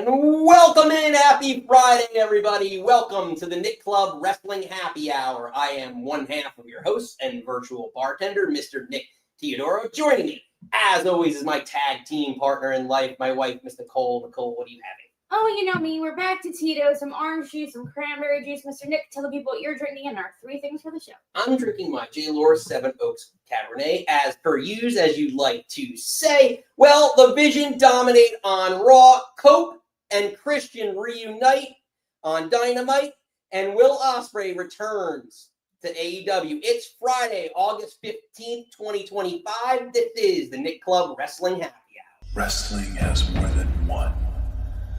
And welcome in. Happy Friday, everybody. Welcome to the Nick Club Wrestling Happy Hour. I am one half of your host and virtual bartender, Mr. Nick Teodoro. Joining me, as always, is my tag team partner in life, my wife, Miss Nicole. Nicole, what are you having? Oh, you know me. We're back to Tito. Some orange juice, some cranberry juice. Mr. Nick, tell the people what you're drinking and our three things for the show. I'm drinking my J. Lore 7 Oaks Cabernet, as per use, as you like to say. Well, the Vision dominate on Raw. Cope and Christian reunite on Dynamite. And Will Ospreay returns to AEW. It's Friday, August 15th, 2025. This is the Nick Club Wrestling Happy Hour. Wrestling has more than one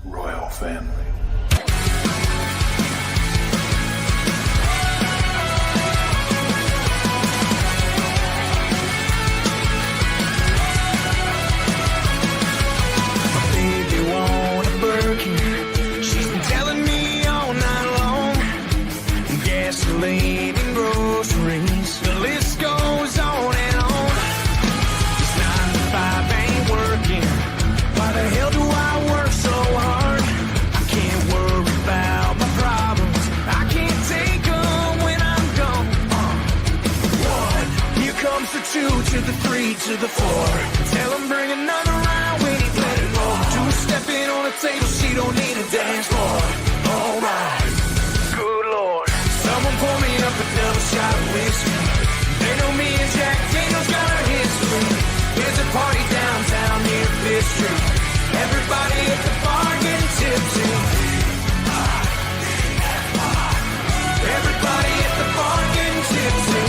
royal family. My baby want a Birkin. She's been telling me all night long. Gasoline and groceries. The list goes on and on. This 9 to 5 ain't working. Why the hell do I work so hard? I can't worry about my problems. I can't take them when I'm gone. 1, here comes the 2 to the 3 to the 4. Tell him bring another round when he's ready more. 2 stepping on the table, she don't need a dance floor. Alright, good lord. Someone pour me up a double shot of whiskey. They know me and Jack Daniels got a history. There's a party downtown near Fifth Street. Everybody at the bar getting tipsy. Everybody at the bar getting tipsy.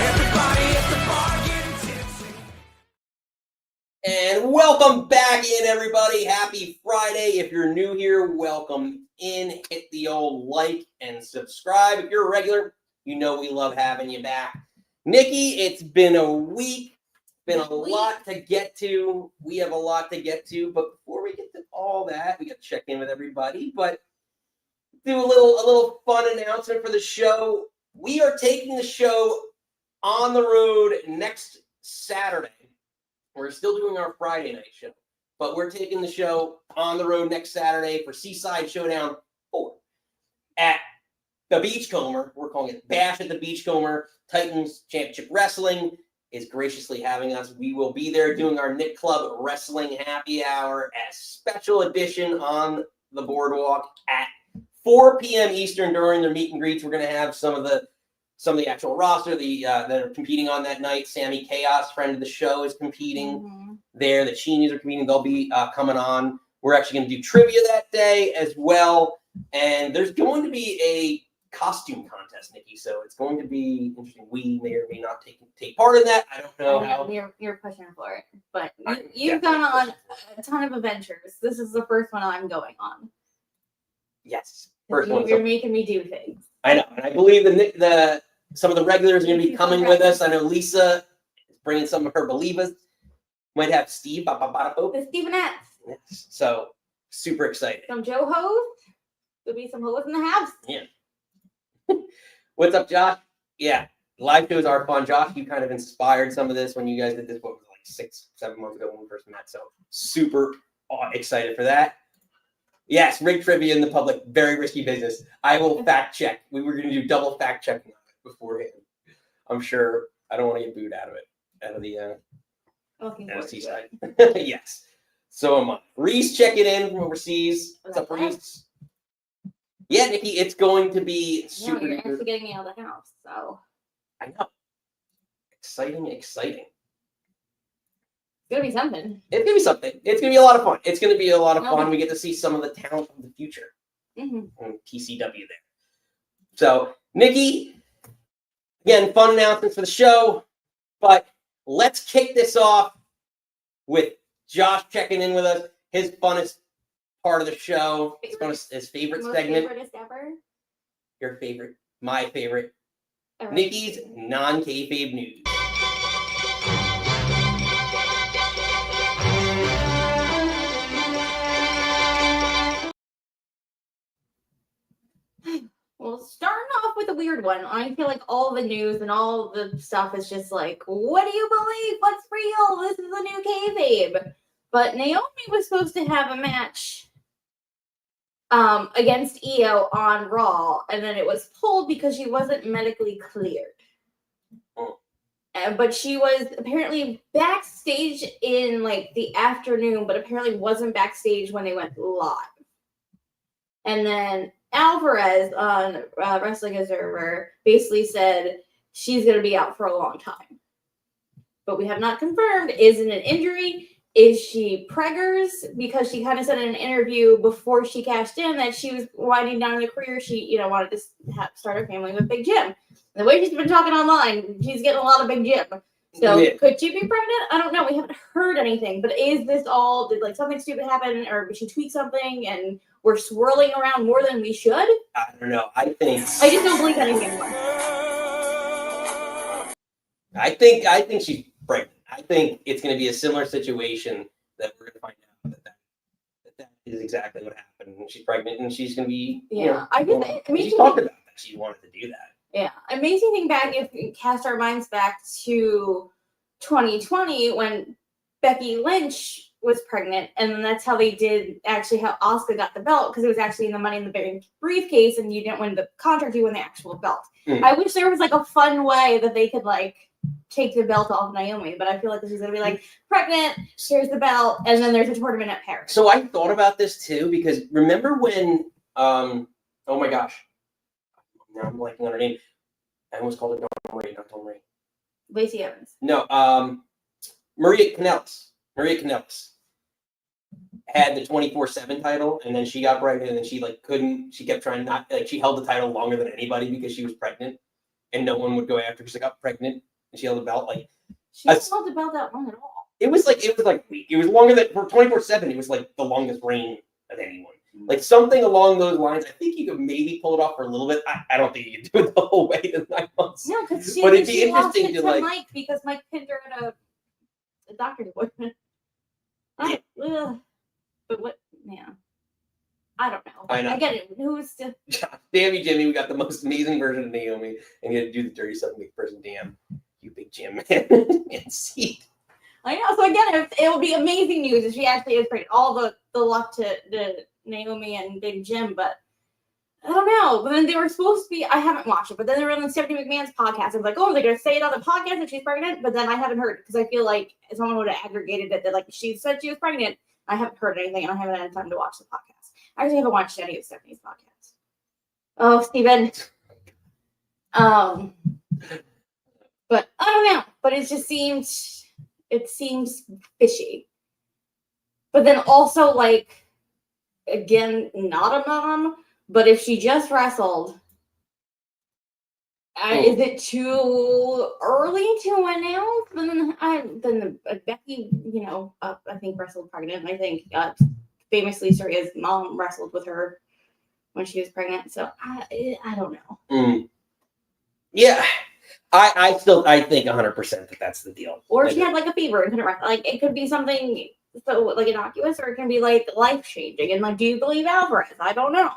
Everybody at the bar getting tipsy. And welcome back in, everybody. Happy Friday. If you're new here, welcome in. Hit the old like and subscribe. If you're a regular, you know we love having you back. Nikki, it's been a week. Been a lot to get to. We have a lot to get to, but before we get to all that, we got to check in with everybody. But do a little fun announcement for the show. We are taking the show on the road next Saturday. We're still doing our Friday night show, but we're taking the show on the road next Saturday for Seaside Showdown 4 at the Beachcomber. We're calling it Bash at the Beachcomber. Titans Championship Wrestling is graciously having us. We will be there doing our Nick Club Wrestling Happy Hour as special edition on the boardwalk at 4 p.m. Eastern during their meet and greets. We're going to have some of the actual roster that are competing on that night. Sammy Chaos, friend of the show, is competing there. The Cheenies are competing. They'll be coming on. We're actually going to do trivia that day as well. And there's going to be a costume contest, Nikki, so it's going to be interesting. We may or may not take part in that. I don't know how. You're pushing for it, but you've gone on a ton of adventures. This is the first one I'm going on. Yes, first one. You're making me do things. I know, and I believe some of the regulars are going to be coming with us. I know Lisa is bringing some of her believers. Might have Steve. The Stevenettes. Yes, so super excited. Some Joe Hoes. There'll be some hoes in the house. Yeah. What's up, Josh? Yeah, live shows are fun. Josh, you kind of inspired some of this when you guys did this, what was it, like 6-7 months ago when we first met. So super excited for that. Yes, rig trivia in the public, very risky business. I will fact check. We were going to do double fact checking beforehand. I'm sure I don't want to get booed out of the Seaside. Yes. So am I. Reese checking in from overseas. What's up, Reese? Yeah, Nikki, it's going to be super. You're actually getting me out of the house, so. I know. Exciting. It's gonna be something. It's gonna be something. It's gonna be a lot of fun. It's gonna be a lot of fun. We get to see some of the talent of the future on TCW there. So, Nikki, again, fun announcements for the show, but let's kick this off with Josh checking in with us. His funnest part of the show. His favorite segment. Favoriteest ever. Your favorite. My favorite. Ever. Nikki's Non-Kayfabe News. Well, starting off with a weird one. I feel like all the news and all the stuff is just like, what do you believe? What's real? This is the new kayfabe. But Naomi was supposed to have a match against Io on Raw, and then it was pulled because she wasn't medically cleared. But she was apparently backstage in like the afternoon, but apparently wasn't backstage when they went live. And then Alvarez on Wrestling Observer basically said she's going to be out for a long time. But we have not confirmed, is it an injury? Is she preggers? Because she kind of said in an interview before she cashed in that she was winding down her career. She, wanted to start her family with Big Jim. The way she's been talking online, she's getting a lot of Big Jim. So could she be pregnant? I don't know. We haven't heard anything. But is this all, did like something stupid happen, or did she tweet something and we're swirling around more than we should? I don't know. I just don't believe anything anymore. I think she's pregnant. I think it's going to be a similar situation that we're going to find out that is exactly what happened. And she's pregnant, and she's going to be. She talked about that. She wanted to do that. Yeah, amazing thing back if we cast our minds back to 2020 when Becky Lynch was pregnant, and then that's how they did actually how Asuka got the belt, because it was actually in the Money in the Bank briefcase, and you didn't win the contract, you win the actual belt. I wish there was like a fun way that they could like take the belt off Naomi, but I feel like she's gonna be like pregnant, here's the belt, and then there's a tournament at Paris. So I thought about this too, because remember when oh my gosh, now I'm blanking on her name. I almost called her not Dawn Marie. Lacey Evans. No, Maria Kanellis. Maria Kanellis had the 24/7 title, and then she got pregnant, and then she kept trying she held the title longer than anybody because she was pregnant, and no one would go after her. She got pregnant, and she held the belt she didn't hold the belt that long at all. It was like a week. It was longer than for 24/7. It was like the longest reign of anyone. Like something along those lines. I think you could maybe pull it off for a little bit. I don't think you could do it the whole way to 9 months. No, because but it'd be she interesting lost it to like Mike because Mike pinned her at a doctor's appointment. But what? Yeah, I don't know. I know. I get it. Who's to? Damn you, Jimmy! We got the most amazing version of Naomi, and you had to do the 37-week person. Damn you, Big Jim, man. And see. I know. So again, it would be amazing news if she actually is pregnant. All the luck to Naomi and Big Jim, but I don't know. But then they were supposed to be. I haven't watched it, but then they were on the Stephanie McMahon's podcast. I was like, oh, they're gonna say it on the podcast that she's pregnant, but then I haven't heard because I feel like someone would have aggregated it that like she said she was pregnant. I haven't heard anything, and I haven't had time to watch the podcast. I actually haven't watched any of Stephanie's podcasts. Oh, Steven. But I don't know. But it just seems fishy. But then also like. Again, not a mom, but if she just wrestled, is it too early to announce? Then Becky, I think wrestled pregnant. I think famously Saria's mom wrestled with her when she was pregnant. So I don't know. Yeah, I think 100% that's the deal. Or she had like a fever and couldn't wrestle. Like it could be something. So like innocuous, or it can be like life changing. And like, do you believe Alvarez? I don't know.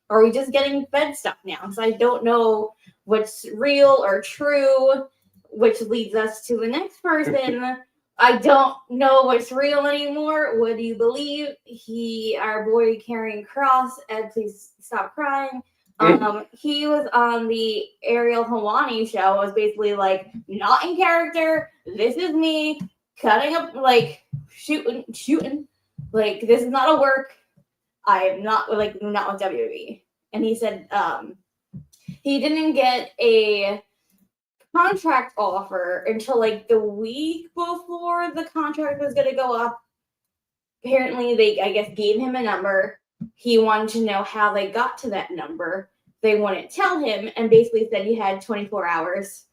Or are we just getting fed stuff now? Because I don't know what's real or true, which leads us to the next person. I don't know what's real anymore. What do you believe? Our boy Karrion Kross, Ed, please stop crying. He was on the Ariel Helwani show. It was basically like not in character. This is me cutting up like. Shooting, like this is not a work. I am not with WWE. And he said he didn't get a contract offer until like the week before the contract was going to go up. Apparently, they I guess gave him a number. He wanted to know how they got to that number. They wouldn't tell him, and basically said he had 24 hours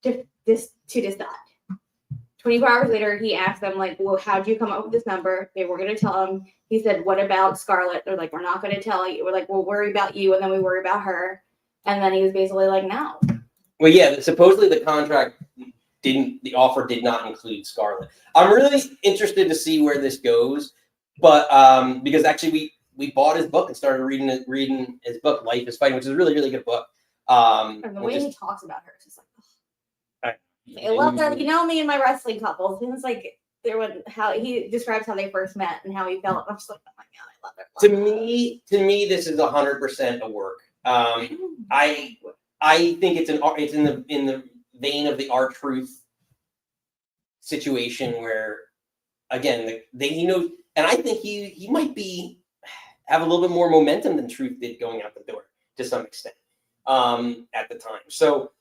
to decide. 24 hours later, he asked them, like, well, how'd you come up with this number? They were going to tell him. He said, what about Scarlett? They're like, we're not going to tell you. We're like, we'll worry about you, and then we worry about her. And then he was basically like, no. Well, yeah, supposedly the the offer did not include Scarlett. I'm really interested to see where this goes, but because actually we bought his book and started reading his book, Life is Fighting, which is a really, really good book. And the way he talks about her, it's just like, I love that. Me and my wrestling couples. And it's like, how he describes how they first met and how he felt. I'm just like, oh my god, I love it. To me, this is 100% a work. I think it's in the vein of the R-Truth situation where, again, he knows, and I think he might have a little bit more momentum than Truth did going out the door to some extent at the time. So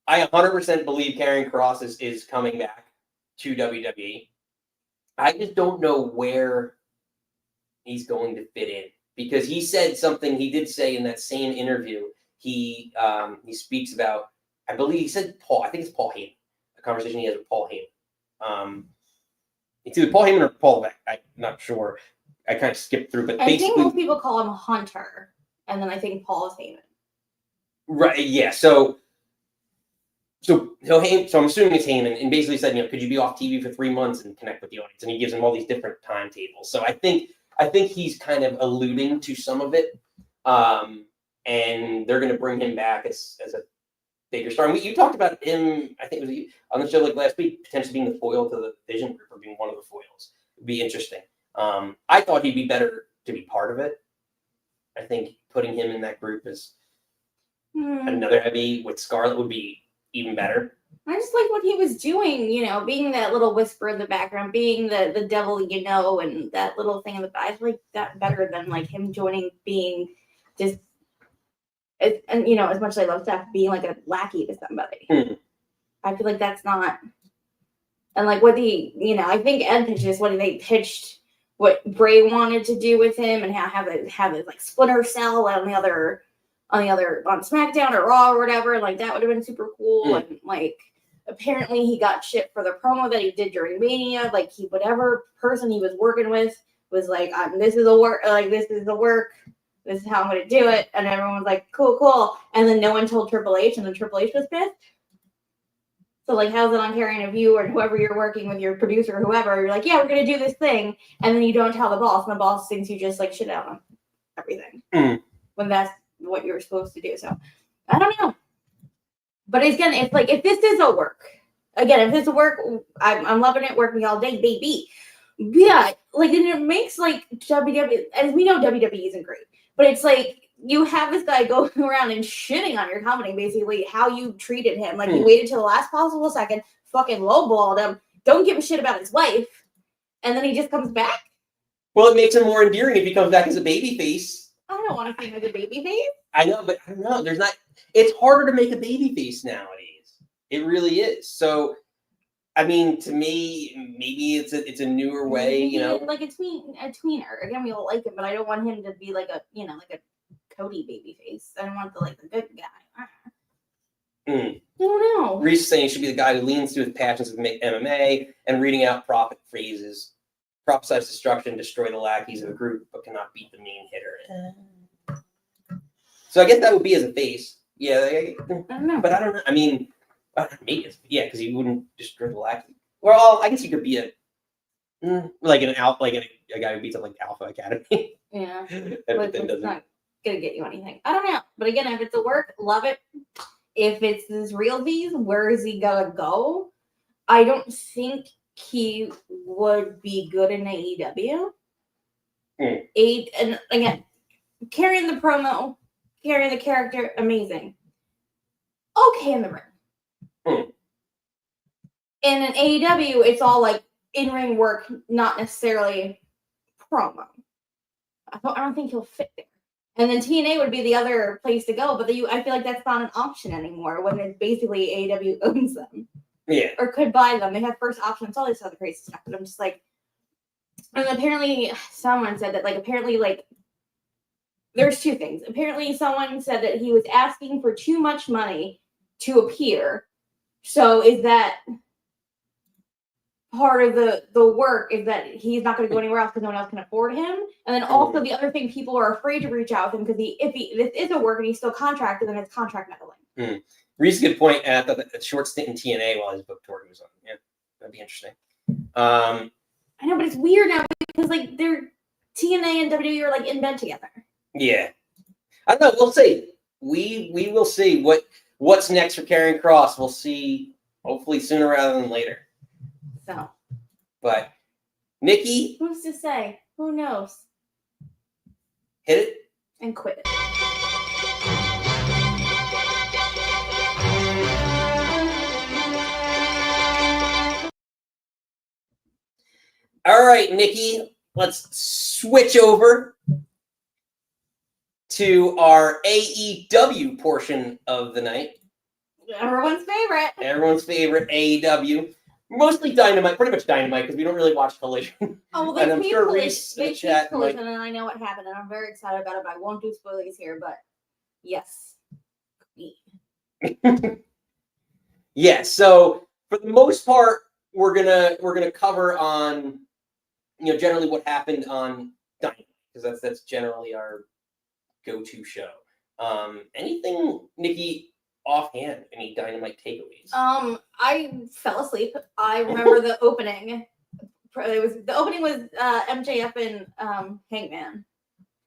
I 100% believe Karrion Kross is coming back to WWE. I just don't know where he's going to fit in, because he said something. He did say in that same interview, he speaks about, I believe he said Paul. I think it's Paul Heyman. A conversation he has with Paul Heyman. It's either Paul Heyman or Paul Levesque. I'm not sure. I kind of skipped through, but I think most people call him Hunter, and then I think Paul is Heyman. Right. Yeah. So I'm assuming it's Heyman, and basically said, could you be off TV for 3 months and connect with the audience? And he gives him all these different timetables. So I think he's kind of alluding to some of it, and they're going to bring him back as a bigger star. And you talked about him, I think it was on the show like last week, potentially being the foil to the Vision Group, or being one of the foils. It'd be interesting. I thought he'd be better to be part of it. I think putting him in that group as another heavy with Scarlett would be even better. I just like what he was doing, being that little whisper in the background, being the devil, and that little thing in the back. I like that better than like him joining, being just, and as much as I love Steph, being like a lackey to somebody. I feel like that's not, and like what I think Ed pitches what they pitched, what Bray wanted to do with him, and have it like Splinter Cell on SmackDown or Raw or whatever. Like that would have been super cool. And like apparently he got shit for the promo that he did during Mania. Like whatever person he was working with was like, this is the work. This is how I'm going to do it. And everyone was like, cool. And then no one told Triple H, and then Triple H was pissed. So like, how's it on Karrion if you or whoever you're working with, your producer or whoever, you're like, yeah, we're going to do this thing. And then you don't tell the boss, and the boss thinks you just like shit out on everything when that's what you're supposed to do. So I don't know. But again, it's like, if this is a work, I'm loving it. Work me all day, baby. Yeah. Like, and it makes like WWE, as we know, WWE isn't great, but it's like, you have this guy going around and shitting on your company, basically how you treated him. Like, you waited till the last possible second, fucking lowballed him, don't give a shit about his wife, and then he just comes back. Well, it makes him more endearing if he comes back as a babyface. I don't want to see him as a babyface. I know, but I don't know. It's harder to make a babyface nowadays. It really is. So, I mean, to me, maybe it's a newer way, like a tweener. Again, we all like him, but I don't want him to be like a Cody babyface. I don't want the good guy. I don't know. Reese is saying he should be the guy who leans to his passions of MMA and reading out profit phrases. Prophesize destruction, destroy the lackeys of a group, but cannot beat the main hitter. So I guess that would be as a face. Yeah, I don't know. But I don't know. I mean, maybe because he wouldn't destroy the lackey. Well, I guess he could be a guy who beats up like Alpha Academy. Yeah, but it's not gonna get you anything. I don't know. But again, if it's a work, love it. If it's this realties, where is he gonna go? I don't think he would be good in AEW. And again, carrying the promo, carrying the character, amazing. Okay in the ring. In an AEW, it's all like in-ring work, not necessarily promo. I don't think he'll fit there. And then TNA would be the other place to go, but I feel like that's not an option anymore when it's basically AEW owns them. Yeah. Or could buy them. They have first options, all this other crazy stuff. But I'm just like, and apparently someone said that, there's two things. Apparently someone said that he was asking for too much money to appear. So is that part of the work, is that he's not going to go anywhere else because no one else can afford him? And then also the other thing, people are afraid to reach out with him because if this is a work and he's still contracted, then it's contract meddling. Reese, good point. At the short stint in TNA while his book tour was on. Yeah, that'd be interesting. I know, but it's weird now because they're TNA and WWE are in bed together. Yeah, I don't know. We'll see. We will see what's next for Karrion Kross. We'll see. Hopefully sooner rather than later. So But Nikki, Who's to say? Who knows? hit it. And quit it. All right, Nikki, let's switch over to our AEW portion of the night. Everyone's favorite. Everyone's favorite AEW. Mostly Dynamite, pretty much Dynamite, because we don't really watch Collision. Oh, well, And they I'm tweeted sure Collision, Reese in the they chat tweeted Collision, and I know what happened, and I'm very excited about it, but I won't do spoilers here, but yes. Yeah, so for the most part, we're gonna cover on, generally what happened on Dynamite, because that's generally our go-to show. Anything, Nikki, offhand? Any Dynamite takeaways? I fell asleep. I remember the opening. The opening was MJF and Hangman,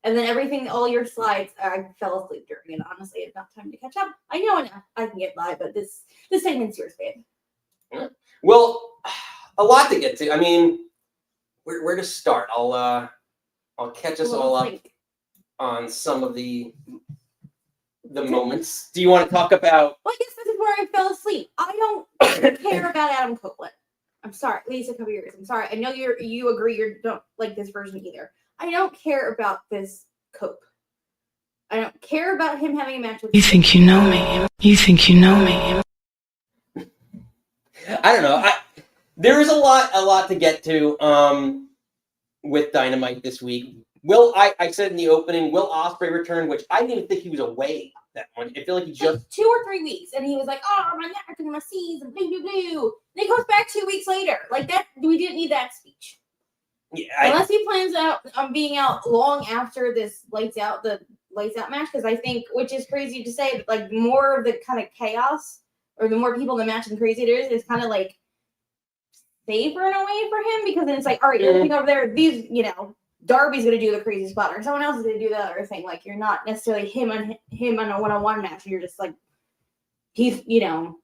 and then everything, all your slides. I fell asleep during it. Honestly, I had not time to catch up. I know enough. I can get by, but this segment's yours, babe. Well, a lot to get to. I mean, where to start? I'll catch us all up on some of the moments. Do you want to talk about? Well, I guess this is where I fell asleep. I don't care about Adam Copeland. I'm sorry, Lisa, cover your ears. I'm sorry. I know you agree you don't like this version either. I don't care about this Cope. I don't care about him having a match with. You think you know me? You think you know me? I don't know. There is a lot to get to with Dynamite this week. I said in the opening, Will Ospreay returned, which I didn't even think he was away that one. I feel like he just like 2 or 3 weeks, and he was like, "Oh, my neck and my C's and blue, blue, blue." And he goes back 2 weeks later. Like that, we didn't need that speech. Yeah, unless he plans on being out long after this lights out match, because I think, which is crazy to say, but like more of the kind of chaos or the more people in the match and crazy there is kind of like safer in a way for him, because then it's like, all right, you're looking over there, these, Darby's gonna do the crazy spot, or someone else is gonna do the other thing. Like you're not necessarily him on a one-on-one match. You're just like he's being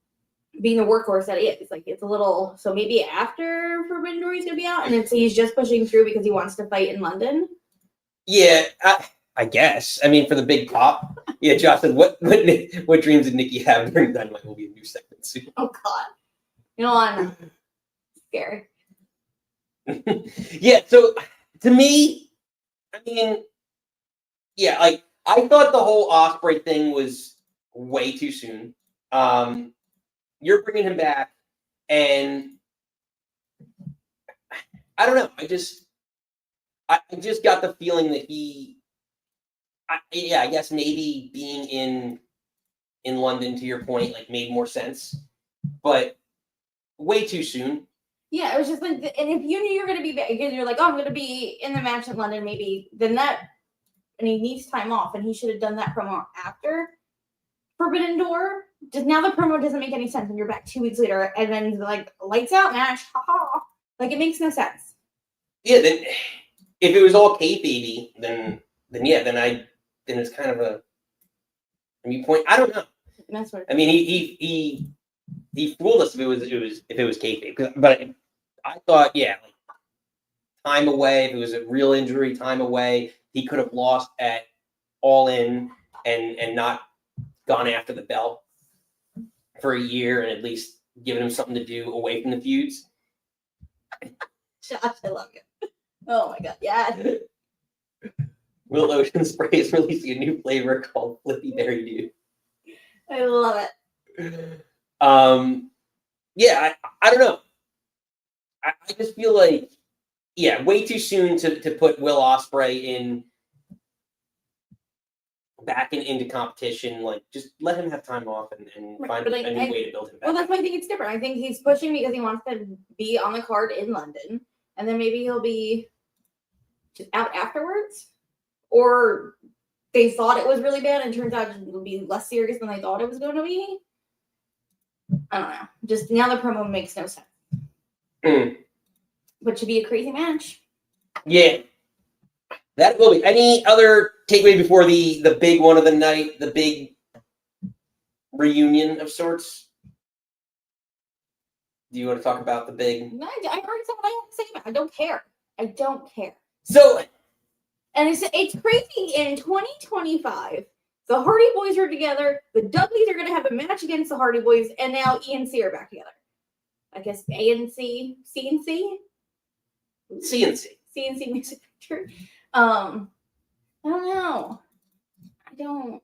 the workhorse that he is. Like it's a little, so maybe after Forbidden Door he's gonna be out, and he's just pushing through because he wants to fight in London. Yeah, I guess. I mean, for the big pop. Yeah, Josh said, what dreams did Nikki have during Dynamite? Will be a new segment soon. Oh God, I'm scary. Yeah, so to me, I mean, yeah, like I thought the whole Ospreay thing was way too soon. You're bringing him back, and I don't know. I just got the feeling that I guess maybe being in London, to your point, like made more sense, but way too soon. Yeah, it was just like, and if you knew you were going to be back, because you're like, oh, I'm going to be in the match in London, maybe, then and he needs time off, and he should have done that promo after Forbidden Door. Just now the promo doesn't make any sense when you're back 2 weeks later, and then like lights out match, haha. Like it makes no sense. Yeah, then if it was all kayfabe, then it's kind of a mute point. I don't know. That's what. I mean, he fooled us if it was kayfabe, but I thought, yeah, like time away. If it was a real injury, time away, he could have lost at All In and not gone after the belt for a year and at least given him something to do away from the feuds. Josh, I love you. Oh my God, yeah. Will Ocean Spray is releasing a new flavor called Flippy Berry Dude. I love it. Yeah, I don't know. I just feel like, yeah, way too soon to put Will Ospreay back into competition. Like, just let him have time off and find a new way to build him back. Well, that's why I think it's different. I think he's pushing because he wants to be on the card in London, and then maybe he'll be just out afterwards, or they thought it was really bad and it turns out it will be less serious than they thought it was going to be. I don't know. Just now the promo makes no sense. But should be a crazy match. Yeah. That will be. Any other takeaway before the big one of the night, the big reunion of sorts? Do you want to talk about the big? No, I already said what I have to say about it. I don't care. I don't care. So, And it's crazy. In 2025, the Hardy Boys are together. The Dudleys are going to have a match against the Hardy Boys, and now ENC are back together. I guess ANC, CNC, CNC Music Picture. I don't know. I don't.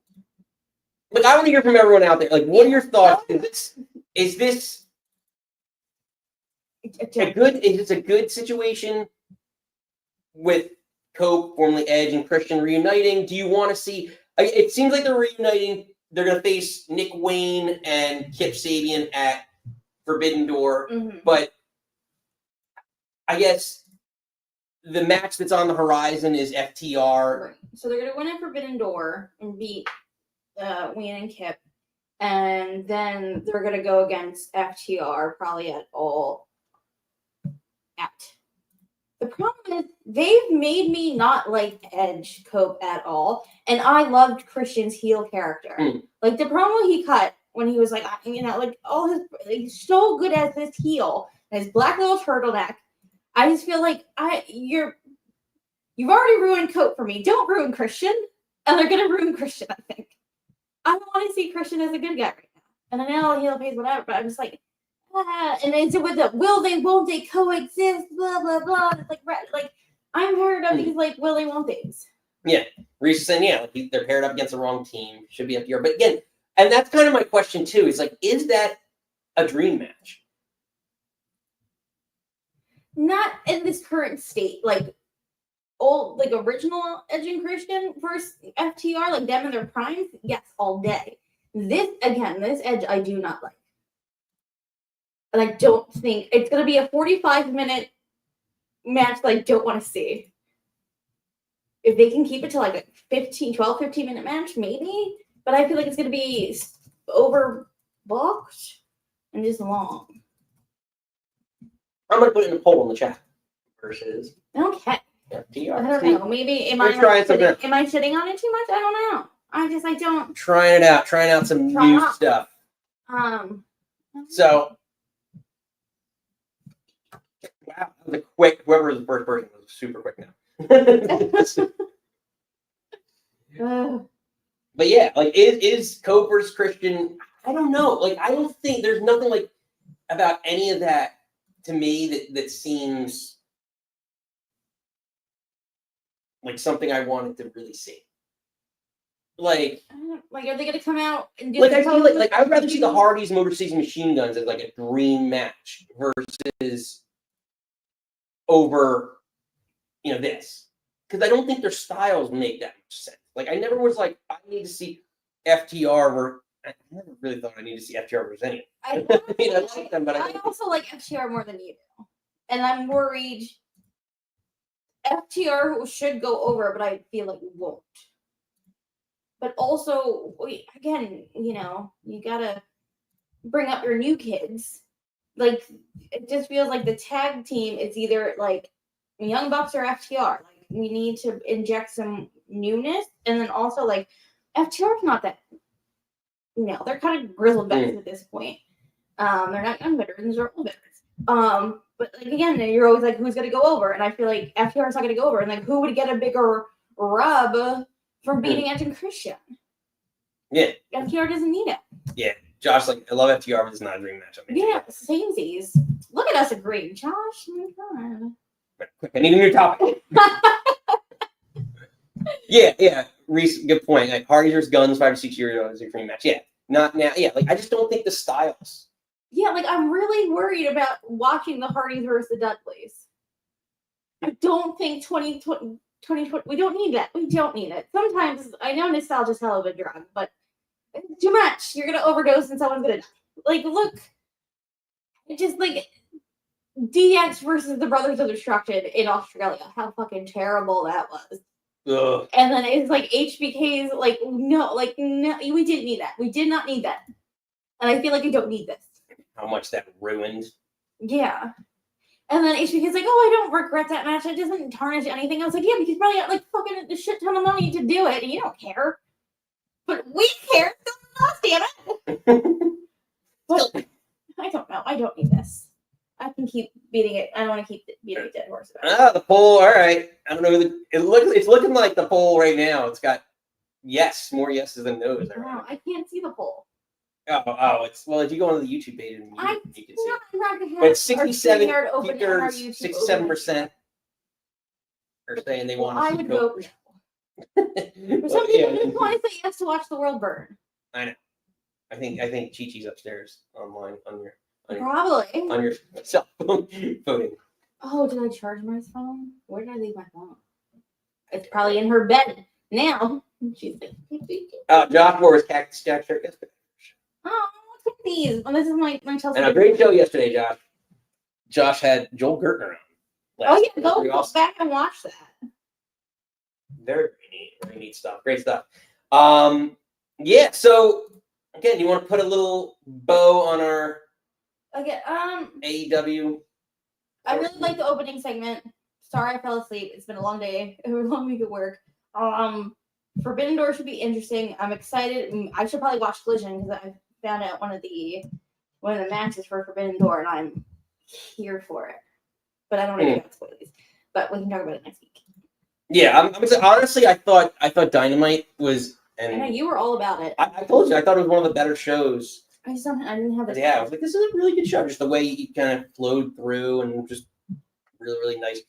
But I want to hear from everyone out there. Like, what are your thoughts? Is this a good? Is this a good situation with Cope, formerly Edge, and Christian reuniting? Do you want to see? It seems like they're reuniting. They're going to face Nick Wayne and Kip Sabian at Forbidden Door, but I guess the match that's on the horizon is FTR. Right. So they're going to win at Forbidden Door and beat Wayne and Kip, and then they're going to go against FTR probably at All Out. The problem is they've made me not like Edge Cope at all, and I loved Christian's heel character. Like the promo he cut when he was like, like all his, he's so good as this heel, his black little turtleneck. I just feel like you've already ruined Cope for me. Don't ruin Christian, and they're gonna ruin Christian. I think I don't want to see Christian as a good guy right now, and I know heel pays whatever, but I'm just like. And it's with the will they won't they coexist blah blah blah. It's like I'm tired of these like will they won't they's. Yeah, Reese saying they're paired up against the wrong team. Should be FTR, but again, and that's kind of my question too. Is like, is that a dream match? Not in this current state, like old like original Edge and Christian versus FTR, like them in their primes. Yes, all day. This Edge I do not like. And I don't think it's going to be a 45-minute match that I don't want to see. If they can keep it to like a 15-minute match, maybe. But I feel like it's going to be overbooked and just long. I'm going to put it in a poll in the chat. Versus Okay. FTR. I don't know. Maybe am I sitting on it too much? I don't know. I don't. Trying out some new stuff. So. Wow, that was a quick. Whoever was the first person was super quick now. But yeah, like is Cope versus Christian? I don't know. Like I don't think there's nothing like about any of that to me that seems like something I wanted to really see. Like are they gonna come out and do like I feel like I would rather see the Hardys Motor City Machine Guns as like a dream match versus over this, because I don't think their styles make that much sense. Like I never was like I need to see FTR I never really thought I need to see FTR versus anyone. I like them, but I also like FTR more than you do, and I'm worried FTR should go over, but I feel like it won't. But also, again, you gotta bring up your new kids. Like, it just feels like the tag team is either like Young Bucks or FTR. Like, we need to inject some newness, and then also like FTR's not that. They're kind of grizzled vets at this point. They're not young veterans; they're old veterans. But like again, you're always like, who's gonna go over? And I feel like FTR's not gonna go over. And like, who would get a bigger rub from beating Edge and Christian? Yeah, FTR doesn't need it. Yeah. Josh, like, I love FTR, but it's not a dream match. Yeah, samesies. Look at us agreeing, Josh. Oh my God. Quick, I need a new topic. Yeah. Reese, good point. Like, Hardy versus Guns, 5 to 6 years ago is a dream match. Yeah, not now. Yeah, like, I just don't think the styles. Yeah, like, I'm really worried about watching the Hardys versus the Dudleys. I don't think 2020, we don't need that. We don't need it. Sometimes, I know nostalgia's hell of a drug, but it's too much. You're gonna overdose and someone's gonna die. Like, look, just like DX versus the Brothers of Destruction in Australia. How fucking terrible that was. Ugh. And then it's like HBK's like no, we didn't need that. We did not need that. And I feel like I don't need this. How much that ruined. Yeah. And then HBK's like, oh, I don't regret that match. It doesn't tarnish anything. I was like, yeah, because you probably got like fucking a shit ton of money to do it, and you don't care. But we care. Damn it. But I don't know. I don't need this. I can keep beating it. I don't want to keep beating a dead horse about it. Ah, the poll. All right. I don't know. It's looking like the poll right now. It's got more yeses than no's. Wow, I can't see the poll. It's if you go onto the YouTube page, you can see it. But But 67, 67% are saying they want I to would see vote no. no. For some people, just want to say yes to watch the world burn. I know. I think Chi-Chi's upstairs online on your Probably. cell phone voting. Oh, did I charge my phone? Where did I leave my phone? It's probably in her bed now. She's like, Josh wore his Cactus Jack shirt yesterday. oh, look at these. Oh, this is my Chelsea. And a great show yesterday, Josh. Josh had Joel Gertner on. Oh yeah, go back and watch that. Very neat stuff. Great stuff. Yeah. So again, you want to put a little bow on our AEW. I really like the opening segment. Sorry, I fell asleep. It's been a long day. It was a long week at work. Forbidden Door should be interesting. I'm excited. I should probably watch Collision because I found out one of the matches for Forbidden Door, and I'm here for it. But I don't want to get spoilers. But we can talk about it next week. Yeah, honestly, I thought Dynamite was. And I know you were all about it. I told you I thought it was one of the better shows. I didn't have the time. Yeah, I was like, this is a really good show. Just the way he kind of flowed through and just really, really nice.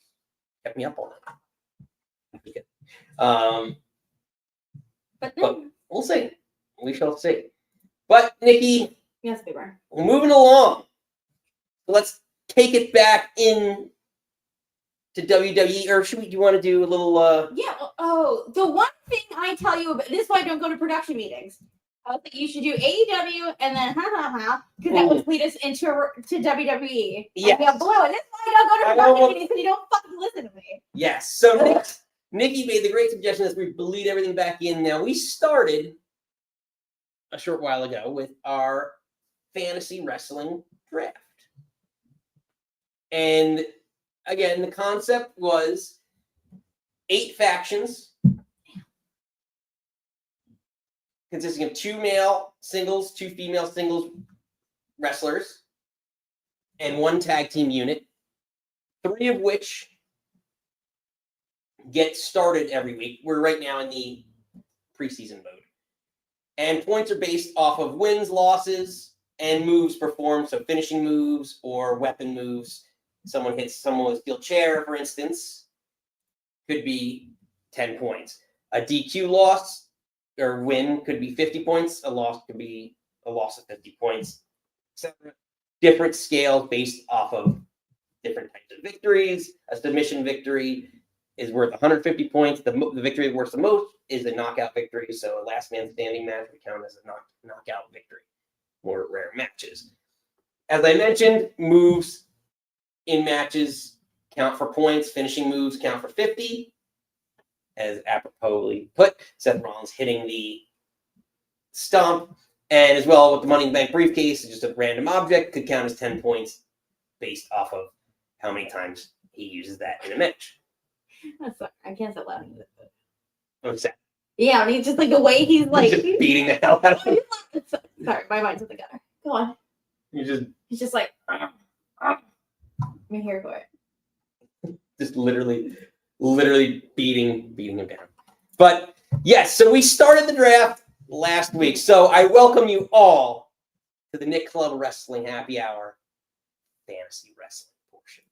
Kept me up on it. But we'll see. We shall see. But Nikki, Yes, Bieber. we're moving along. Let's take it back in to WWE, or do you want to do a little? Yeah. Oh, the one thing I tell you about this is why I don't go to production meetings. I was like, you should do AEW and then because that would lead us into WWE. Yes. And blue. And this is why I don't go to production meetings because you don't fucking listen to me. Yes. So Nikki made the great suggestion that we bleed everything back in. Now we started a short while ago with our fantasy wrestling draft, and again, the concept was 8 factions consisting of 2 male singles, 2 female singles wrestlers, and 1 tag team unit, 3 of which get started every week. We're right now in the preseason mode. And points are based off of wins, losses, and moves performed. So finishing moves or weapon moves. Someone hits someone with a steel chair, for instance, could be 10 points. A DQ loss or win could be 50 points. A loss could be a loss of 50 points, etc. Different scales based off of different types of victories. A submission victory is worth 150 points. The victory worth the most is a knockout victory. So a last man standing match would count as a knockout victory. More rare matches. As I mentioned, moves in matches count for points. Finishing moves count for 50. As aproposly put, Seth Rollins hitting the stomp. And as well with the Money in the Bank briefcase, just a random object could count as 10 points based off of how many times he uses that in a match. I can't stop laughing. What's that? Yeah, I mean, just like the way he's like just beating the hell out of him. Sorry, my mind's with the gutter. Go on. He's just like I'm here for it. Just literally beating him down. But yes, so we started the draft last week. So I welcome you all to the Nick Club Wrestling Happy Hour fantasy wrestling portion.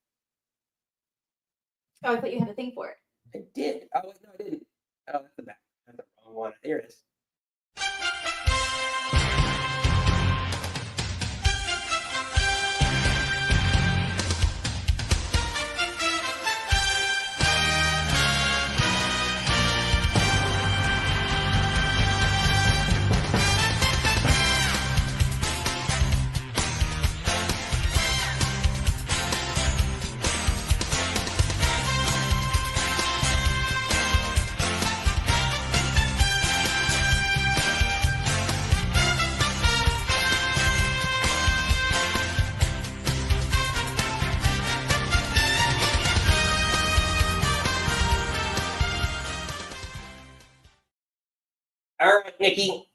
Oh, I thought you had to think for it. I did. Oh, no, I didn't. Oh, that's the back. That's the wrong one. There it is. All right, Nikki.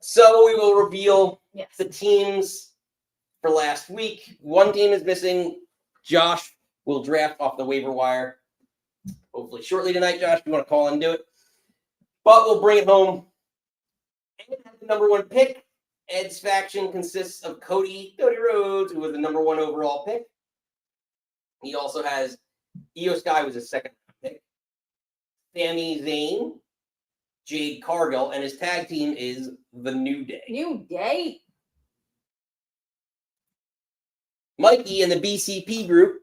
So we will reveal the teams for last week. One team is missing Josh will draft off the waiver wire. Hopefully shortly tonight, Josh, if you want to call and do it. But we'll bring it home. Ed has the number 1 pick. Ed's faction consists of Cody Rhodes, who was the number 1 overall pick. He also has Io Sky, was his second pick. Sami Zayn, Jade Cargill, and his tag team is The New Day. New Day. Mikey and the BCP group,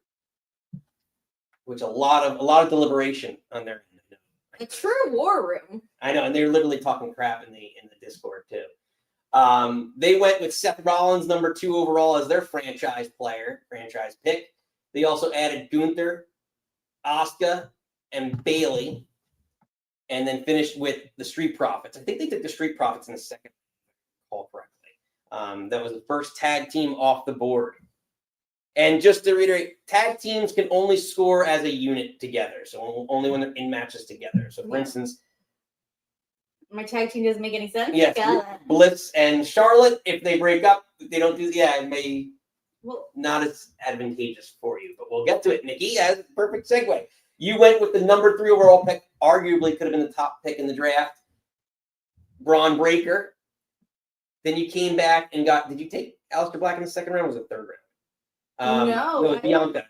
which a lot of deliberation on their end. A true war room. I know, and they're literally talking crap in the Discord too. They went with Seth Rollins, number 2 overall, as their franchise pick. They also added Gunther, Asuka, and Bayley, and then finished with the Street Profits. I think they took the Street Profits in the second, if I recall correctly. That was the first tag team off the board. And just to reiterate, tag teams can only score as a unit together, so only when they're in matches together. So, for instance, my tag team doesn't make any sense. yes, Bliss and Charlotte, if they break up, they don't do. Yeah, it may not as advantageous for you, but we'll get to it. Nikki, as perfect segue. You went with the number 3 overall pick. Arguably, could have been the top pick in the draft. Braun Breaker. Then you came back and got. Did you take Aleister Black in the second round? Or was it third round? No, it was Bianca.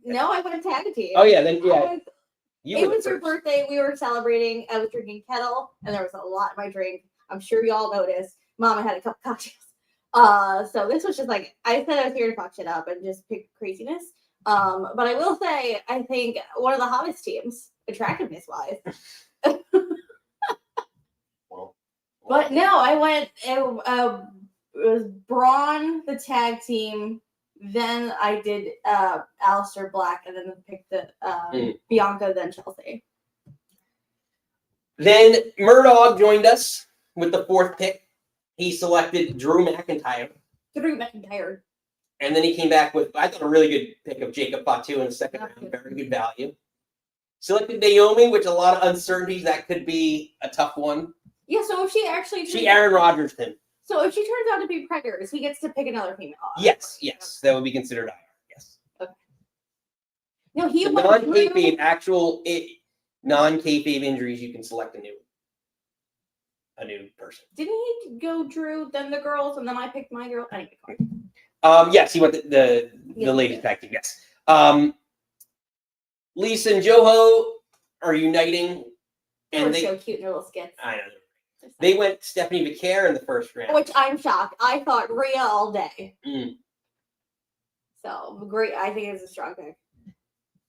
No, I went tag team. Oh yeah, then It was your birthday. We were celebrating. I was drinking kettle, and there was a lot in my drink. I'm sure you all noticed. Mama had a couple cocktails. So this was just like, I said I was here to fuck shit up and just pick craziness. But I will say, I think one of the hottest teams, attractiveness-wise. But no, I went. It was Braun, the tag team. Then I did Aleister Black, and then picked the Bianca, then Chelsea. Then Murdoch joined us with the 4th pick. He selected Drew McIntyre. And then he came back with, I thought, a really good pick of Jacob Fatu in the second round. Very good value. Selected Naomi, which a lot of uncertainties. That could be a tough one. Yeah, so if she actually... She Aaron Rodgers him. So if she turns out to be preggers, he gets to pick another female. Yes. That would be considered IR. Yes. Okay. No, he non-kayfabe non-kayfabe injuries. You can select a new person. Didn't he go Drew, then the girls, and then I picked my girl? Anyway. Yes, he went the ladies tag team. Yes. Lisa and Joho are uniting, and they so cute in their little skits. I know. They went Stephanie Vicaire in the first round. Which I'm shocked. I thought Rhea all day. So, great. I think it's a strong pick.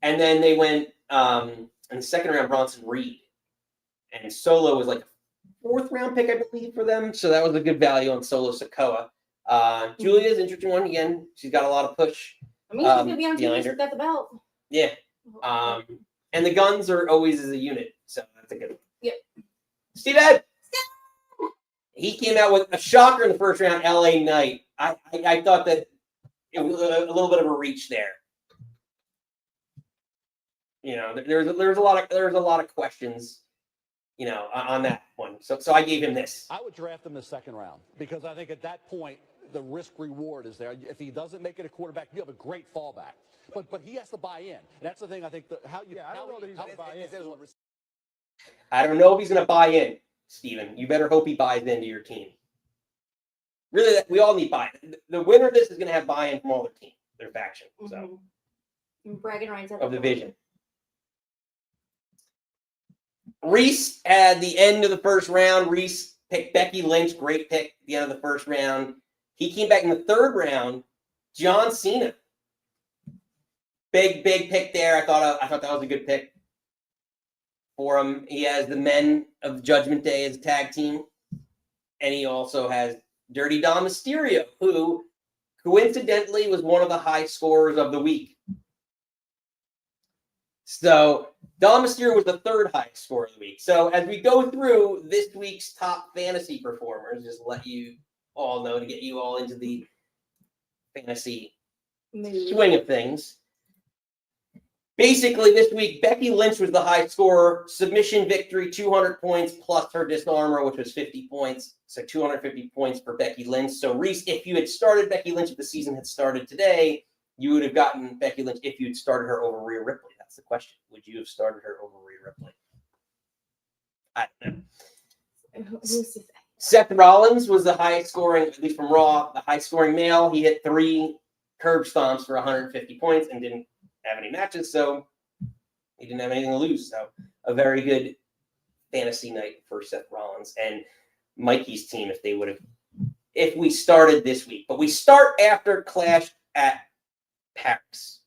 And then they went in the second round, Bronson Reed. And Solo was like a 4th round pick, I believe, for them. So that was a good value on Solo Sikoa. Julia's an interesting one. Again, she's got a lot of push. I mean, she's going to be on TV. She's got the belt. Yeah. And the guns are always as a unit. So that's a good one. Yep. Steve Ed. He came out with a shocker in the first round, LA Knight. I thought that it was a little bit of a reach there. You know, there's a lot of questions, you know, on that one. So I gave him this. I would draft him in the second round because I think at that point the risk reward is there. If he doesn't make it a quarterback, you have a great fallback. But he has to buy in. And that's the thing. I think I don't know that he's going to buy in. I don't know if he's going to buy in. Steven, you better hope he buys into your team. Really, we all need buy-in. The winner of this is going to have buy-in from all their team, their faction. So, bragging rights of the vision. Reese at the end of the first round. Reese picked Becky Lynch, great pick at the end of the first round. He came back in the third round. John Cena, big pick there. I thought that was a good pick for him. He has the Men of Judgment Day as a tag team. And he also has Dirty Dom Mysterio, who coincidentally was one of the high scorers of the week. So Dom Mysterio was the 3rd highest scorer of the week. So as we go through this week's top fantasy performers, just let you all know to get you all into the fantasy swing of things. Basically, this week, Becky Lynch was the high scorer. Submission victory, 200 points, plus her disarmor, which was 50 points. So 250 points for Becky Lynch. So, Reese, if you had started Becky Lynch if the season had started today, you would have gotten Becky Lynch if you'd started her over Rhea Ripley? That's the question. Would you have started her over Rhea Ripley? I don't know. Who's to say? Seth Rollins was the highest scoring, at least from Raw, the highest scoring male. He hit 3 curb stomps for 150 points and didn't have any matches, so he didn't have anything to lose. So a very good fantasy night for Seth Rollins and Mikey's team if we started this week. But we start after Clash at Paris.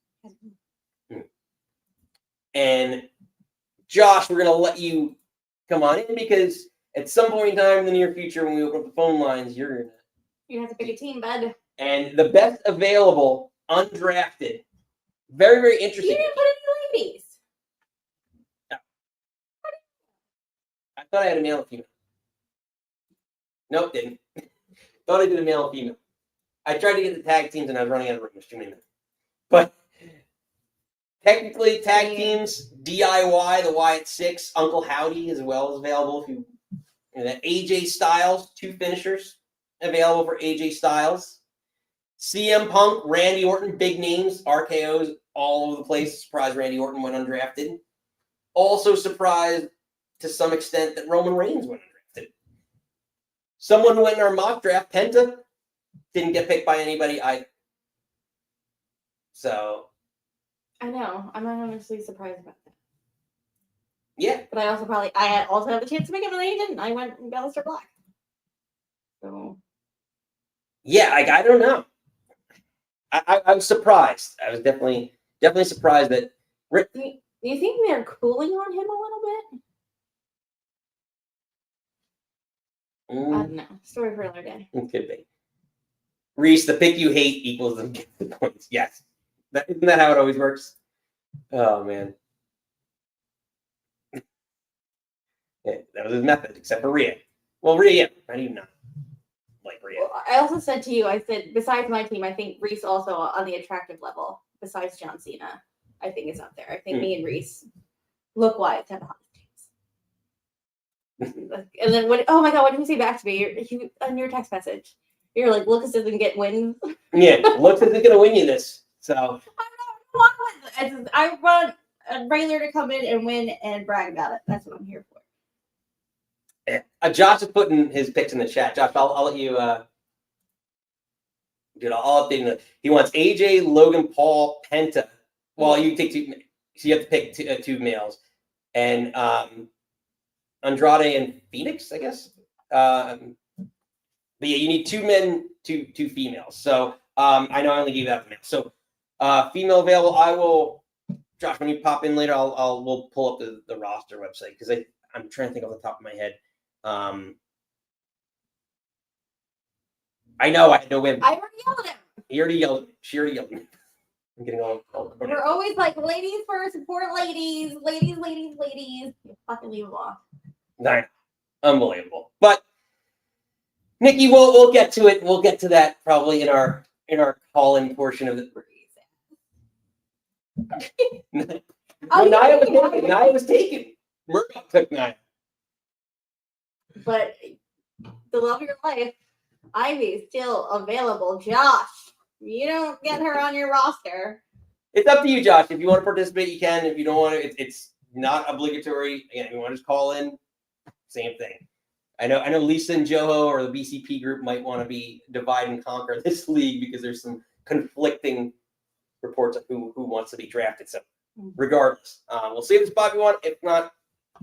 And Josh, we're going to let you come on in because at some point in time in the near future, when we open up the phone lines, you're You have to pick a team, bud. and the best available, undrafted, very, very interesting. You didn't put any ladies. I thought I had a male and female. Nope, didn't. Thought I did a male and female. I tried to get the tag teams and I was running out of room. There's too many men. But technically, tag teams, DIY, the Wyatt Six, Uncle Howdy as well is available. If you that AJ Styles, 2 finishers available for AJ Styles. CM Punk, Randy Orton, big names, RKOs all over the place. Surprised Randy Orton went undrafted. Also surprised to some extent that Roman Reigns went undrafted. Someone who went in our mock draft, Penta, didn't get picked by anybody either. So I know. I'm not honestly surprised about that. yeah. But I also have the chance to make it, and I didn't. I went Aleister Black. So Yeah, I don't know. I was surprised. I was definitely surprised that. do you think they're cooling on him a little bit? I don't know. Story for another day. It could be. Reese, the pick you hate equals the points. Yes. Isn't that how it always works? Oh, man. Yeah, that was his method, except for Rhea. Well, Rhea, not even not like Rhea. Well, I also said to you, I said, besides my team, I think Reese also on the attractive level, besides John Cena, I think is up there. I think me and Reese look-wise have hot teams. And then oh my God, what did you say back to me? You on your text message. You're like, Lucas doesn't get wins. Yeah, Lucas isn't going to win you this. So I don't want wins. I want a regular to come in and win and brag about it. That's what I'm here for. Josh is putting his picks in the chat. Josh, I'll let you. Dude, I'll update him. He wants AJ, Logan Paul, Penta. Well, you take 2. So you have to pick 2 males, and Andrade and Phoenix, I guess. But yeah, you need 2 men, 2 females. So I know I only gave that the male. So female available. I will. Josh, when you pop in later, we'll pull up the roster website because I'm trying to think off the top of my head. I know I had no win. I already yelled at him. He already yelled. She already yelled. I'm getting all We're always like, ladies first, support ladies. Ladies. You fucking leave them off. Nine. Unbelievable. But Nikki, we'll get to it. We'll get to that probably in our call-in portion of the. Nia was taken. Murdoch took Nia. But the love of your life, Ivy's still available. Josh, you don't get her on your roster. It's up to you, Josh. If you want to participate, you can. If you don't want to, it's not obligatory. Again, if you want to just call in, same thing. I know Lisa and Joho or the BCP group might want to be divide and conquer this league because there's some conflicting reports of who wants to be drafted. So regardless, we'll see if it's Bobby one. If not,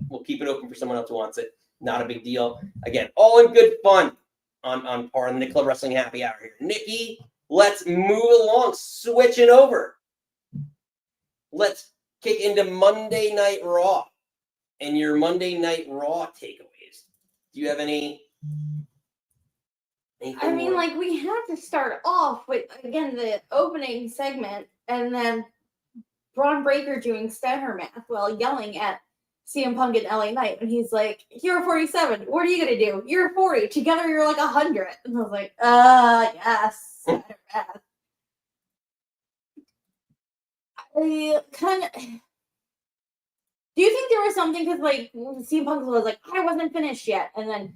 we'll keep it open for someone else who wants it. Not a big deal. Again, all in good fun on part of the Nick Club Wrestling Happy Hour here. Nikki, let's move along. Switching over. Let's kick into Monday Night Raw and your Monday Night Raw takeaways. Do you have any? I mean, like, we have to start off with, again, the opening segment and then Braun Breaker doing Steiner math while yelling at CM Punk and LA Knight. And he's like, you're 47. What are you going to do? You're 40. Together, you're like 100. And I was like, yes. Steiner math. I kind of... Do you think there was something, because, like, CM Punk was like, I wasn't finished yet. And then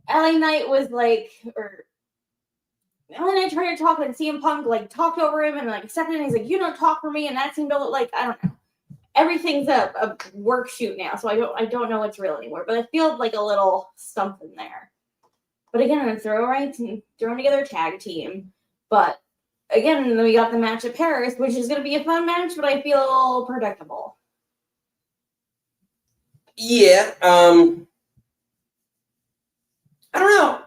LA Knight was like, or And then I tried to talk, and CM Punk like talked over him and like accepted it. And he's like, "You don't talk for me," and that seemed to look like, I don't know. Everything's a work shoot now, so I don't know what's real anymore. But I feel like a little something there. But again, it's throw rights and throwing together a tag team. But again, we got the match at Paris, which is going to be a fun match, but I feel predictable. Yeah. I don't know.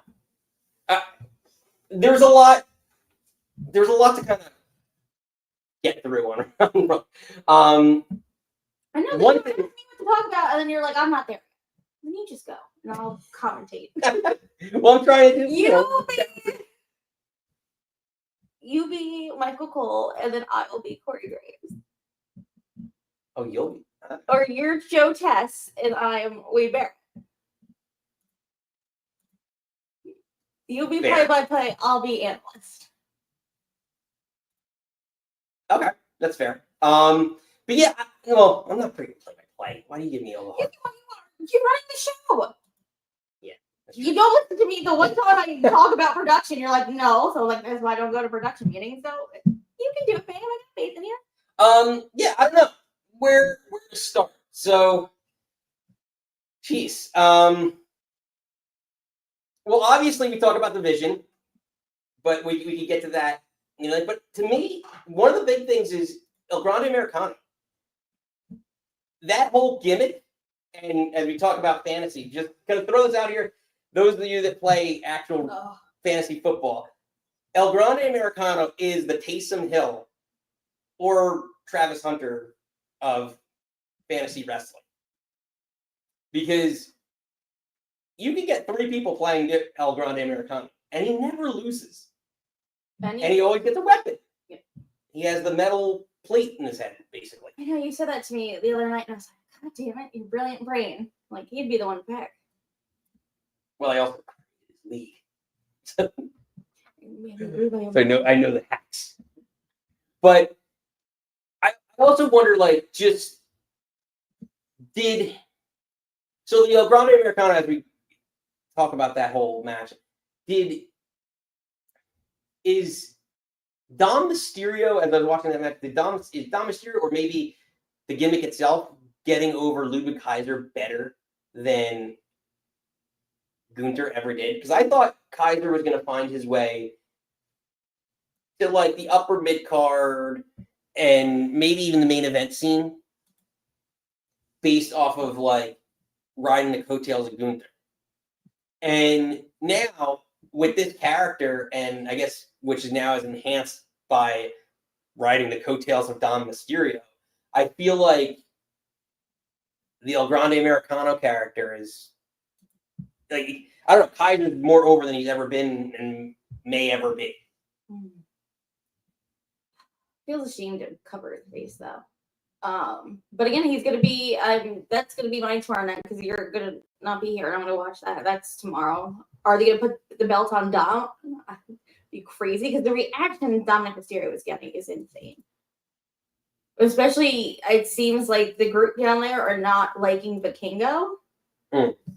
There's a lot to kind of get through on. I know One that you thing- what to talk about, and then you're like, "I'm not there." Then you just go, and I'll commentate. Well, I'm trying to do. You be Michael Cole, and then I will be Corey Graves. Oh, you'll be. Or you're Joe Tess, and I'm Wade Barrett. You'll be Fair. play-by-play. I'll be analyst. Okay, that's fair. But yeah, well, I'm not pretty play by play. Why do you give me a little? You're running the show. Yeah, that's You don't listen to me the one time I talk about production. You're like, no. So like, that's why I don't go to production meetings. So you can do it, man. I got faith in you. Yeah, I don't know where to start. So, geez. Well, obviously we talk about the vision, but we could get to that. You know, but to me, one of the big things is El Grande Americano. That whole gimmick, and as we talk about fantasy, just gonna throw this out here. Those of you that play actual fantasy football, El Grande Americano is the Taysom Hill or Travis Hunter of fantasy wrestling. Because you can get 3 people playing El Grande Americano, and he never loses. And he always gets a weapon. Yeah. He has the metal plate in his head, basically. I know you said that to me the other night, and I was like, God damn it, you brilliant brain. Like, he'd be the one to pick. Well, I also his league. So So I know the hacks. But I also wonder, like, just so the El Grande Americano, as we talk about that whole match, is Dom Mysterio, as I was watching that match, is Dom Mysterio, or maybe the gimmick itself, getting over Ludwig Kaiser better than Gunther ever did? Because I thought Kaiser was going to find his way to like the upper mid card and maybe even the main event scene based off of like riding the coattails of Gunther. And now with this character, and I guess which is now is enhanced by riding the coattails of Dom Mysterio, I feel like the El Grande Americano character is like, I don't know, Kaiser's more over than he's ever been and may ever be. Feels ashamed to cover his face though. But again, he's gonna be. That's gonna be my tomorrow night because you're gonna not be here. And I'm gonna watch that. That's tomorrow. Are they gonna put the belt on Dom? That'd be crazy because the reaction Dominik Mysterio was getting is insane. Especially, it seems like the group down there are not liking Vikingo.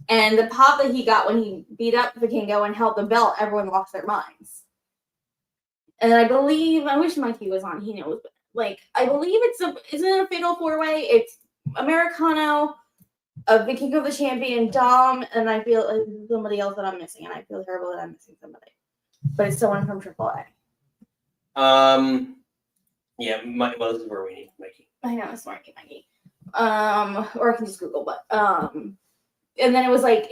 And the pop that he got when he beat up Vikingo and held the belt, everyone lost their minds. And I wish Mikey was on. He knows, but like I believe isn't it a fatal 4-way? It's Americano, Vikingo the champion, Dom, and I feel somebody else that I'm missing, and I feel terrible that I'm missing somebody. But it's someone from AAA. Yeah, well, this is where we need Mikey. I know, it's Marky Mikey. Or I can just Google, but and then it was like,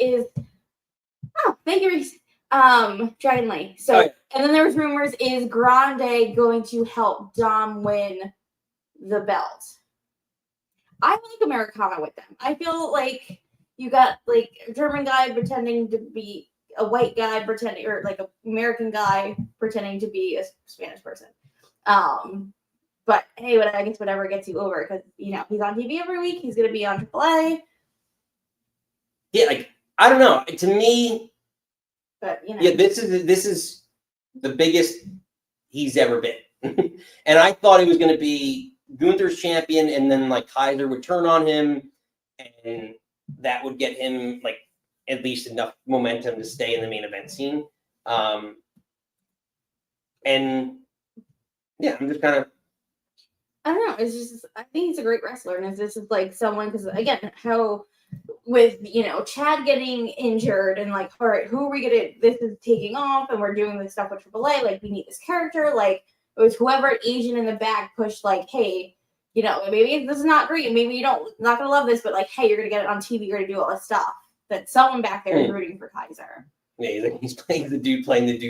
thank you, Reese. Dragon Lee. So, and then there was rumors, is Grande going to help Dom win the belt? I like Americana with them. I feel like you got like a German guy pretending to be a white guy pretending, or like an American guy pretending to be a Spanish person. But hey, I guess whatever gets you over, because he's on TV every week. He's gonna be on AAA. Yeah, like I don't know. To me, but yeah, this is the biggest he's ever been, and I thought he was going to be Gunther's champion, and then like Kaiser would turn on him, and that would get him like at least enough momentum to stay in the main event scene. And yeah, I'm just kind of. I don't know. It's just, I think he's a great wrestler, and it's just like someone, because again, how with Chad getting injured and like, all right, who are we gonna? This is taking off, and we're doing this stuff with AAA. Like, we need this character. Like, it was whoever agent in the back pushed, like, hey, maybe this is not great. Maybe you not gonna love this, but like, hey, you're gonna get it on TV. You're gonna do all this stuff. That someone back there is rooting for Kaiser. Yeah, he's playing the dude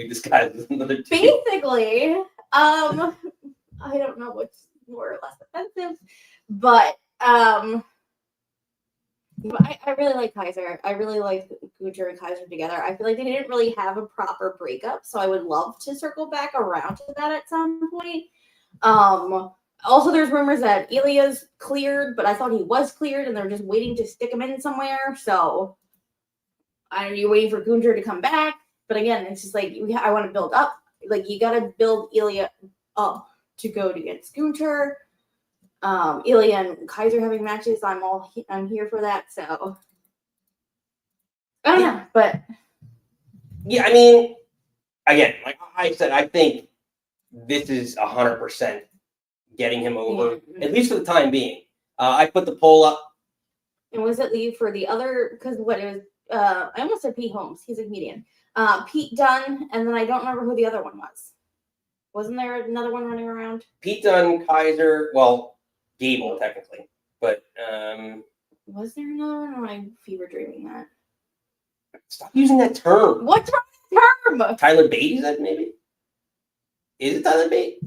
disguised as another dude. Basically, I don't know what's more or less offensive, but I really like Kaiser. I really like Gunther and Kaiser together. I feel like they didn't really have a proper breakup, so I would love to circle back around to that at some point. Also, there's rumors that Ilya's cleared, but I thought he was cleared, and they're just waiting to stick him in somewhere. So, you're waiting for Gunther to come back. But again, it's just like, I want to build up. Like, you got to build Ilya up to go against Gunther. Ilya and Kaiser having matches, I'm here for that. So, I don't know, but yeah, I mean, again, like I said, I think this is 100% getting him over, at least for the time being. I put the poll up. And was it leave for the other? Because what it was, I almost said Pete Holmes. He's a comedian. Pete Dunne, and then I don't remember who the other one was. Wasn't there another one running around? Pete Dunne, Kaiser, well, Gable technically, but was there another one? Or am I fever dreaming that? Stop using that term. What's wrong with the term? Tyler Bate, is that maybe? Is it Tyler Bate?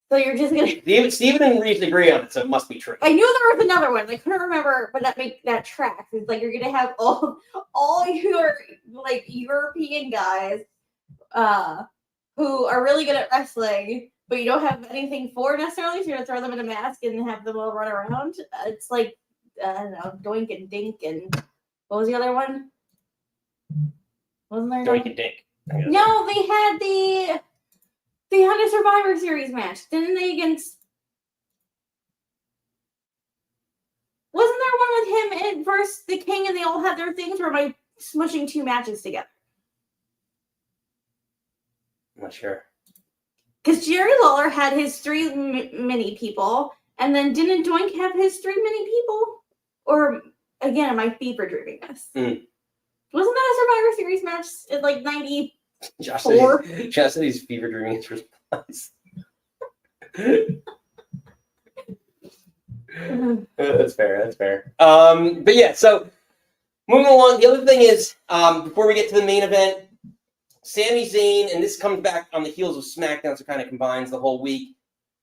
So you're just gonna. Steven and Reese agree on it, so it must be true. I knew there was another one. I couldn't remember, but that tracks. It's like you're gonna have all your like European guys, who are really good at wrestling, but you don't have anything for necessarily. So you're gonna throw them in a mask and have them all run around. It's like I don't know, Doink and Dink, and what was the other one? Wasn't there? Doink and Dink. No, they had a Survivor Series match, didn't they? Against, wasn't there one with him versus the King, and they all had their things? Or am I smushing two matches together? I'm not sure. Because Jerry Lawler had his three mini people, and then didn't Doink have his three mini people? Or again, am I fever dreaming this? Wasn't that a Survivor Series match in like 90? Josh said he's fever dreaming his response. That's fair. But yeah, so moving along, the other thing is, before we get to the main event, Sami Zayn, and this comes back on the heels of SmackDown, so kind of combines the whole week,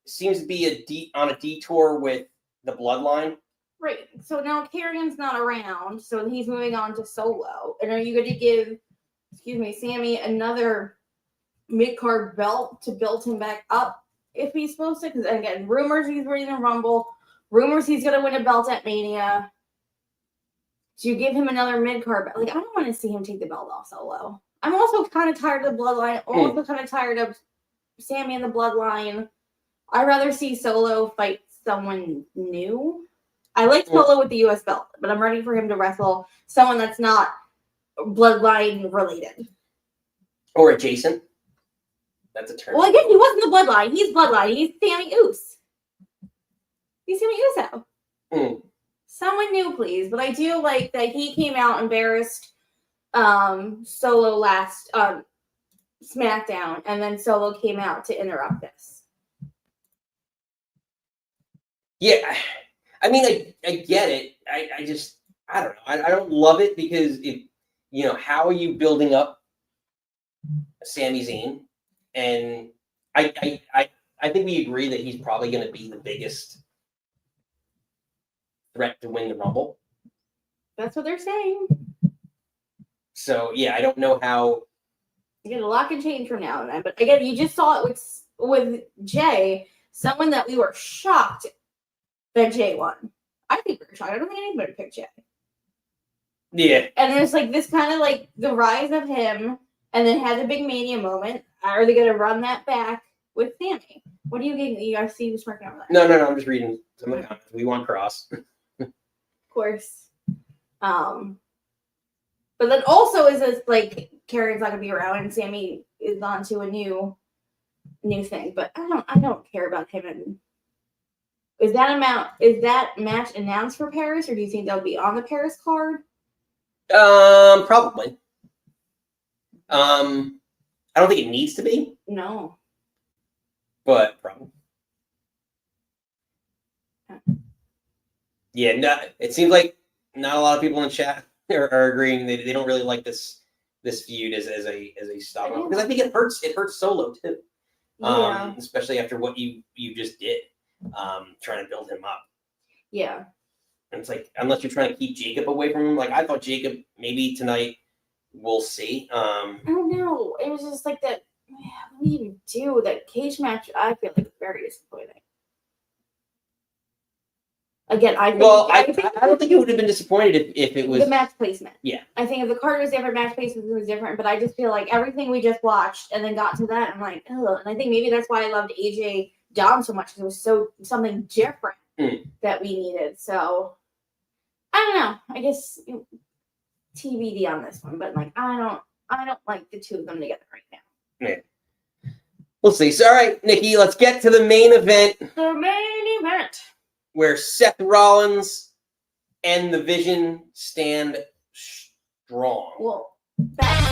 seems to be on a detour with the Bloodline. Right. So now Karrion's not around, so he's moving on to Solo. And are you going to give, Sami another mid-card belt to build him back up if he's supposed to? Because again, rumors he's winning the Rumble, rumors he's going to win a belt at Mania. Do you give him another mid-card belt? Like, I don't want to see him take the belt off Solo. I'm also kind of tired of the Bloodline. I'm also kind of tired of Sami and the Bloodline. I'd rather see Solo fight someone new. I like Solo with the U.S. belt, but I'm ready for him to wrestle someone that's not Bloodline related. Or adjacent. That's a term. Well, again, he wasn't the Bloodline. He's Bloodline. He's Sammy Uso. He's Sammy Uso. Someone new, please. But I do like that he came out embarrassed Solo last SmackDown, and then Solo came out to interrupt this. Yeah. I mean, I get it. I just, I don't know. I don't love it because, how are you building up Sami Zayn? And I think we agree that he's probably going to be the biggest threat to win the Rumble. That's what they're saying. So, yeah, I don't know how. You get a lot can change from now and then. But again, you just saw it with Jay, someone that we were shocked that Jay won. I think we were shocked. I don't think anybody picked Jay. Yeah. And there's like this kind of like the rise of him, and then had the big Mania moment. Are they going to run that back with Sami? What do you get? I see you smirking over there. No. I'm just reading some of the comments. We want Cross. Of course. But then also is this like Karrion's not going to be around, and Sami is on to a new new thing, but I don't care about him. And is that match announced for Paris, or do you think that'll be on the Paris card? Probably. I don't think it needs to be, No. but probably. Yeah, no, it seems like not a lot of people in chat are agreeing. They don't really like this feud as a stop, because I think it hurts Solo too. Yeah. Especially after what you just did, trying to build him up. Yeah. And it's like, unless you're trying to keep Jacob away from him, like I thought Jacob maybe tonight. We'll see. I don't know. It was just like that. What do you even do? That cage match, I feel like very disappointing. Again, I don't think it would have been disappointed if it was the match placement. Yeah. I think if the card was different, match placement was different, but I just feel like everything we just watched and then got to that, I'm like, oh, and I think maybe that's why I loved AJ Dom so much, because it was so something different that we needed. So I don't know. I guess TBD on this one, but like I don't like the two of them together right now. Yeah. We'll see. So all right, Nikki, let's get to the main event. The main event. Where Seth Rollins and the Vision stand strong. Well, that's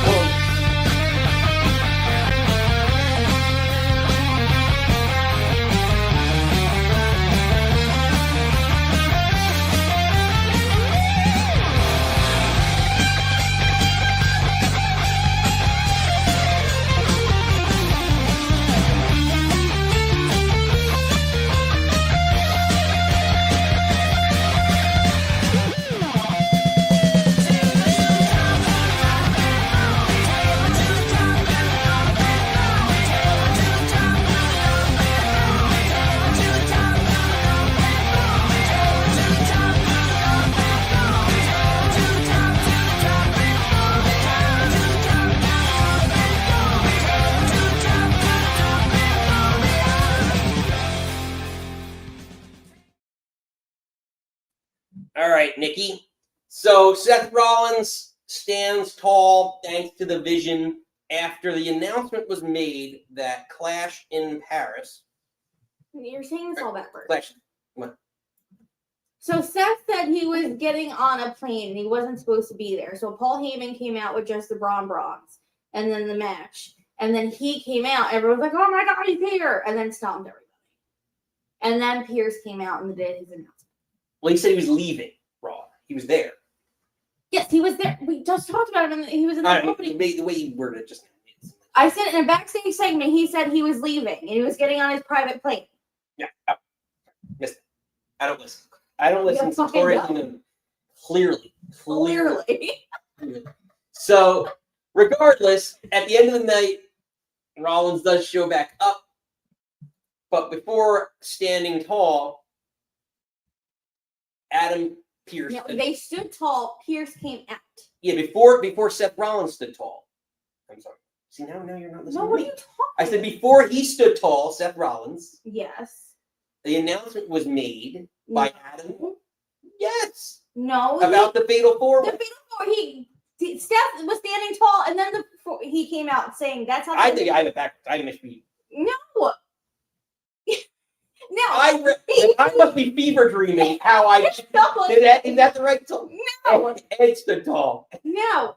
All right, Nikki. So Seth Rollins stands tall thanks to the Vision after the announcement was made that Clash in Paris. You're saying this all backwards. Clash. What? So Seth said he was getting on a plane and he wasn't supposed to be there. So Paul Heyman came out with just the Bronze and then the match. And then he came out. Everyone's like, oh my God, he's here. And then stomped everybody. And then Pierce came out and did his announcement. Well, he said he was leaving Raw. He was there. Yes, he was there. We just talked about him. He was in the opening. The way you worded it just. I said in a backstage segment, he said he was leaving and he was getting on his private plane. Yeah. Oh, missed it. I don't listen. I don't listen to Tori clearly. So, regardless, at the end of the night, Rollins does show back up. But before standing tall, Adam Pierce. No, they stood tall. Pierce came out. Yeah, before Seth Rollins stood tall. I'm sorry. See, now you're not listening. No, what are you talking I said before he stood tall, Seth Rollins. Yes. The announcement was made by Adam. Yes. No. About the Fatal 4-Way. The Fatal 4 Steph was standing tall, and then he came out saying that's how. I think I have it backwards. I must be. No. No. I must be fever dreaming how I did that. Is that the right tone? No. Ed stood tall. No.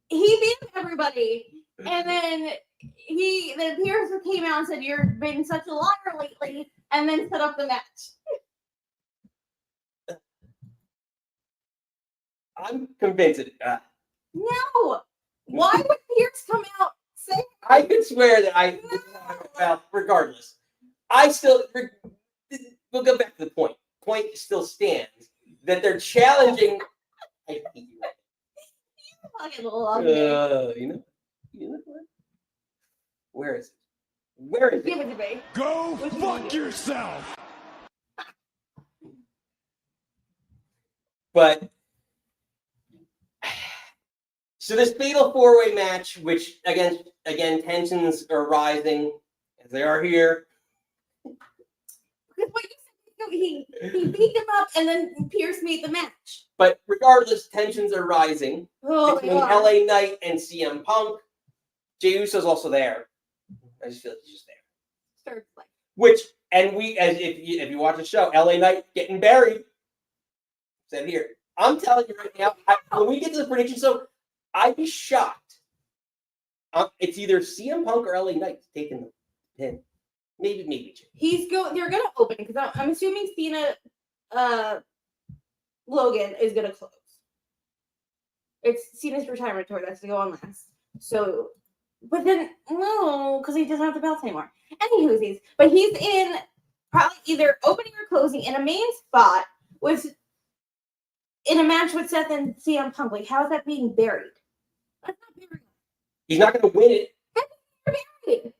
He beat everybody, and then Pierce came out and said, "You've been such a liar lately," and then set up the match. I'm convinced. No. Why would Pierce come out saying? I could swear that well, regardless, I still. We'll go back to the point. Point still stands that they're challenging. I hate you. I fucking love it. You know what? Where is it? Where is it? Give it to me. Go fuck yourself. But so this Fatal 4-Way match, which again tensions are rising as they are here. Because what you said, he beat him up and then Pierce made the match. But regardless, tensions are rising between LA Knight and CM Punk. Jey Uso's also there. I just feel like he's just there. Third place. Which, and if you watch the show, LA Knight getting buried. Said here. I'm telling you right now, when we get to the prediction, so I'd be shocked. It's either CM Punk or LA Knight taking the pin. Maybe. They're gonna open because I'm assuming Cena, Logan is gonna close. It's Cena's retirement tour that's gonna go on last. So, but then no, because he doesn't have the belts anymore. Anywho, but he's in probably either opening or closing in a main spot in a match with Seth and CM Punk. Like, how is that being buried? That's not buried. He's not going to win it. That's buried.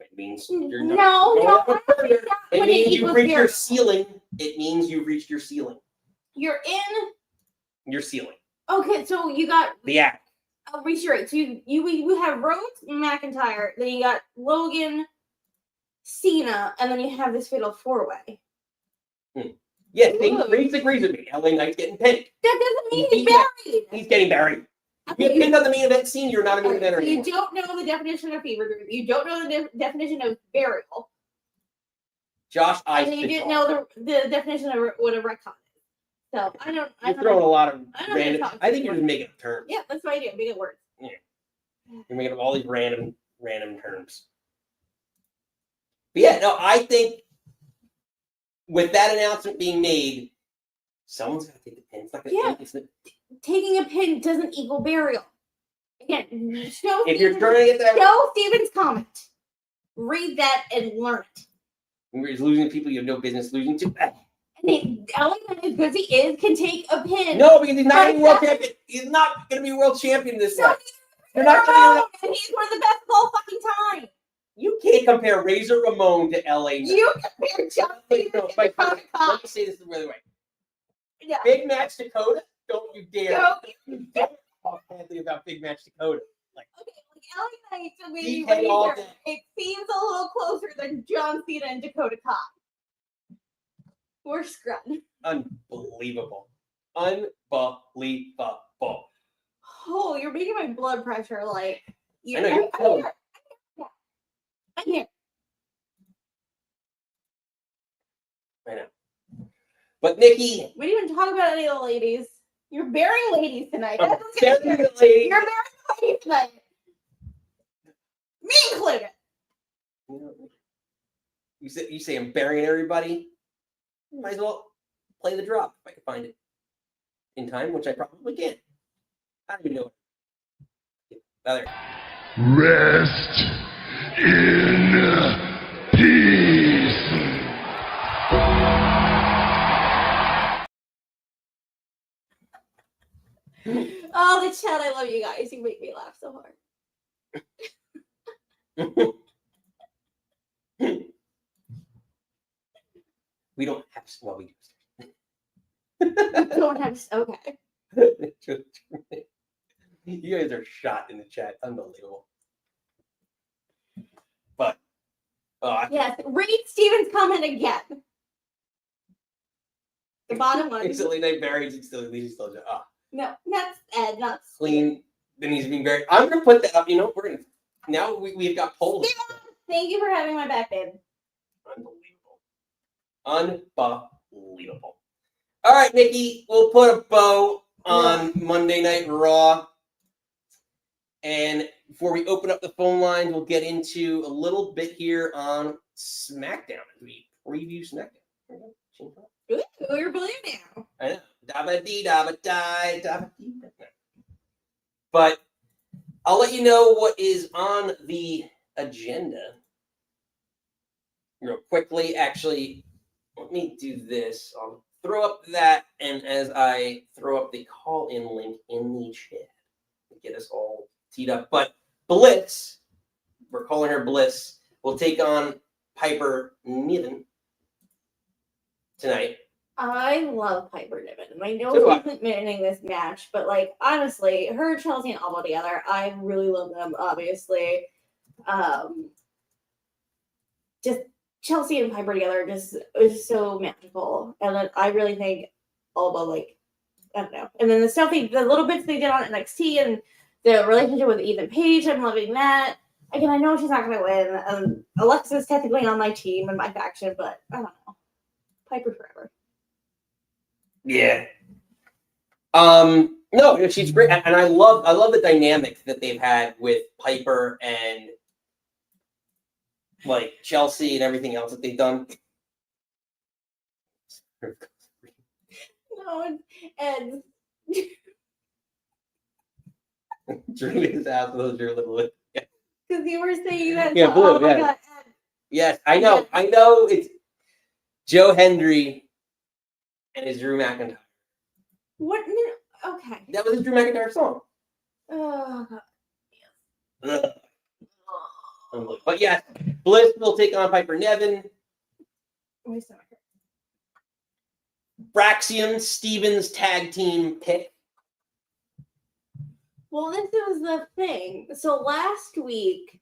It means you're not. No. It means you've reached your ceiling. It means you've reached your ceiling. You're in your ceiling. Okay, so you got the act. Oh, reach. So you have Rhodes, McIntyre, then you got Logan, Cena, and then you have this fatal 4-way. Yeah, Reese agrees with me. LA Knight's getting pinned. That doesn't mean he's buried. He's getting buried. You pinned on the main event scene, you're not a main eventer anymore. You don't know the definition of fever dream. You don't know the definition of burial. Josh, and you didn't know the definition of what a retcon is. So I don't. You're throwing a lot of random. I think you're just making up terms. Yeah, that's what I do. Make it words. Yeah, you're making up all these random terms. But yeah, no, I think with that announcement being made, someone's got to take the pin. It's not gonna, taking a pin doesn't equal burial. Again, if you're trying to get that, show Steven's comment. Read that and learn it. You're losing people you have no business losing to. LA Knight, as good as he is, can take a pin. No, because he's not even world champion. He's not going to be world champion this year. You're not going to. And he's one of the best of all fucking time. You can't compare Razor Ramon to LA Knight. You compare John Cena to Let me say this the other way. Yeah. Big Match Dakota, don't you dare. Talk badly about Big Match Dakota. Okay, LA Knight to maybe Razor, it seems a little closer than John Cena and Dakota Kai. We're screwed. Unbelievable. Oh, you're making my blood pressure like. I know you're cold. I'm here. I know. But Nikki, we didn't even talk about any of the ladies. You're burying ladies tonight. You're burying ladies tonight. Me included. You say I'm burying everybody? Might as well play the drop if I can find it in time, which I probably can. I don't even know it. There. Rest in peace. Oh, the chat, I love you guys. You make me laugh so hard. We don't have we don't have okay. You guys are shot in the chat. Unbelievable. But yes, read Steven's comment again. The bottom one. Instantly they buried it still. No, that's Ed, not clean. Then he's being buried. I'm gonna put that up. We're gonna now we've got polls. Thank you for having my back, babe. Unbelievable. All right, Nikki, we'll put a bow on Monday Night Raw. And before we open up the phone lines, we'll get into a little bit here on SmackDown. We preview SmackDown. Ooh, you're blue now. I know. Da-ba-dee-da-ba-die, but I'll let you know what is on the agenda real quickly. Actually, let me do this. I'll throw up that, and as I throw up the call-in link in the chat, get us all teed up. But Bliss, we're calling her Bliss, will take on Piper Niven tonight. I love Piper Niven. And I know she's not winning this match, but honestly, her, Chelsea, and Alba together, I really love them, obviously. Just Chelsea and Piper together is so magical. And I really think Alba, I don't know. And then the little bits they did on NXT and the relationship with Ethan Page, I'm loving that. Again, I know she's not going to win. Alexa's technically on my team and my faction, but I don't know. Piper forever. Yeah. No, she's great, and I love the dynamic that they've had with Piper and like Chelsea and everything else that they've done. No, and Drew is out of those your little. because you were saying that. Yeah, Blue, oh my yeah. God. Yes, I know. It's Joe Hendry and his Drew McIntyre. What? Okay. That was his Drew McIntyre song. Oh, Ugh. But yes, Bliss will take on Piper Niven. my stomach hurts. Braxium Stevens tag team pick. Well, this was the thing. So last week,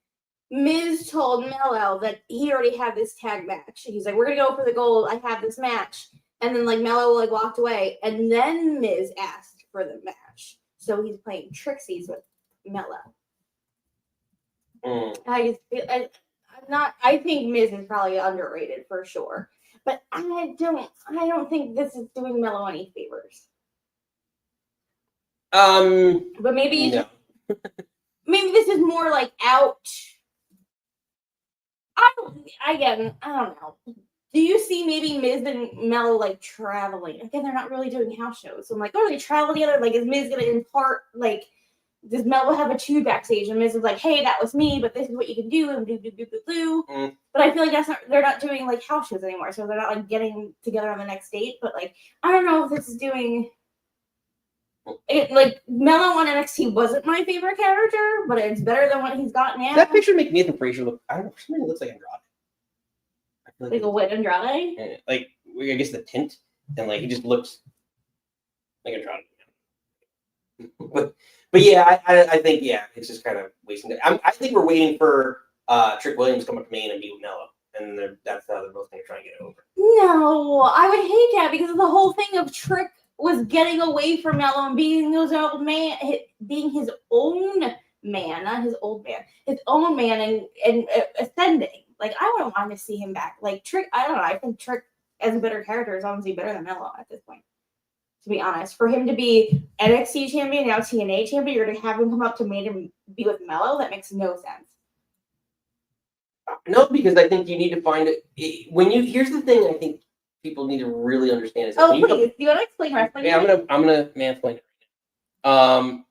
Miz told Mello that he already had this tag match. He's like, "We're gonna go for the gold. I have this match." And then like Mello like walked away, and then Miz asked for the match. So he's playing Trixie's with Mello. I just feel I'm not. I think Miz is probably underrated for sure, but I don't think this is doing Mello any favors. But maybe No. maybe this is more like out. I don't know. Do you see maybe Miz and Mello like traveling? Again, they're not really doing house shows. So I'm like, oh, they travel together? Like, is Miz gonna impart like does Mello have a tune backstage? And Miz is like, hey, that was me, but this is what you can do, and do. But I feel like they're not doing like house shows anymore, so they're not like getting together on the next date. But like, I don't know if this is doing it. Like Mello on NXT wasn't my favorite character, but it's better than what he's got now. That picture makes Nathan Frazier look. I don't know. For some reason, it looks like Andrade. I feel Like a wet Andrade. like I guess the tint and like he just looks like Andrade. But yeah, I think it's just kind of wasting it. I think we're waiting for Trick Williams to come up to Maine and be with Mello, and that's how they're both going to try and get it over. No, I would hate that because the whole thing of Trick was getting away from Mello and being his old man, being his own man, not his old man, his own man, and ascending. Like I wouldn't want to see him back. Like Trick, I don't know. I think Trick as a better character is honestly better than Mello at this point. To be honest, for him to be NXT champion, now TNA champion, you're going to have him come up to Maine and be with Mello? That makes no sense. No, because I think you need to find it. Here's the thing I think people need to really understand is Oh, please. Do you want to explain wrestling? Yeah, I'm gonna mansplain it.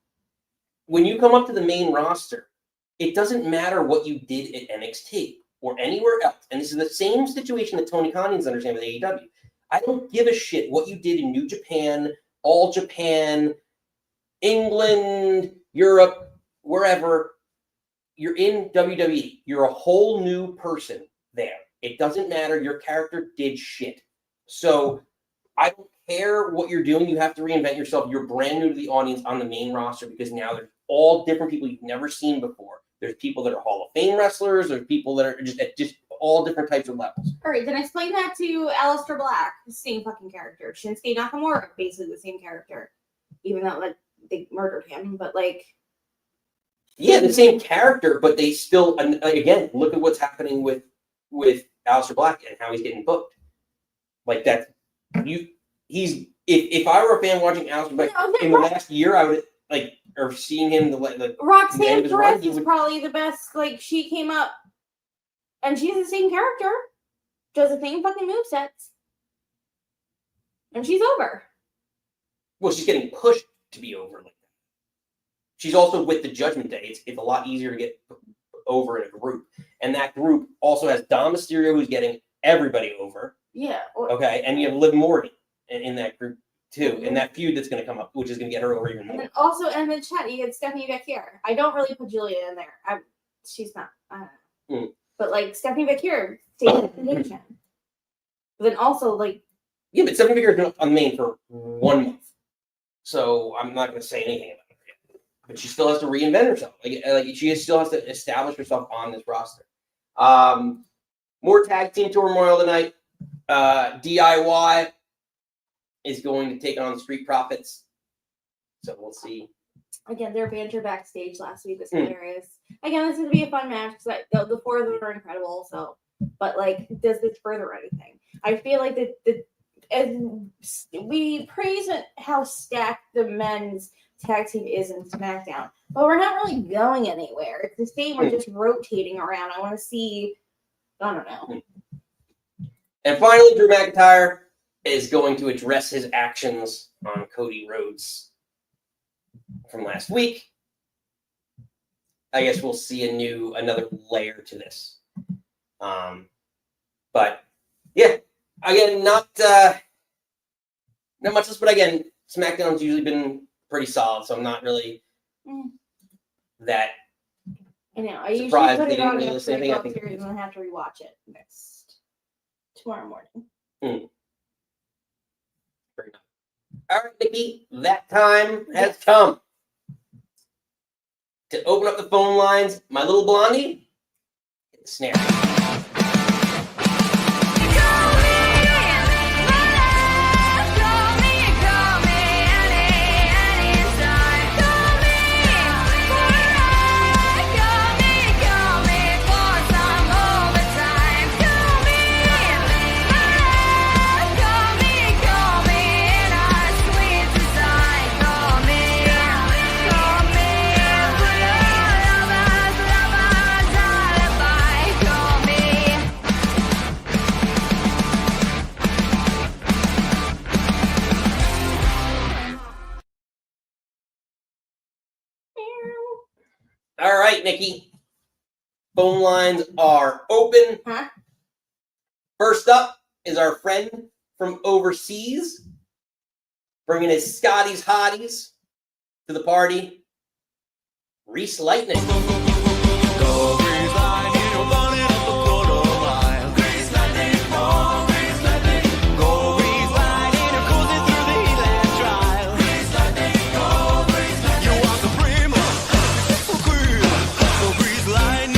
When you come up to the main roster, it doesn't matter what you did at NXT or anywhere else. And this is the same situation that Tony Khan needs to understand with AEW. I don't give a shit what you did in New Japan, All Japan, England, Europe, wherever. You're in WWE. You're a whole new person there. It doesn't matter. Your character did shit. So I don't care what you're doing. You have to reinvent yourself. You're brand new to the audience on the main roster because now there's all different people you've never seen before. There's people that are Hall of Fame wrestlers. There's people that are just at all different types of levels. All right, then explain that to Aleister Black, the same fucking character. Shinsuke Nakamura, basically the same character, even though like they murdered him. But like, yeah, the same character, but they still again look at what's happening with Aleister Black and how he's getting booked. Like that, he's if I were a fan watching Aleister Black in the last year, I would like or seeing him the Roxanne Perez is probably the best. Like she came up. And she's the same character, does the same fucking movesets, and she's over. Well, she's getting pushed to be over like that. She's also with the Judgment Day. It's a lot easier to get over in a group, and that group also has Dom Mysterio, who's getting everybody over. Yeah. Okay, and you have Liv Morgan in that group too, and that feud that's going to come up, which is going to get her over even more. And then also, in the chat, you get Stephanie Vecchier. I don't really put Julia in there. She's not. I don't know. But like Stephanie Vecchier, same destination. But then also like yeah, but Stephanie Vecchier has been on the main for 1 month, so I'm not going to say anything about it yet. But she still has to reinvent herself. Like she still has to establish herself on this roster. More tag team turmoil tonight. DIY is going to take on the Street Profits, so we'll see Again, their banter backstage last week was hilarious. Again, this is gonna be a fun match because the four of them are incredible. So, but like, does this further anything? I feel like as we praise how stacked the men's tag team is in SmackDown, but we're not really going anywhere. It's the same. We're just rotating around. I want to see. I don't know. And finally, Drew McIntyre is going to address his actions on Cody Rhodes from last week. I guess we'll see another layer to this. But yeah, again, not much else, but again, SmackDown's usually been pretty solid, so I'm not really that. I know. I usually surprised put they it didn't on really the listen to anything, I think. series and then have to rewatch it tomorrow morning. Fair enough. All right, Nikki, that time has come to open up the phone lines. My little blondie, hit the snare. All right, Nikki. Phone lines are open. Huh? First up is our friend from overseas, bringing his Scotty's hotties to the party, Reese Lightning. Go Grease Lightning, you're burning up a quarter mile. Grease Lightning, oh, Grease Lightning. Go Grease Lightning, you're cruising through the heat trial. Grease Lightning, oh, Grease Lightning. You are supreme, so Grease Lightning.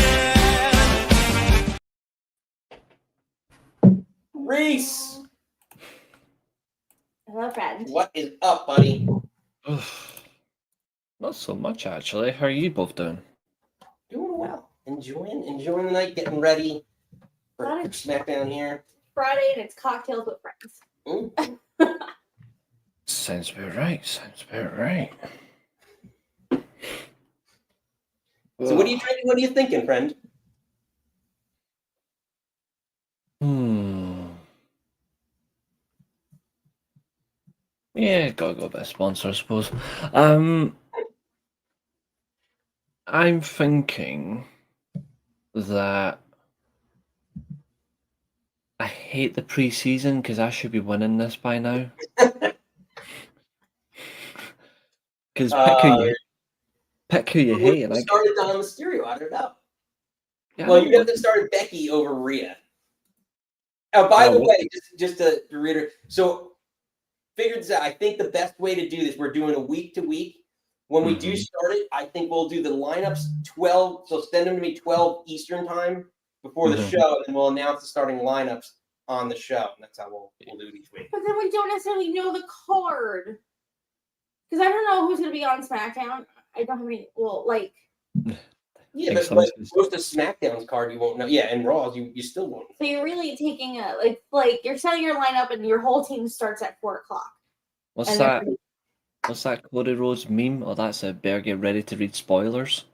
Reese, Hello, friend. what is up, buddy? Not so much, actually. How are you both doing? Doing well. Enjoying the night, getting ready for Got it. SmackDown here. Friday and it's cocktails with friends. Sounds about right. Sounds about right. So what are you drinking? What are you thinking, friend? Yeah, gotta go with a sponsor, I suppose. I'm thinking that I hate the preseason because I should be winning this by now. Because pick who you hate. And started Dom Mysterio. I don't know. Yeah, Well, you have to start Becky over Rhea. By the way, just to reiterate, so figured this out. I think the best way to do this, we're doing a week to week. When we do start it, I think we'll do the lineups 12. So send them to me 12 Eastern time before the show, and we'll announce the starting lineups on the show. And that's how we'll do it each week. But then we don't necessarily know the card. Because I don't know who's going to be on SmackDown. I don't have any. Well, like. Yeah, but most of SmackDown's card you won't know. Yeah, and Raw's you still won't. So you're really taking a like you're setting your lineup and your whole team starts at 4:00. What's that? What's that Cody Rhodes meme? Oh, that's a bear get ready to read spoilers.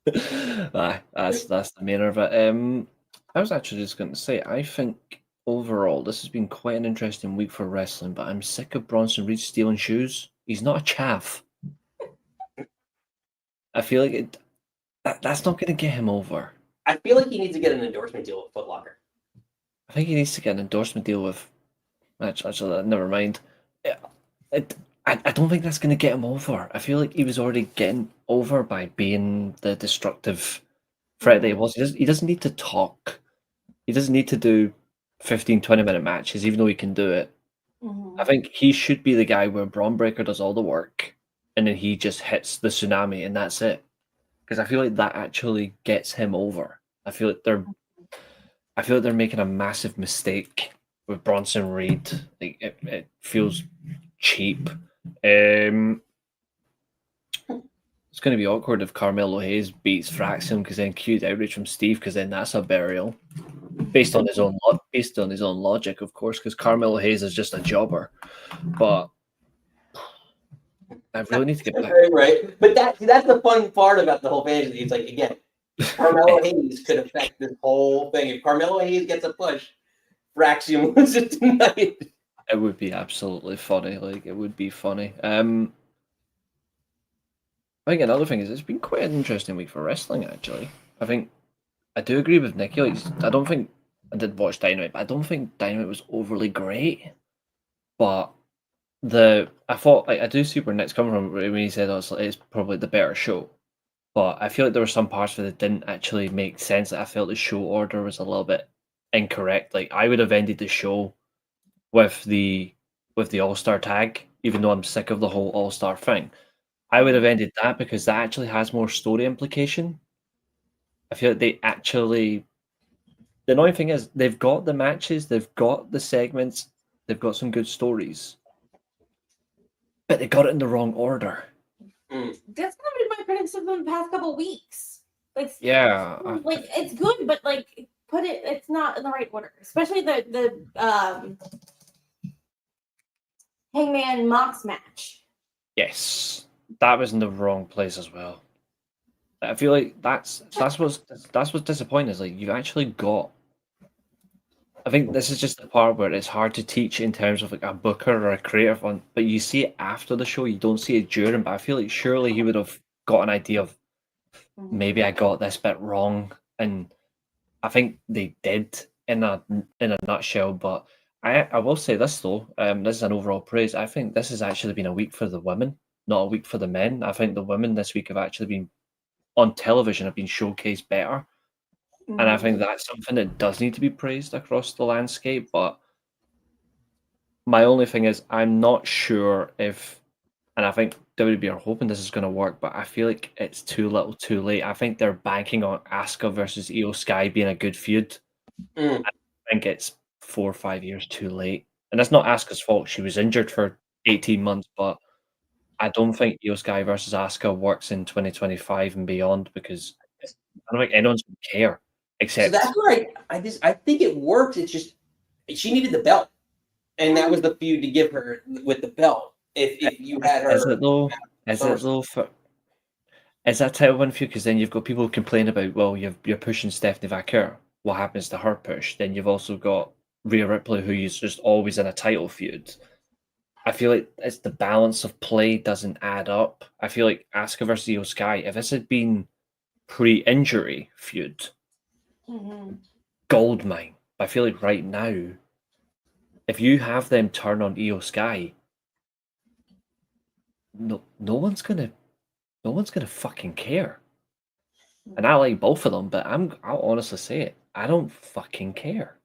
That's the main of it. I was actually just going to say, I think overall this has been quite an interesting week for wrestling, but I'm sick of Bronson Reed stealing shoes. He's not a chav. I feel like that's not going to get him over. I feel like he needs to get an endorsement deal with Foot Locker. I think he needs to get an endorsement deal with. Actually, never mind. I don't think that's going to get him over. I feel like he was already getting over by being the destructive threat that he was. He doesn't need to talk. He doesn't need to do 15, 20-minute matches, even though he can do it. I think he should be the guy where Braun Breaker does all the work, and then he just hits the tsunami, and that's it. Because I feel like that actually gets him over. I feel like they're making a massive mistake with Bronson Reed. Like it feels cheap, It's going to be awkward if Carmelo Hayes beats Fraxium because then cued outrage from Steve because then that's a burial based on his own logic, of course, because Carmelo Hayes is just a jobber. But I really need to get back. Right. But that's the fun part about the whole fantasy. It's like, again, Carmelo Hayes could affect this whole thing. If Carmelo Hayes gets a push, Fraxium wins it tonight. It would be absolutely funny. Like, it would be funny. I think another thing is it's been quite an interesting week for wrestling, actually. I think I do agree with Nikki. Like, I don't think I did watch Dynamite, but I don't think Dynamite was overly great. But I thought, like, I do see where Nick's coming from when he said it's probably the better show. But I feel like there were some parts that didn't actually make sense. I felt the show order was a little bit incorrect. Like, I would have ended the show with the All-Star tag, even though I'm sick of the whole All-Star thing. I would have ended that because that actually has more story implication. I feel like they actually... The annoying thing is they've got the matches, they've got the segments, they've got some good stories, but they got it in the wrong order. That's kind of been my criticism in the past couple weeks. Like, Yeah. like it's good, but like it's not in the right order. Especially the Hangman Mox match. Yes. That was in the wrong place as well. I feel like that's what's disappointing is like you've actually got. I think this is just the part where it's hard to teach in terms of like a booker or a creative one, but you see it after the show, you don't see it during. But I feel like surely he would have got an idea of maybe I got this bit wrong, and I think they did in a nutshell. But I will say this though, this is an overall praise. I think this has actually been a week for the women, not a week for the men. I think the women this week have actually been on television, have been showcased better. And I think that's something that does need to be praised across the landscape. But my only thing is, I'm not sure if, and I think WWE are hoping this is going to work, but I feel like it's too little too late. I think they're banking on Asuka versus Io Sky being a good feud. I think it's 4 or 5 years too late. And that's not Asuka's fault. She was injured for 18 months, but I don't think Io Sky versus Asuka works in 2025 and beyond because I don't think anyone's going to care. Except, so that's where I think it works. It's just she needed the belt, and that was the feud to give her with the belt. If you had her, is it though? Is that title win feud? Because then you've got people who complain about, well, you're pushing Stephanie Vaquer. What happens to her push? Then you've also got Rhea Ripley, who is just always in a title feud. I feel like it's the balance of play doesn't add up. I feel like Asuka versus Io Sky, if this had been pre-injury feud, goldmine. I feel like right now, if you have them turn on Io Sky, no one's gonna fucking care. And I like both of them, but I'll honestly say it, I don't fucking care.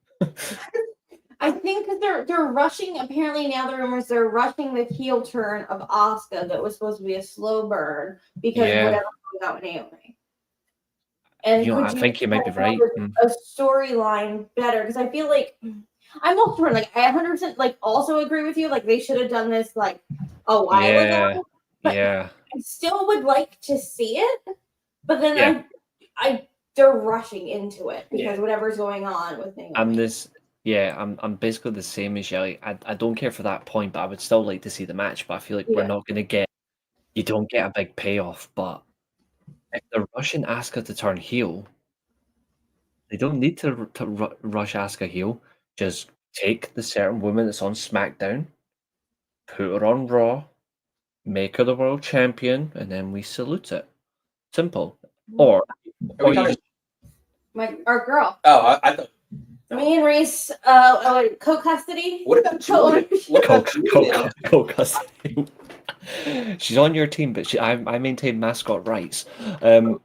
I think because they're rushing. Apparently now the rumors they're rushing the heel turn of Asuka that was supposed to be a slow burn because of whatever goes out with Naomi. And I think you might be right. A storyline better because I feel like I'm also torn. Like I 100% like also agree with you. Like they should have done this like a while ago. But I still would like to see it. But then they're rushing into it because whatever's going on with Naomi. I'm basically the same as you. Like, I don't care for that point, but I would still like to see the match. But I feel like we're not going to get. You don't get a big payoff, but if they're rushing Asuka to turn heel, they don't need to rush Asuka heel. Just take the certain woman that's on SmackDown, put her on Raw, make her the world champion, and then we salute it. Simple. Or our girl. Oh, I thought. Me and Reese, co-custody. What about co-custody? She's on your team, but I maintain mascot rights. I'm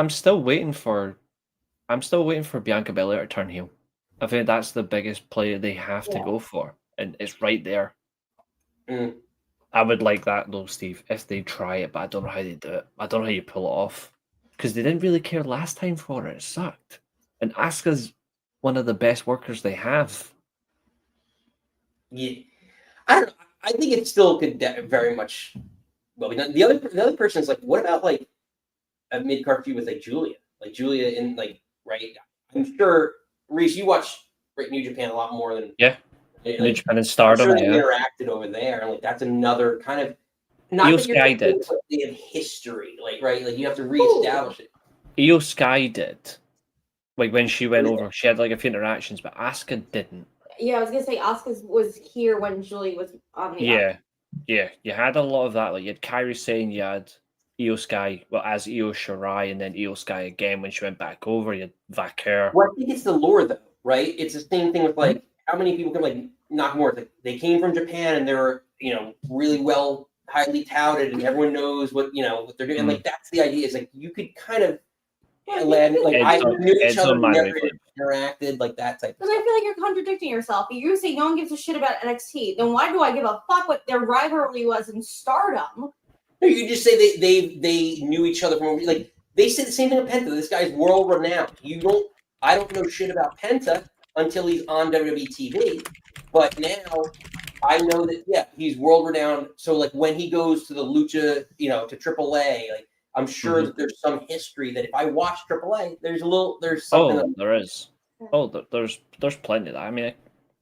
still waiting for Bianca Belair to turn heel. I think that's the biggest play they have to go for, and it's right there. I would like that though, Steve, if they try it, but I don't know how they do it. I don't know how you pull it off because they didn't really care last time for it. It sucked. And Asuka's one of the best workers they have. Yeah, I don't know. I think it still could very much well be done. The other person is like, what about like a mid card feud with like Julia in like right? I'm sure Reese, you watch New Japan a lot more than New Japan and I'm Stardom. sure they interacted over there. Like that's another kind of not Io that Sky did. They have history, like right, like you have to reestablish it. Io Sky did. Like when she went over, she had like a few interactions, but Asuka didn't. Yeah, I was gonna say Asuka was here when Julie was on the. Yeah. You had a lot of that. Like you had Kairi Sane, you had Io Sky, well, as Io Shirai, and then Io Sky again when she went back over. You had Vaquer. Well, I think it's the lore, though, right? It's the same thing with like how many people can like Nakamura. Like, they came from Japan and they're really well, highly touted, and everyone knows what they're doing. And like that's the idea. Is like you could kind of land like I knew each other, never interacted, like that type. But I feel like you're contradicting yourself. You say no one gives a shit about NXT. Then why do I give a fuck what their rivalry was in Stardom? No, you just say they knew each other from like they said the same thing with Penta. This guy's world renowned. I don't know shit about Penta until he's on WWE TV, but now I know that he's world renowned. So like when he goes to the Lucha, to AAA, like I'm sure that there's some history that if I watch AAA, there's something. Oh, there is. Oh, there's plenty of that. I mean,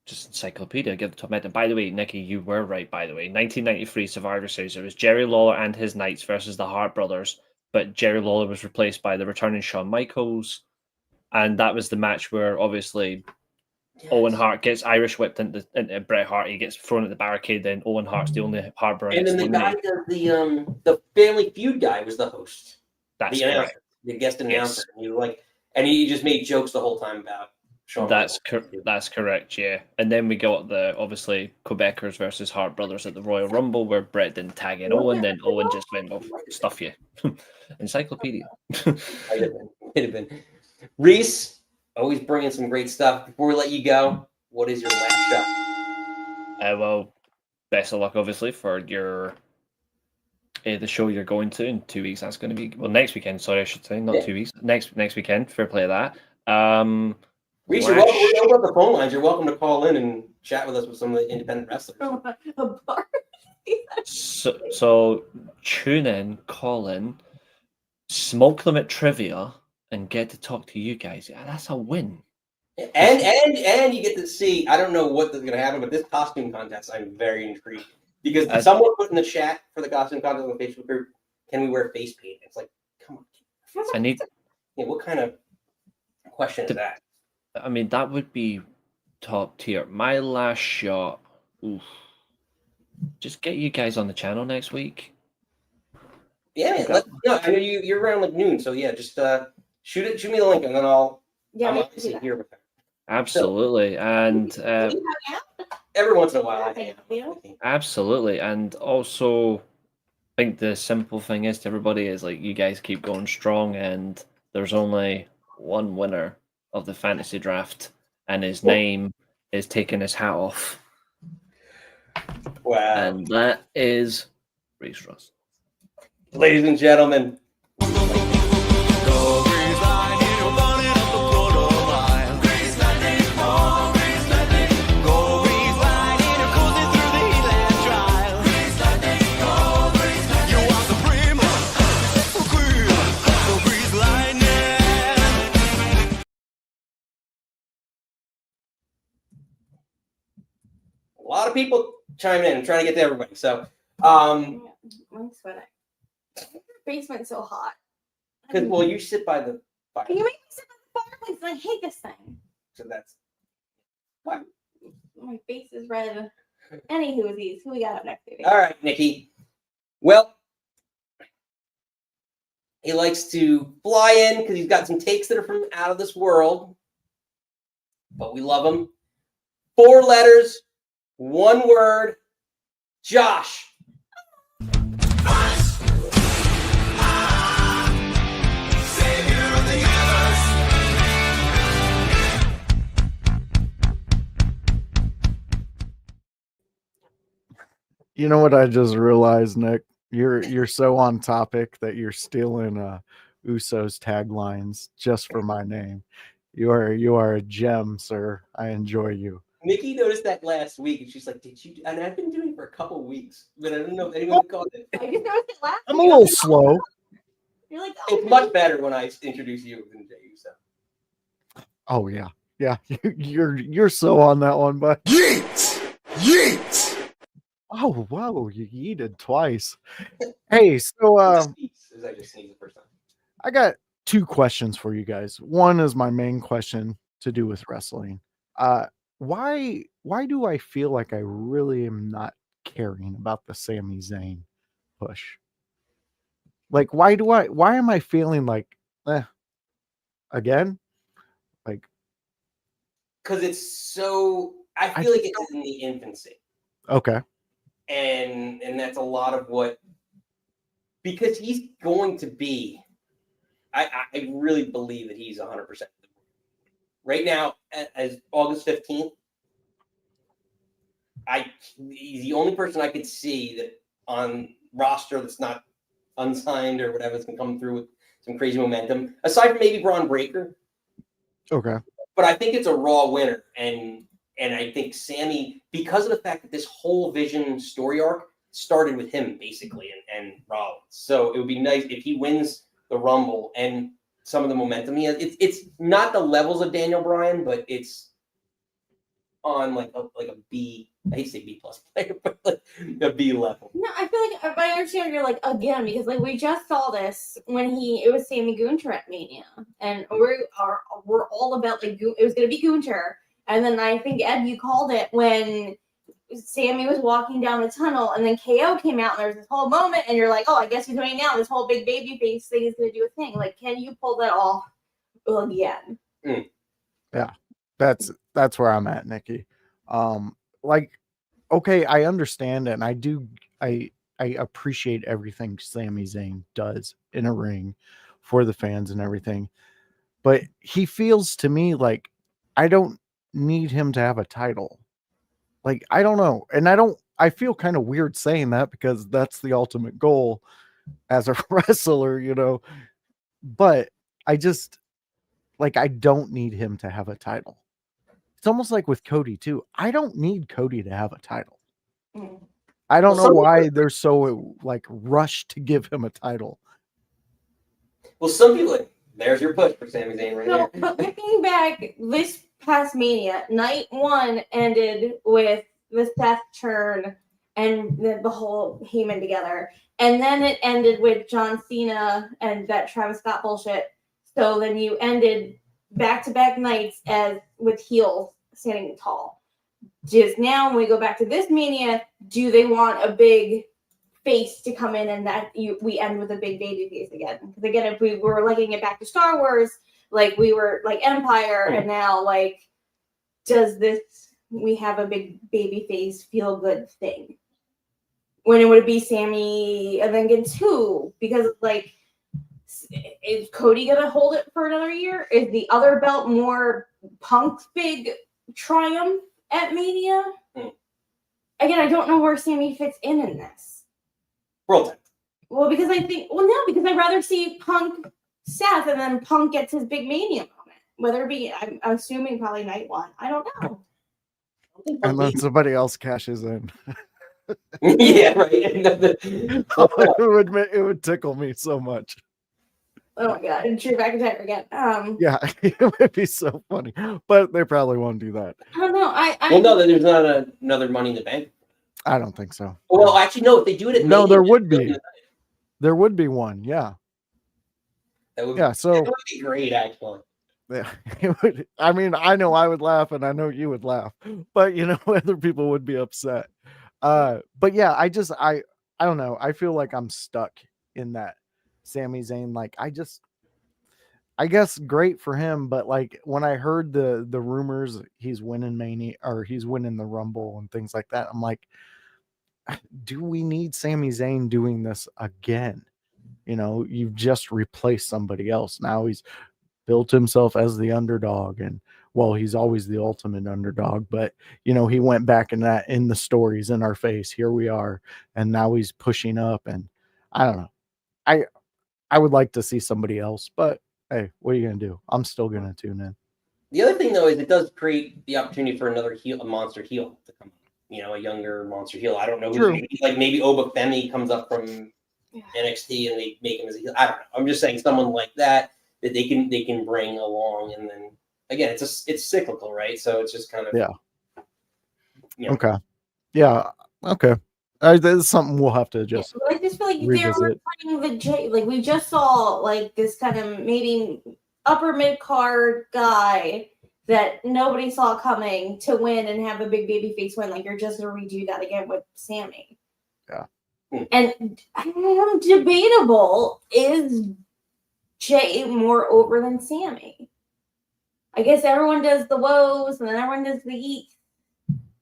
just encyclopedia. Give the top end. And by the way, Nikki, you were right. By the way, 1993 Survivor Series. It was Jerry Lawler and his Knights versus the Hart Brothers, but Jerry Lawler was replaced by the returning Shawn Michaels, and that was the match where obviously Owen Hart gets Irish whipped into Bret Hart. He gets thrown at the barricade. Then Owen Hart's the only Heartbreak. And then the guy does the Family Feud guy was the host. That's the guest announcer. Yes. And he just made jokes the whole time about Shawn. That's correct. Yeah. And then we got the obviously Quebecers versus Hart Brothers at the Royal Rumble where Bret didn't tag in Owen. Then Owen just went, "Oh, stuff you." Encyclopedia. It'd have been. Reese, always bringing some great stuff. Before we let you go, what is your last shot? Well, best of luck, obviously, for your the show you're going to in 2 weeks. That's going to be next weekend. Sorry, I should say, not 2 weeks. Next weekend. Fair play to that. Reese, you're welcome. We open up the phone lines. You're welcome to call in and chat with us with some of the independent wrestlers. So tune in, call in, smoke them at trivia, and get to talk to you guys. Yeah, that's a win. And you get to see. I don't know what is going to happen, but this costume contest, I'm very intrigued because someone put in the chat for the costume contest on the Facebook group, "Can we wear face paint?" It's like, come on. I need. What kind of question is that? I mean, that would be top tier. My last shot. Oof. Just get you guys on the channel next week. Yeah, I know you're around like noon, so yeah, just shoot me the link and then I'm obviously here with her. Absolutely, and every once in a while I hang out. Absolutely, and also I think the simple thing is to everybody is like you guys keep going strong, and there's only one winner of the fantasy draft, and his name is taking his hat off. Wow. And that is Reese Russell. Ladies and gentlemen. A lot of people chiming in and trying to get to everybody. So, I'm sweating. Basement's so hot. Because you sit by the fire. You make me sit by the fireplace, and I hate this thing. So that's why. My face is red. Anywho, who we got up next? Baby? All right, Nikki. Well, he likes to fly in because he's got some takes that are from out of this world, but we love him. 4 letters, 1 word. Josh. You know what I just realized, Nick? You're so on topic that you're stealing Uso's taglines just for my name. You are a gem, sir. I enjoy you. Nikki noticed that last week, and she's like, "Did you?" And I've been doing for a couple weeks, but I don't know if anyone caught it. I just noticed it last I'm a week. little slow. You're like, oh, It's much better when I introduce you than Jay. So Oh yeah, yeah. You're so on that one, but Yeet! Yeet! oh whoa, you yeeted twice. Hey, so I just sneezed the first time. I got two questions for you guys. One is my main question to do with wrestling. Why do I feel like I really am not caring about the Sami Zayn push? Like, why am I feeling like, again? Like, Because it's so, I feel like it's in the infancy. okay. And that's a lot of what, because he's going to be, I really believe that he's 100%. Right now, as August 15th, he's the only person I could see that on roster that's not unsigned or whatever that's going to come through with some crazy momentum, aside from maybe Braun Breaker. Okay. But I think it's a Raw winner. And I think Sammy, because of the fact that this whole Vision story arc started with him, basically, and Rollins. So it would be nice if he wins the Rumble and some of the momentum he has. It's not the levels of Daniel Bryan, but it's on like a B. I hate to say B plus player, but like a B level. No, I feel like I understand you're like again because like we just saw this when it was Sammy Gunther at Mania, and we're all about like it was gonna be Gunther, and then I think Ed you called it when Sammy was walking down the tunnel, and then KO came out, and there was this whole moment, and you're like, oh, I guess he's doing it now. This whole big baby face thing is gonna do a thing. Like, can you pull that off again? Yeah, that's where I'm at, Nikki. Like, okay, I understand it, and I appreciate everything Sami Zayn does in a ring for the fans and everything, but he feels to me like I don't need him to have a title. Like, I don't know, and I feel kind of weird saying that because that's the ultimate goal as a wrestler, you know. But I just like I don't need him to have a title. It's almost like with Cody too. I don't need Cody to have a title. I don't know why they're so like rushed to give him a title. Well, some people, there's your push for Sami Zayn right So, there. but looking back, this past Mania, night one ended with the Seth turn and the whole Heyman together. And then it ended with John Cena and that Travis Scott bullshit. So then you ended back-to-back nights with heels standing tall. Just now, when we go back to this Mania, do they want a big face to come in and we end with a big baby face again? Because again, if we were linking it back to Star Wars, like we were like Empire, and now like does we have a big baby face feel good thing? When it would be Sammy and then again too, because like is Cody gonna hold it for another year? Is the other belt more Punk's big triumph at Mania? Again, I don't know where Sammy fits in this. World title. Well, because I'd rather see Punk Seth and then Punk gets his big Mania moment. Whether it be, I'm assuming probably night one. I don't know. And then somebody else cashes in. Yeah, right. It would tickle me so much. Oh my god, Drew McIntyre again. Yeah, it would be so funny, but they probably won't do that. I don't know. Well, no, there's not another Money in the Bank. I don't think so. Well, actually, no. If they do it, there would be. There would be one. Yeah. That would be great, actually. Yeah, it would. I mean, I know I would laugh, and I know you would laugh, but you know, other people would be upset. But yeah, I don't know. I feel like I'm stuck in that Sami Zayn. Like, I guess great for him, but like when I heard the rumors he's winning Mania or he's winning the Rumble and things like that, I'm like, do we need Sami Zayn doing this again? You know, you've just replaced somebody else. Now he's built himself as the underdog, and well, he's always the ultimate underdog, but you know, he went back in the stories in our face. Here we are, and now he's pushing up, and I don't know. I would like to see somebody else, but hey, what are you gonna do? I'm still gonna tune in. The other thing, though, is it does create the opportunity for another a monster heel to come. a younger monster heel. I don't know. True. Maybe Obafemi comes up from NXT and they make him as a heel. I don't know. I'm just saying someone like that they can bring along, and then again, it's cyclical, right? So it's just kind of Okay. Yeah. Okay. That's something we'll have to just. I just feel like they revisit. were playing the J. Like we just saw like this kind of maybe upper mid card guy that nobody saw coming to win and have a big baby face win. Like you're just gonna redo that again with Sammy. Yeah. And debatable, is Jay more over than Sammy? I guess everyone does the woes and then everyone does the eat.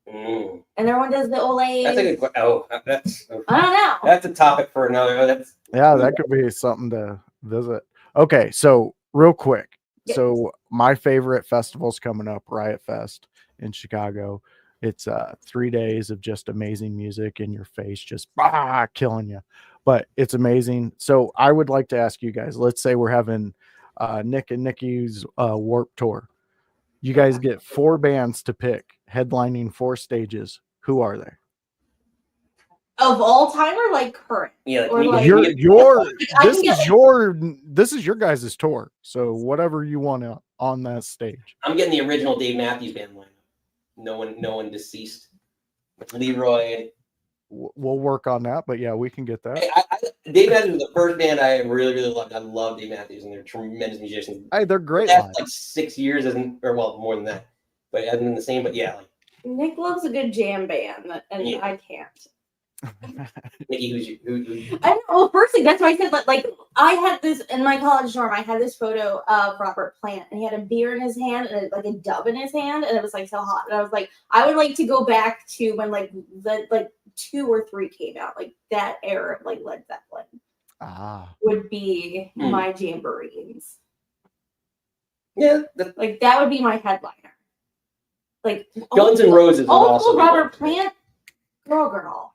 And everyone does the Olay. That's a good question. Oh, I don't know. That's a topic for another. That could be something to visit. Okay, so real quick. Yes. So my favorite festival's coming up, Riot Fest in Chicago. It's 3 days of just amazing music in your face, just killing you. But it's amazing. So I would like to ask you guys, let's say we're having Nick and Nikki's Warp Tour. You guys get 4 bands to pick, headlining 4 stages. Who are they? Of all time or like current? Yeah, Or like, this is your guys' tour. So whatever you want on that stage. I'm getting the original Dave Matthews Band lineup. No one deceased. Leroy. We'll work on that, but yeah, we can get that. Dave Matthews was the first band I really, really loved. I love Dave Matthews, and they're tremendous musicians. Hey, they're great. That's like 6 years, more than that, but it hasn't been the same. But yeah, like Nick loves a good jam band, and I can't. Nikki, who? I know. Well, firstly, that's why I said like I had this in my college dorm. I had this photo of Robert Plant, and he had a beer in his hand and like a dub in his hand, and it was like so hot. And I was like, I would like to go back to when like the 2 or 3 came out, like that era of like Led Zeppelin. Would be my jamborees. Yeah, like that would be my headliner. Like Guns N' Roses. Also, Robert Plant, girl.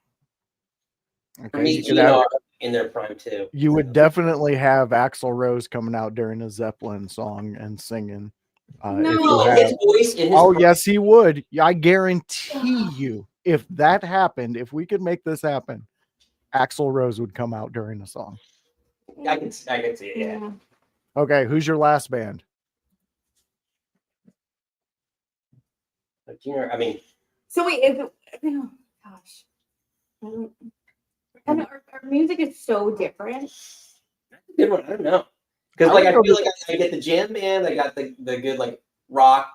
Okay, me, in their prime too. You would definitely have Axl Rose coming out during a Zeppelin song and singing. His voice. Yes, he would. I guarantee you, if that happened, if we could make this happen, Axl Rose would come out during the song. I can see it. Yeah. Okay, who's your last band? I mean. So wait, oh gosh. And our music is so different. That's a good one. I don't know. Because like I feel like I get the jam band, I got the good like rock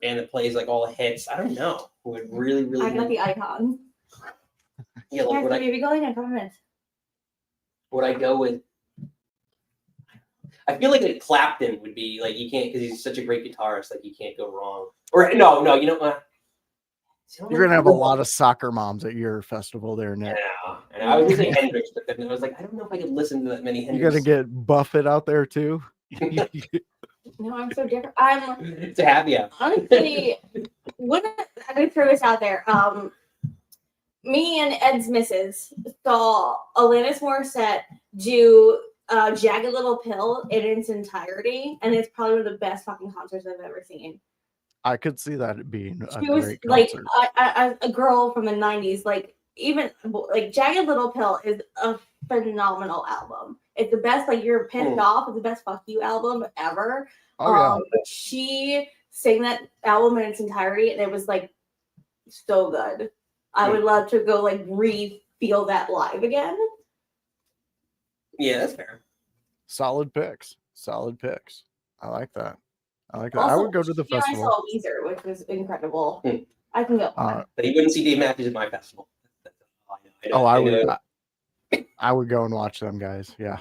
band that plays like all the hits. I don't know. Who would really I got the icon. Yeah, like would I go with? I feel like Clapton would be like you can't because he's such a great guitarist. Like you can't go wrong. Or no, you know what? You're gonna have a lot of soccer moms at your festival there, Nick. Yeah, and I was listening to Hendrix, but then I was like, I don't know if I could listen to that many Hendrix. You're gonna get Buffett out there too. No, I'm so different. It's a happy hour. Honestly, I'm gonna throw this out there. Me and Ed's missus saw Alanis Morissette do Jagged Little Pill in its entirety, and it's probably one of the best fucking concerts I've ever seen. I could see that being a she was great like concert. a girl from the 90s. Like even like Jagged Little Pill is a phenomenal album. It's the best. Like you're pissed off. It's the best fuck you album ever. She sang that album in its entirety, and it was like so good. I would love to go like feel that live again. Yeah, that's fair. Solid picks. I like that. Also, I would go to the festival. I saw Weezer, which was incredible. I can go. But you wouldn't see Dave Matthews at my festival. I would go and watch them guys. Yeah,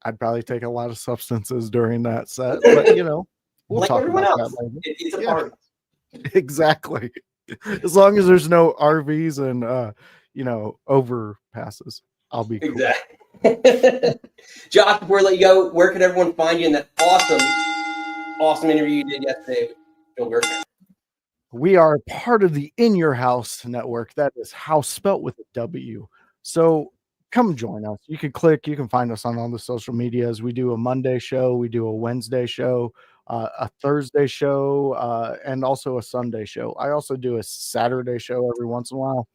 I'd probably take a lot of substances during that set, but we'll like talk about else. that later. It's a party. Exactly. As long as there's no RVs and overpasses, I'll be cool. Exactly. Josh, before I let you go, where can everyone find you in that awesome interview you did yesterday with Bill Gertner? We are part of the In Your House network. That is house spelt with a W. So come join us. You can find us on all the social medias. We do a Monday show. We do a Wednesday show. a Thursday show, and also a Sunday show. I also do a Saturday show every once in a while.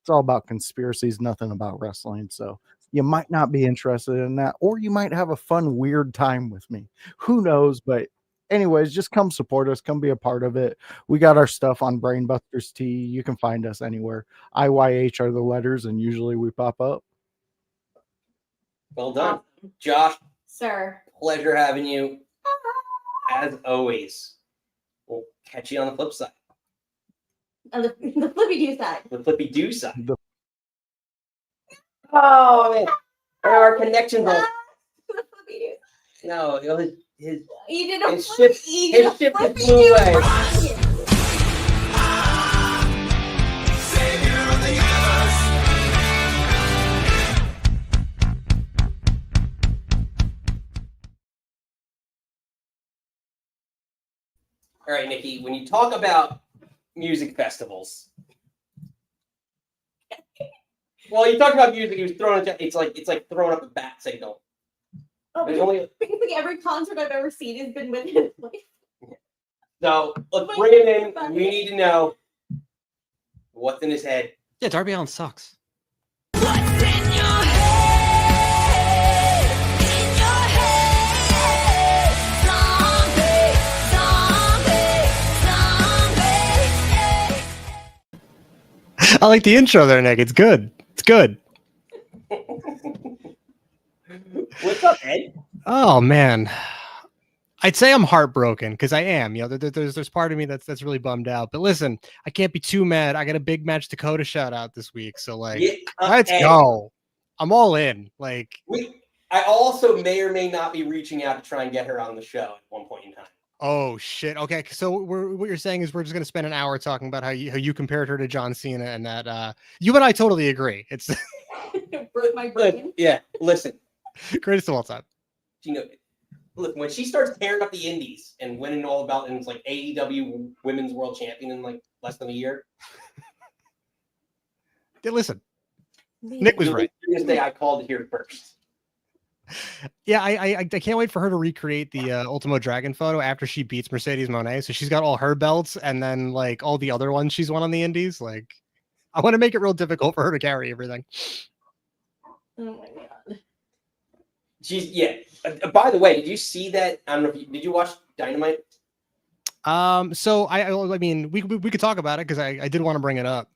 It's all about conspiracies, nothing about wrestling. So you might not be interested in that, or you might have a fun, weird time with me. Who knows? But anyways, just come support us, come be a part of it. We got our stuff on Brainbusters T. You can find us anywhere. IYH are the letters, and usually we pop up. Well done. Josh, Sir. pleasure having you. As always, we'll catch you on the flip side. On the flippy do side. The flippy do side. The- Oh, man. Our connections are. The flippy do. No, his You did a his flip, ship, you did a his ship flippy just blew do. away. All right, Nikki, when you talk about music festivals, well, you talk about music, he was throwing it, it's like throwing up a bat signal. Oh, There's only basically every concert I've ever seen has been with his voice. so let's bring it in. We need to know what's in his head. Yeah, Darby Allin sucks. I like the intro there, Nick. It's good. It's good. What's up, Ed? Oh man, I'd say I'm heartbroken because I am. You know, there's part of me that's really bummed out. But listen, I can't be too mad. I got a big match Dakota shout out this week, so like, let's Ed, go. I'm all in. Like, I also may or may not be reaching out to try and get her on the show at one point in time. oh shit. Okay, so what you're saying is we're just gonna spend an hour talking about how you compared her to John Cena, and that you and I totally agree. It's Broke my brain. Yeah, listen. greatest of all time. You know, look, when she starts tearing up the indies and winning all about, and it's like AEW Women's World Champion in like less than a year. Yeah, listen, Nick was right. This day I called it here first. Yeah, I can't wait for her to recreate the Ultimo Dragon photo after she beats Mercedes Moné. So she's got all her belts and then like all the other ones she's won on the indies. Like, I want to make it real difficult for her to carry everything. Oh my god. She's by the way, did you see that? I don't know if did you watch Dynamite? So I mean, we could talk about it because I did want to bring it up.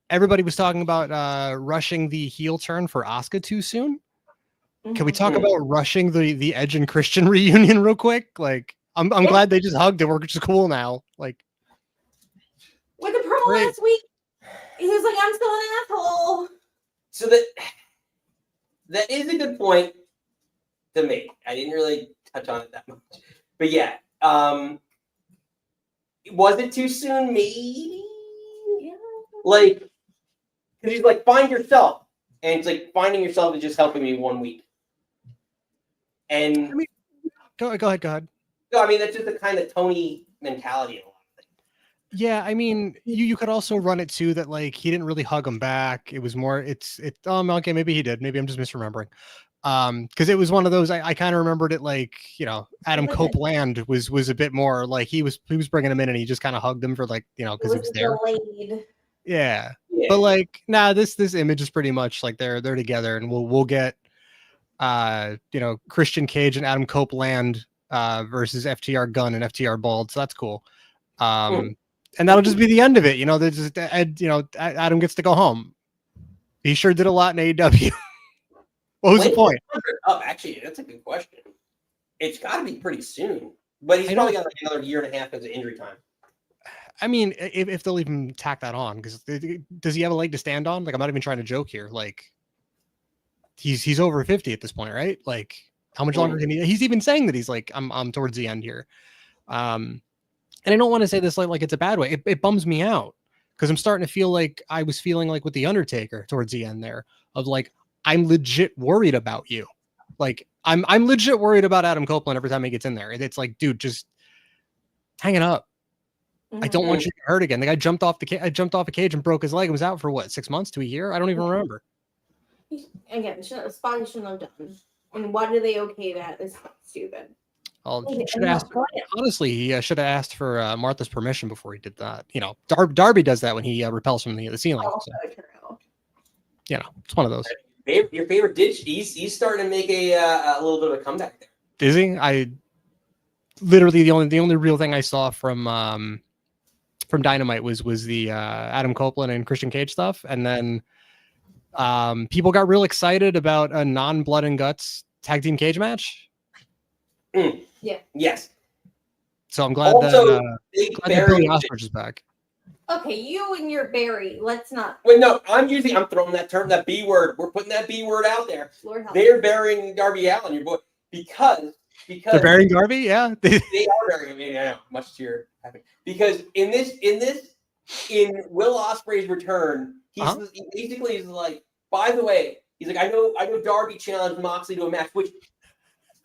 Everybody was talking about rushing the heel turn for Asuka too soon. Can we talk about rushing the Edge and Christian reunion real quick? Like, I'm glad they just hugged and we're just cool now. Like, with the promo last week, he was like, "I'm still an asshole." So that is a good point to make. I didn't really touch on it that much, but yeah, was it too soon? Maybe. Yeah. Like, because he's like, find yourself, and it's like finding yourself is just helping me 1 week. And I mean, go ahead. No, I mean that's just the kind of Tony mentality in a lot of things. Yeah, I mean, you could also run it too that like he didn't really hug him back. It was more okay, maybe he did. Maybe I'm just misremembering. Because it was one of those I kind of remembered it like, you know, Adam Copeland was a bit more like he was bringing him in and he just kind of hugged him for like, you know, because he was there. Delayed. Yeah. But like, nah, this image is pretty much like they're together and we'll get you know, Christian Cage and Adam Copeland versus FTR Gunn and FTR Bald, so that's cool. And that'll just be the end of it. You know, there's just Ed, you know, Adam gets to go home. He sure did a lot in AEW. What was the point? Oh, actually, that's a good question. It's got to be pretty soon, but he's probably got like another year and a half as an injury time. I mean, if they'll even tack that on, because does he have a leg to stand on? Like, I'm not even trying to joke here. Like, he's over 50 at this point, right? Like, how much longer can he? He's even saying that he's like, I'm towards the end here. And I don't want to say this like it's a bad way. It bums me out because I'm starting to feel like I was feeling like with the Undertaker towards the end there of like, I'm legit worried about you. Like, I'm legit worried about Adam Copeland every time he gets in there. And it's like, dude, just hang it up. I don't want you to get hurt again. The guy jumped off a cage and broke his leg and was out for what, 6 months to a year? I don't even remember. Again, Spotty shouldn't have done. And why do they okay that? It's stupid. Well, Okay, should I'm ask. not going to. Honestly, he should have asked for Martha's permission before he did that. You know, Darby does that when he repels from the ceiling. Oh, So, so true. you know, it's one of those. Your favorite ditch? He's starting to make a little bit of a comeback there. Is he? I literally the only real thing I saw from Dynamite was the Adam Copeland and Christian Cage stuff, and then people got real excited about a non-blood and guts tag team cage match. Yeah. Yes. So I'm glad Also, that Billy Ostrich is back. Okay, you and your Barry. Let's not. Wait, no, I'm throwing that B word. We're putting that B word out there. Lord help. They're burying Darby Allin, your boy, because They're burying Darby. Yeah, they are burying him. I know, much to your happy. Because in Will Ospreay's return, he basically is like, by the way, he's like, I know Darby challenged Moxley to a match, which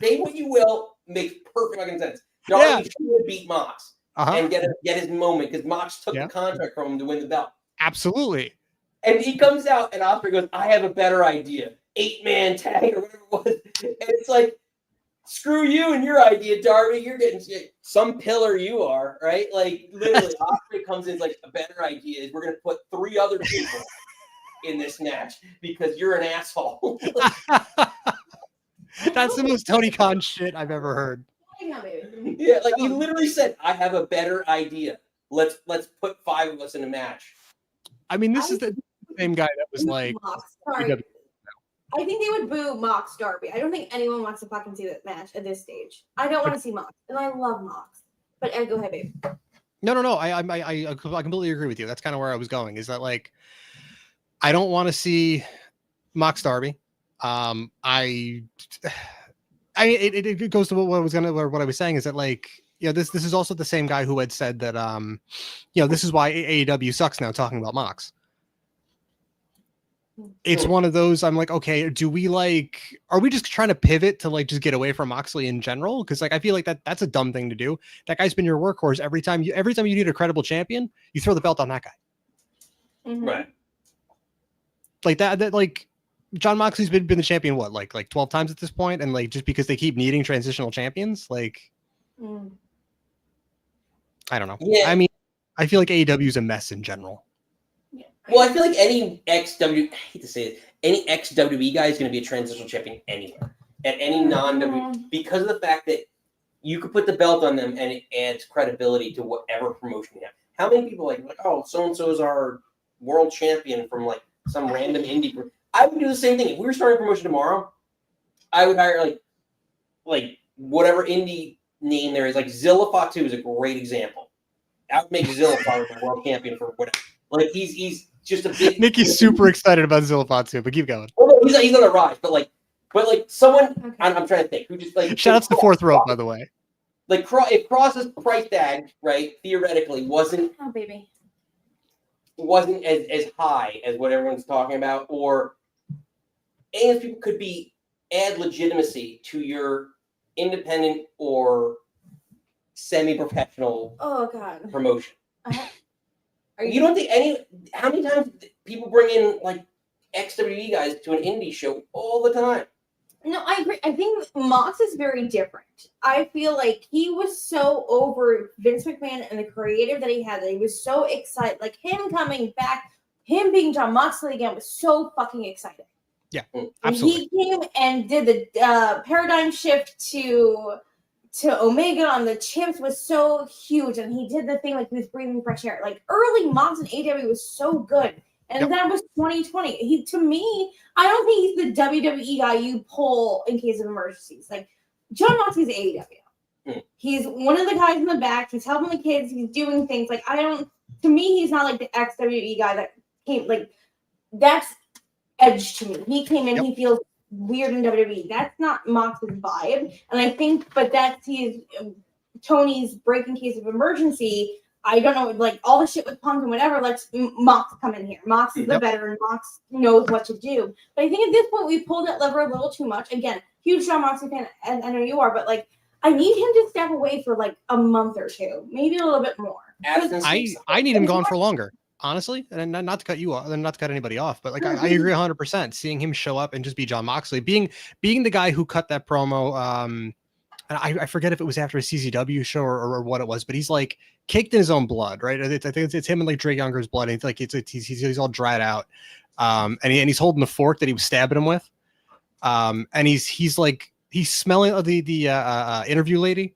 say what you will, makes perfect fucking sense. Darby should have beat Mox and get his moment because Mox took the contract from him to win the belt. Absolutely. And he comes out and Ospreay goes, I have a better idea. 8-man tag or whatever it was. And it's like, screw you and your idea, Darby. You're getting some pillar you are, right? Like, literally, Ospreay comes in like, a better idea is we're going to put 3 other people in this match because you're an asshole. That's the most Tony Khan shit I've ever heard. Yeah, like he literally said, I have a better idea. Let's put 5 of us in a match. I mean, this is the same guy that was like, sorry. I think they would boo Mox Darby. I don't think anyone wants to fucking see that match at this stage. I don't want to see Mox, and I love Mox. But go ahead, babe. No. I completely agree with you. That's kind of where I was going. Is that like, I don't want to see Mox Darby. It goes to what I was saying is that like, you know, this is also the same guy who had said that you know, this is why AEW sucks now talking about Mox. It's one of those, I'm like, okay, are we just trying to pivot to like just get away from Moxley in general? Because like I feel like that's a dumb thing to do. That guy's been your workhorse every time you need a credible champion, you throw the belt on that guy. Mm-hmm. Right. Like that like John Moxley's been the champion what, like 12 times at this point, and like just because they keep needing transitional champions, like I don't know. Yeah. I mean, I feel like AEW is a mess in general. Yeah. Well, I feel like any I hate to say it, any ex-WWE guy is going to be a transitional champion anywhere. At any non-WWE, because of the fact that you could put the belt on them and it adds credibility to whatever promotion you have. How many people like oh, so-and-so is our world champion from like some random indie. I would do the same thing. If we were starting a promotion tomorrow, I would hire like whatever indie name there is. Like Zilla Fatu is a great example. I would make Zilla Fatu the world champion for whatever. Like he's just a big. Nikki's super excited about Zilla Fatu, but keep going. Well, no, he's on a rise, but like someone. Okay. I'm trying to think who just like. Shout outs to Fourth Rope, by the way. Like if Cross's price tag, right, theoretically wasn't as high as what everyone's talking about, or any of those people could add legitimacy to your independent or semi-professional promotion. You don't think how many times people bring in like ex-WWE guys to an indie show all the time? No, I agree. I think Mox is very different. I feel like he was so over Vince McMahon and the creative that he had. That he was so excited. Like him coming back, him being John Moxley again was so fucking exciting. Yeah, absolutely. He came and did the paradigm shift to Omega on the champs was so huge, and he did the thing like he was breathing fresh air. Like early Mox and AEW was so good. And that was 2020. To me, I don't think he's the WWE guy you pull in case of emergencies. Like John Moxley's AEW. He's one of the guys in the back. He's helping the kids. He's doing things. Like to me, he's not like the ex-WWE guy that came. Like that's Edge to me. He came in. He feels weird in WWE. That's not Mox's vibe. And I think, but that's Tony's break in case of emergency. I don't know, like all the shit with Punk and whatever, let's Mox come in here. Mox is the veteran. Mox knows what to do. But I think at this point, we pulled that lever a little too much. Again, huge John Moxley fan, and I know you are, but like, I need him to step away for like a month or two, maybe a little bit more. I need him gone for longer, honestly. And not to cut you off, and not to cut anybody off, but like, I agree 100%. Seeing him show up and just be John Moxley, being the guy who cut that promo, and I forget if it was after a CZW show or what it was, but he's like caked in his own blood, right? I think it's him and like Drake Younger's blood. And it's like he's all dried out, and he's holding the fork that he was stabbing him with, and he's smelling the interview lady,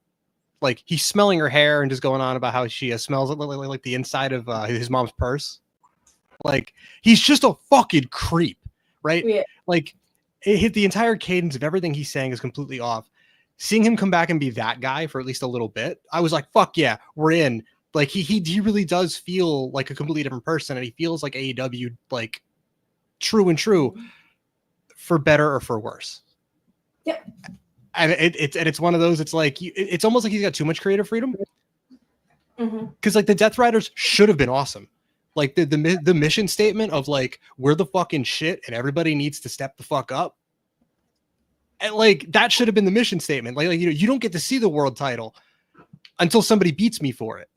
like he's smelling her hair and just going on about how she smells like the inside of his mom's purse. Like he's just a fucking creep, right? Yeah. Like it hit the entire cadence of everything he's saying is completely off. Seeing him come back and be that guy for at least a little bit, I was like, fuck yeah, we're in. Like he really does feel like a completely different person, and he feels like AEW, like true for better or for worse. Yep. And it's one of those, it's like it's almost like he's got too much creative freedom. Because like the Death Riders should have been awesome. Like the mission statement of like, we're the fucking shit and everybody needs to step the fuck up. And like that should have been the mission statement. Like you don't get to see the world title until somebody beats me for it.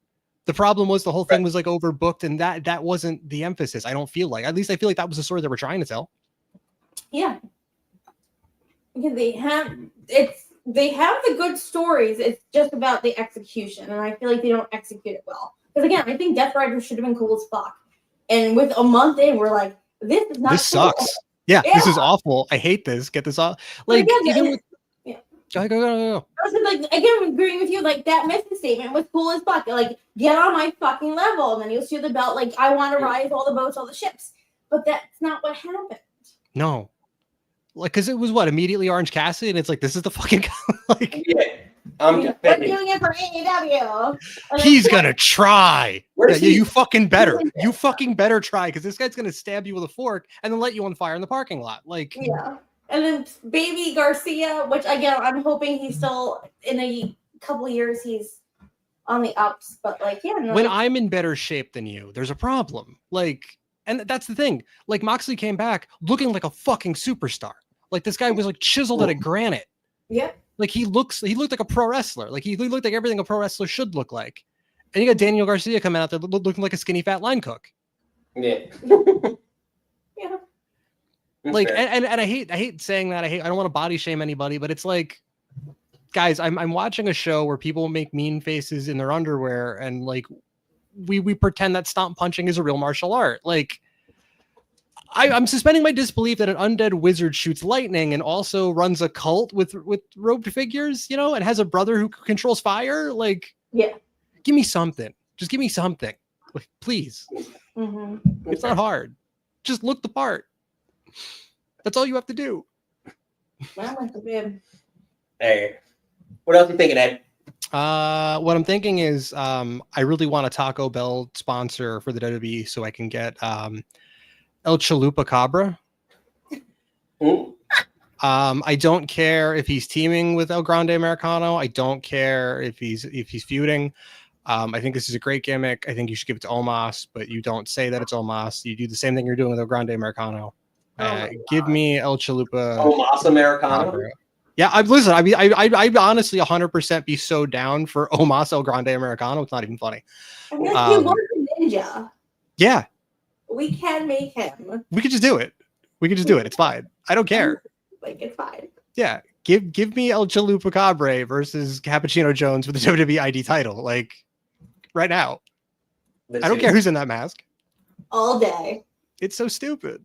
The problem was the whole thing was like overbooked, and that wasn't the emphasis. I don't feel like, at least I feel like that was the story they were trying to tell. Yeah. Because they have the good stories. It's just about the execution, and I feel like they don't execute it well. Because again, I think Death Riders should have been cool as fuck. And with a month in, we're like, this is not. This cool. sucks. Yeah, this is awful. I hate this. Get this off. Like, even with, Go. I was like, again, agreeing with you. Like that mission statement was cool as fuck. Like, get on my fucking level, and then you'll see the belt. Like, I want to rise all the boats, all the ships. But that's not what happened. No, like, because it was immediately Orange Cassidy, and it's like, this is the fucking like. Yeah. We're doing it for AEW. He's gonna try. You fucking better. You fucking better try, because this guy's gonna stab you with a fork and then let you on fire in the parking lot. Like, yeah. And then Baby Garcia, which again, I'm hoping he's still in a couple of years. He's on the ups, but like, yeah. No, when I'm in better shape than you, there's a problem. Like, and that's the thing. Like, Moxley came back looking like a fucking superstar. Like, this guy was like chiseled out of granite. Yeah. Like he looked like a pro wrestler. Like he looked like everything a pro wrestler should look like. And you got Daniel Garcia coming out there looking like a skinny fat line cook. Yeah. Yeah. Like, and I hate saying that. I don't want to body shame anybody, but it's like, guys, I'm watching a show where people make mean faces in their underwear, and like we pretend that stomp punching is a real martial art. Like, I'm suspending my disbelief that an undead wizard shoots lightning and also runs a cult with robed figures, and has a brother who controls fire. Like, yeah, give me something. Just give me something, like, please. It's not hard. Just look the part. That's all you have to do. Well, that's a bit. Hey, what else are you thinking, Ed? What I'm thinking is, I really want a Taco Bell sponsor for the WWE so I can get El Chalupa Cabra. I don't care if he's teaming with El Grande Americano. I don't care if he's feuding. I think this is a great gimmick. I think you should give it to Omos, but you don't say that it's Omos. You do the same thing you're doing with El Grande Americano. Give me El Chalupa. Omos Americano. Cabra. Yeah, I'd honestly 100% be so down for Omos El Grande Americano. It's not even funny. I mean, he was a ninja. Yeah. We can make him. We could just do it. It's fine. I don't care. Like, it's fine. Yeah. Give me El Chalupa Cabre versus Cappuccino Jones for the WWE ID title. Like, right now. I don't care who's in that mask. All day. It's so stupid.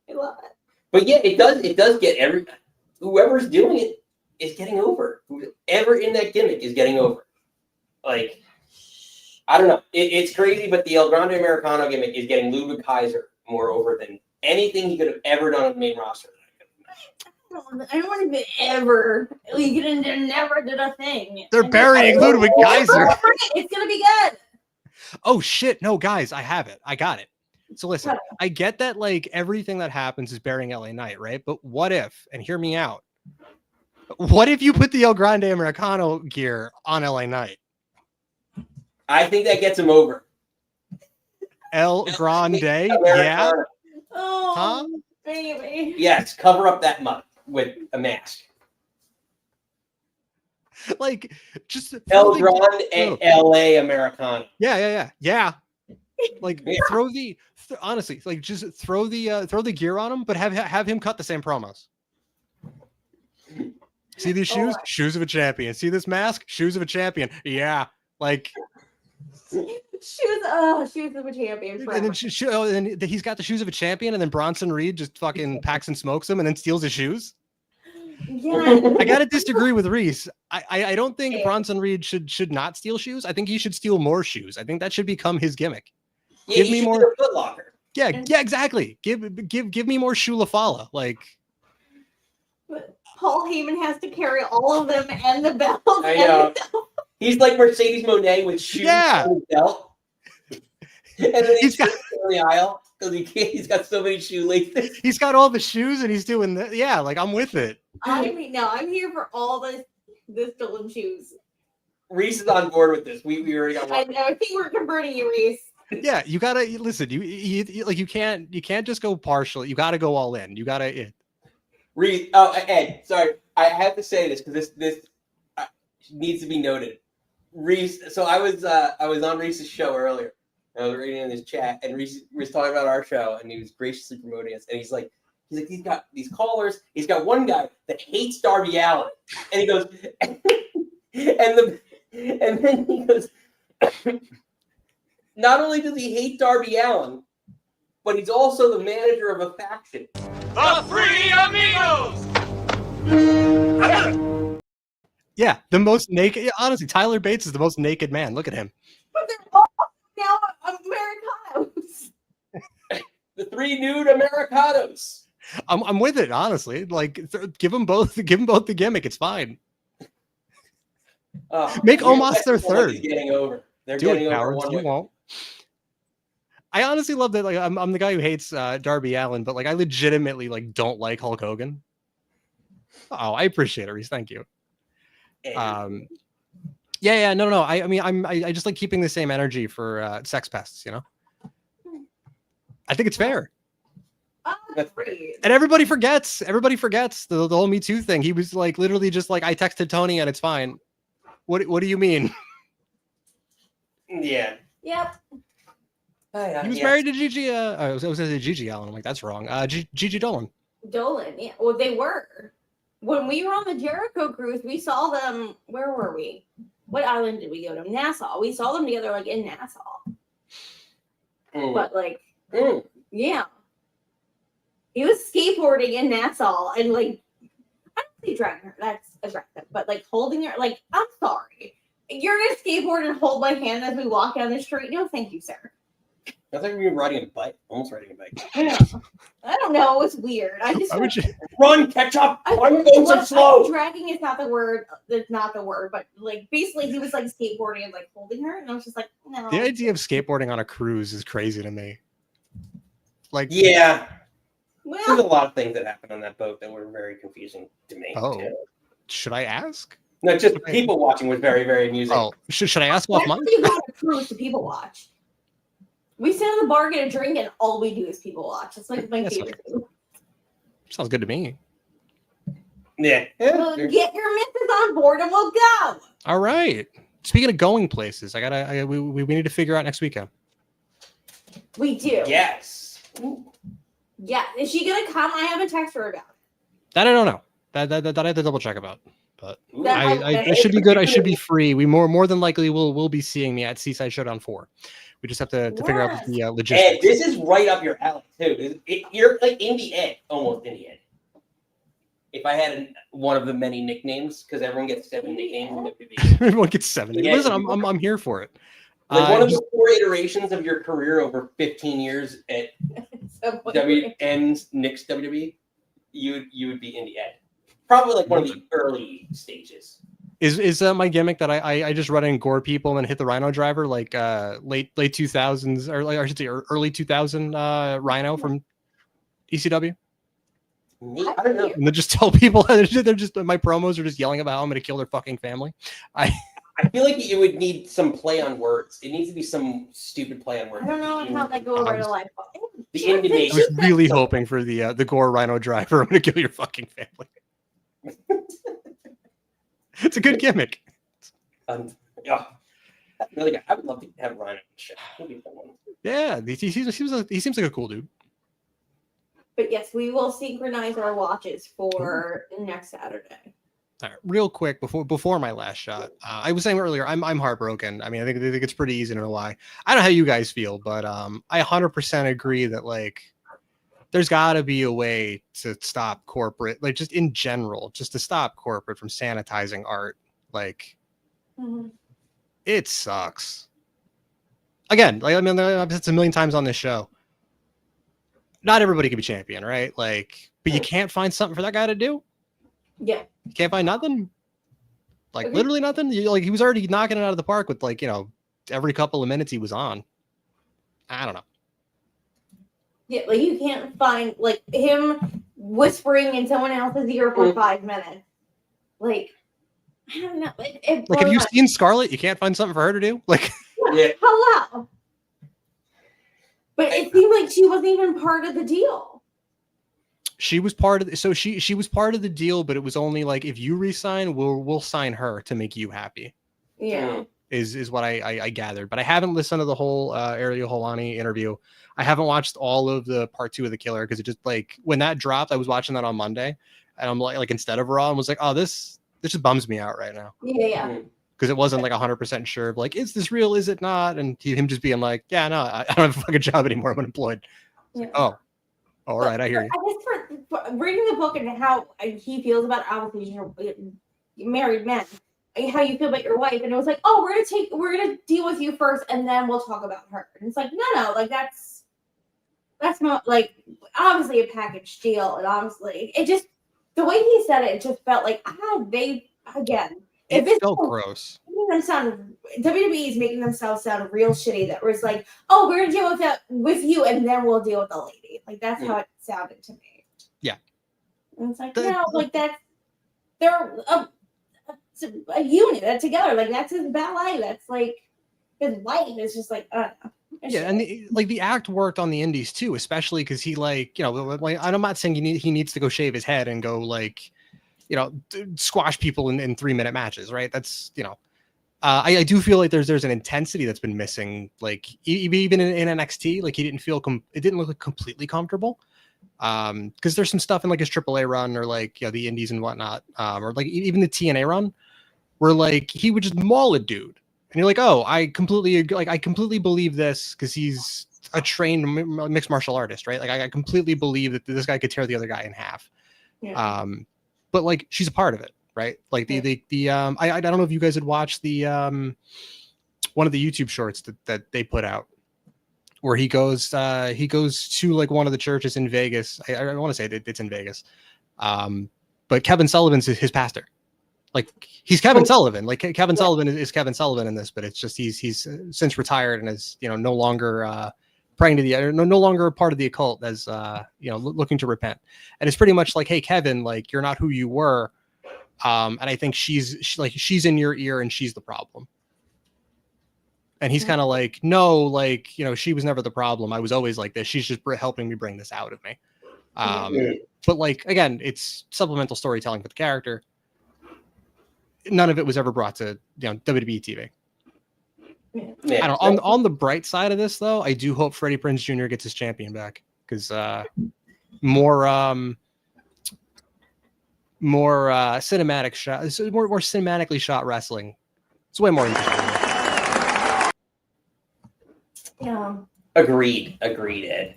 I love it. But yeah, it does get whoever's doing it is getting over. Whoever in that gimmick is getting over. Like, I don't know. It's crazy, but the El Grande Americano gimmick is getting Ludwig Kaiser more over than anything he could have ever done on the main roster. I don't want to ever. You never did a thing. They're burying Ludwig Kaiser. It's gonna be good. Oh shit! No, guys, I have it. I got it. So listen, I get that like everything that happens is burying LA Knight, right? But what if? And hear me out. What if you put the El Grande Americano gear on LA Knight? I think that gets him over. El Grande, yeah. Oh, huh? Baby. Yes, cover up that mud with a mask. Like, just El Grande and LA Americano. Yeah. Like, throw the honestly, like, just throw the gear on him, but have him cut the same promos. See these shoes? Shoes of a champion. See this mask? Shoes of a champion. Yeah, like shoes of a champion. and then then he's got the shoes of a champion, and then Bronson Reed just fucking packs and smokes him, and then steals his shoes. Yeah. I gotta disagree with Reese. I don't think Bronson Reed should not steal shoes. I think he should steal more shoes. I think that should become his gimmick. Yeah, Give me more Foot Locker. Yeah, exactly. Give me more Shula Fala. Like Paul Heyman has to carry all of them and the belts. I know. He's like Mercedes Moné with shoes on his belt. And then he's got on the aisle because he's got so many shoelaces. He's got all the shoes and he's doing that. Yeah, like I'm with it. I'm here for all the stolen shoes. Reese is on board with this. We already got one. I think we're converting you, Reese. Yeah, you gotta listen. You like you can't just go partial. You gotta go all in. You gotta. Reese. Oh, Ed. Sorry, I have to say this because this needs to be noted. Reese. So I was on Reese's show earlier. I was reading in his chat, and Reese was talking about our show, and he was graciously promoting us. And he's like, he's got these callers. He's got one guy that hates Darby Allin, and he goes, and then he goes. Not only does he hate Darby Allin, but he's also the manager of a faction. The Three Amigos! Yeah, the most naked. Honestly, Tyler Bates is the most naked man. Look at him. But they're all now Americanos. The three nude Americanos. I'm with it, honestly. Like, give them both the gimmick. It's fine. Make Omos their third. Getting over. They're Do getting it, over. Cowards. You won't. I honestly love that. Like, I'm the guy who hates Darby Allin, but like, I legitimately like don't like Hulk Hogan. Oh, I appreciate it, Reese. Thank you. Yeah, no. I mean, I just like keeping the same energy for Sex Pests. You know, I think it's fair. And everybody forgets the whole Me Too thing. He was like literally just like, I texted Tony and it's fine. What do you mean? Yeah. Yep. He was married to Gigi. I was going to say Gigi Allen. I'm like, that's wrong. Gigi Dolan. Dolan. Yeah. Well, they were. When we were on the Jericho cruise, we saw them. Where were we? What island did we go to? Nassau. We saw them together, like in Nassau. But like, yeah. He was skateboarding in Nassau and like, I don't see dragging her. That's aggressive. But like holding her, like, I'm sorry. You're gonna skateboard and hold my hand as we walk down the street? No, thank you, sir. I thought we were riding a bike. Almost riding a bike. I don't know. It's weird. I just run, catch up. I'm going so slow. Dragging is not the word. That's not the word. But like, basically, he was like skateboarding and like holding her, and I was just like, no. The idea of skateboarding on a cruise is crazy to me. Like, yeah. Well, there's a lot of things that happened on that boat that were very confusing to me. Oh, too. Should I ask? No, just people watching was very, very amusing. Oh, should I ask off mine? You go on a cruise to people watch. We sit on the bar, get a drink, and all we do is people watch. It's like my favorite thing. Sounds good to me. Yeah. Well, get your missus on board and we'll go. All right. Speaking of going places, we need to figure out next weekend. We do. Yes. Yeah. Is she gonna come? I haven't texted her about it. That I don't know. That I have to double check about. But That I should be good. I should be free. We more than likely will be seeing me at Seaside Showdown 4. We just have to figure out the logistics. Ed, this is right up your alley too. You're like Indie Ed, almost Indie Ed. If I had one of the many nicknames, because everyone gets 7 nicknames. Everyone gets 7. Yeah. Listen, I'm here for it. Like one of the 4 iterations of your career over 15 years at WM's Nick's WWE, you would be Indie Ed. Probably like one of the early stages. Is my gimmick that I just run and gore people and then hit the Rhino driver like late 2000s or like I should say early 2000 Rhino from ECW? I don't know. And then just tell people they're just my promos are just yelling about how I'm going to kill their fucking family. I feel like you would need some play on words. It needs to be some stupid play on words. I don't know how that go over to life. The indignation. I was really hoping for the gore Rhino driver. I'm going to kill your fucking family. It's a good gimmick. Yeah, really good. I would love to have Rhino on the show. He'd be a fun one. Yeah, he seems like a cool dude. But yes, we will synchronize our watches for next Saturday. All right, real quick before my last shot, I was saying earlier, I'm heartbroken. I mean, I think it's pretty easy to know why. I don't know how you guys feel, but I 100% agree that like there's got to be a way to stop corporate, like just in general, just to stop corporate from sanitizing art. Like, it sucks. Again, like I mean, I've said it a million times on this show. Not everybody can be champion, right? Like, but you can't find something for that guy to do. Yeah. You can't find nothing. Like Okay. literally nothing. Like he was already knocking it out of the park with like, you know, every couple of minutes he was on. I don't know. Yeah, like you can't find like him whispering in someone else's ear for 5 minutes. Like, I don't know. Like have you seen Scarlett? You can't find something for her to do? Like, yeah. Hello. But it seemed like she wasn't even part of the deal. she was part of she was part of the deal, but it was only like if you resign, we'll sign her to make you happy. Yeah. Is what I gathered. But I haven't listened to the whole Ariel Helwani interview. I haven't watched all of the part 2 of The Killer because it just like when that dropped, I was watching that on Monday and I'm like instead of Raw, I was like, oh, this just bums me out right now. Yeah. Because it wasn't like 100% sure of like, is this real? Is it not? And him just being like, yeah, no, I don't have a fucking job anymore. I'm unemployed. Yeah. Like, oh, all right, I hear you. I guess for reading the book and how he feels about obviously married men, how you feel about your wife, and it was like, oh, we're gonna deal with you first, and then we'll talk about her. And it's like, no, like that's not like obviously a package deal, and obviously it just the way he said it just felt like they again. It felt gross. WWE is making themselves sound real shitty. That was like, oh, we're gonna deal with that with you, and then we'll deal with the lady. Like that's how it sounded to me. Yeah, and it's like no, like that's they're a unit together. Like that's his ballet. That's like his wife. It's just like yeah, and the act worked on the indies too, especially because he like like I'm not saying he needs to go shave his head and go like squash people in 3-minute matches, right? That's I do feel like there's an intensity that's been missing, like even in NXT, like he didn't feel it didn't look like completely comfortable, because there's some stuff in like his AAA run or like the indies and whatnot, or like even the TNA run where like he would just maul a dude and you're like, oh, I completely believe this because he's a trained mixed martial artist, right? Like I completely believe that this guy could tear the other guy in half. Yeah. But like she's a part of it, right? Like I don't know if you guys had watched the one of the YouTube shorts that they put out where he goes to like one of the churches in Vegas. I want to say that it's in Vegas. But Kevin Sullivan's his pastor. Like he's Kevin Sullivan. Like Kevin Sullivan is Kevin Sullivan in this, but it's just he's since retired and is no longer praying to the no longer a part of the occult as looking to repent. And it's pretty much like, hey Kevin, like you're not who you were. And I think she's in your ear and she's the problem. And he's kind of like, no, like, she was never the problem. I was always like this. She's just helping me bring this out of me. But like, again, it's supplemental storytelling for the character. None of it was ever brought to WWE TV. I don't know. On the bright side of this, though, I do hope Freddie Prinze Jr. gets his champion back because more cinematic shot, more cinematically shot wrestling. It's way more interesting. Yeah. Agreed, Ed.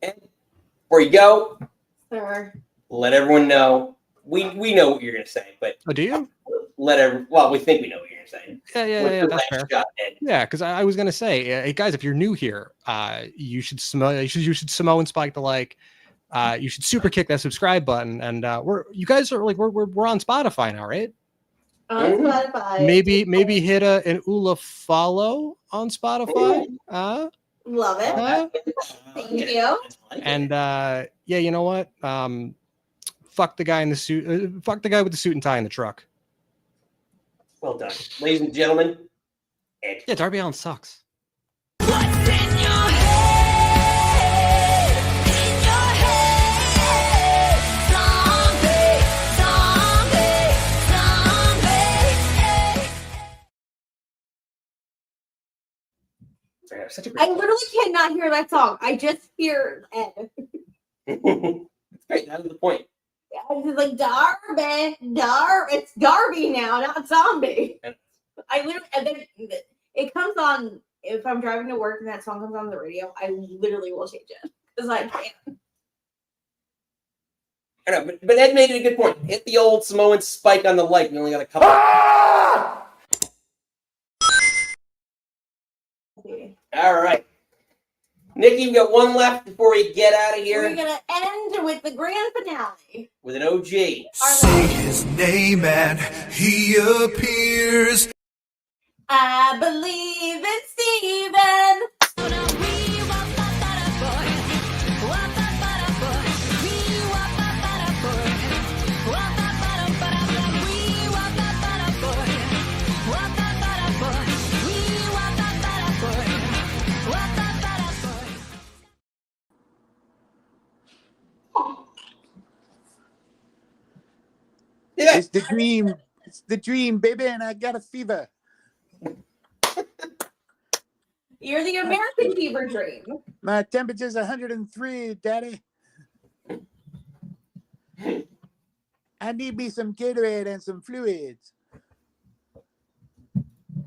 And before you go, Sure. let everyone know. We know what you're gonna say, but do you? We think we know what you're gonna say. Yeah, that's fair. Yeah, because I was gonna say, hey guys, if you're new here, you should Samoan spike the like. You should super kick that subscribe button, and we're on Spotify now, right? On Spotify. Maybe hit an Ula follow on Spotify. Love it. Thank you. And you know what? Fuck the guy in the suit. Fuck the guy with the suit and tie in the truck. Well done, ladies and gentlemen. Ed. Yeah, Darby Allin sucks. I literally cannot hear that song. I just hear Ed. It's great. That was the point. was like, Darby. It's Darby now, not Zombie. I literally, and then it comes on, if I'm driving to work and that song comes on the radio, I literally will change it. Because I can't. I know, but Ed made it a good point. Hit the old Samoan spike on the light. We only got a couple. Okay. All right. Nikki, we got one left before we get out of here. We're going to end with the grand finale. With an OG. Say his name and he appears. I believe in Steven. Yeah. It's the dream. It's the dream, baby, and I got a fever. You're the American fever dream. My temperature's 103, Daddy. I need me some Gatorade and some fluids.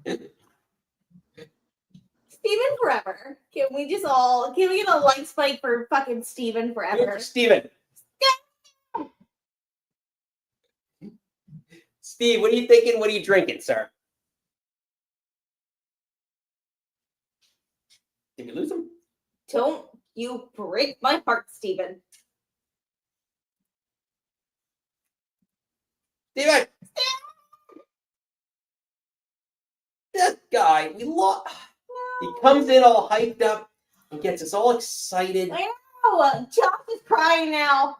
Steven forever. Can we get a light spike for fucking Steven forever? Steven. Steve, what are you thinking? What are you drinking, sir? Did we lose him? Don't you break my heart, Steven. Steven! This guy, we lost. He comes in all hyped up and gets us all excited. I know. Josh is crying now.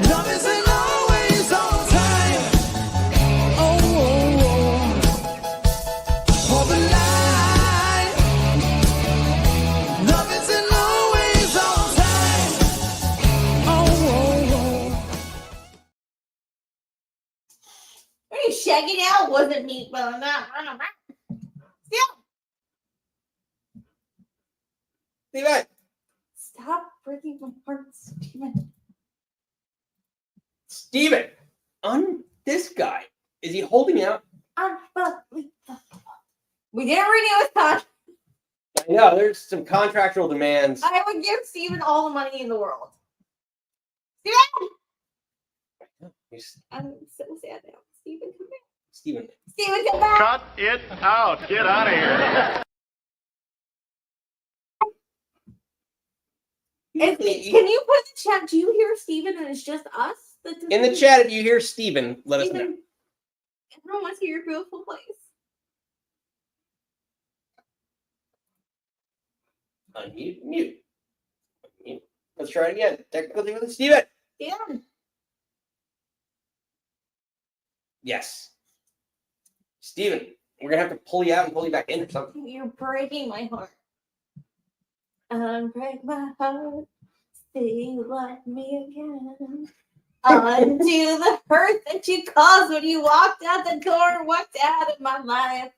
Love isn't always on time. Oh, hold the line. Love isn't always on time. Oh. What are you shagging out? Wasn't me, but not. Steven! Stop breaking my heart, Steven. Steven! This guy. Is he holding out? Unbelievable. We didn't renew his contract. I know, there's some contractual demands. I would give Steven all the money in the world. Steven! I'm so sad now. Steven, come back. Steven. Steven, come back. Cut it out. Get out of here. Can you put in the chat? Do you hear Steven and it's just us? In the chat, if you hear Steven, let us know. Everyone wants to hear your beautiful place. Unmute, mute. Unmute. Let's try it again. Technical thing with Steven. Yeah. Yes. Steven, we're going to have to pull you out and pull you back in or something. You're breaking my heart. Unbreak my heart. Say you love me again. Undo the hurt that you caused when you walked out the door and walked out of my life.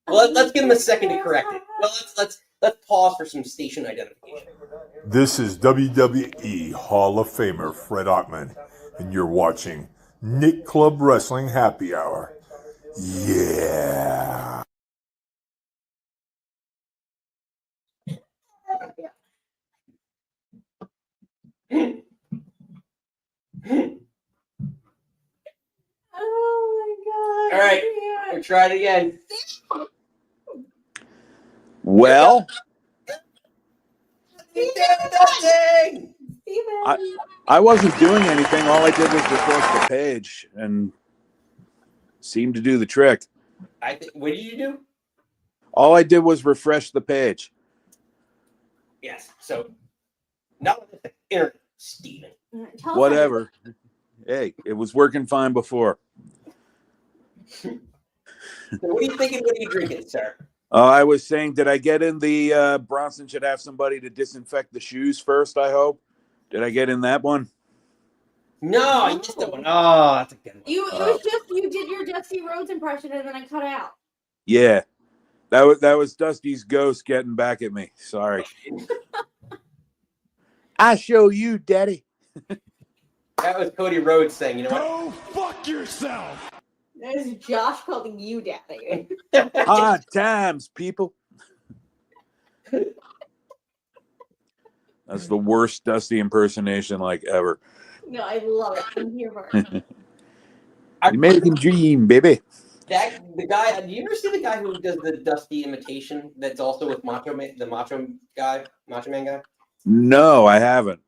Well, let's give him a second to correct it. Well, let's pause for some station identification. This is WWE Hall of Famer Fred Ottman, and you're watching Nick Club Wrestling Happy Hour. Yeah. Oh my god. All right, we'll try it again. Well, I wasn't doing anything. All I did was refresh the page and seemed to do the trick. What did you do? All I did was refresh the page. Yes. So, not with the internet, Steven. Whatever. Hey, it was working fine before. So what are you thinking? What are you drinking, sir? I was saying, did I get in the Bronson should have somebody to disinfect the shoes first, I hope? Did I get in that one? No, I missed that one. Oh, that's a good one. It was just you did your Dusty Rhodes impression and then I cut out. Yeah. That was Dusty's ghost getting back at me. Sorry. I show you, Daddy. That was Cody Rhodes saying, you know what? Go fuck yourself. That is Josh calling you daddy. Hard times, people. That's the worst Dusty impersonation like ever. No, I love it. I'm here for it. American Dream, baby. The guy. Do you ever see the guy who does the Dusty imitation? That's also with Macho Man, the Macho Man guy. No, I haven't.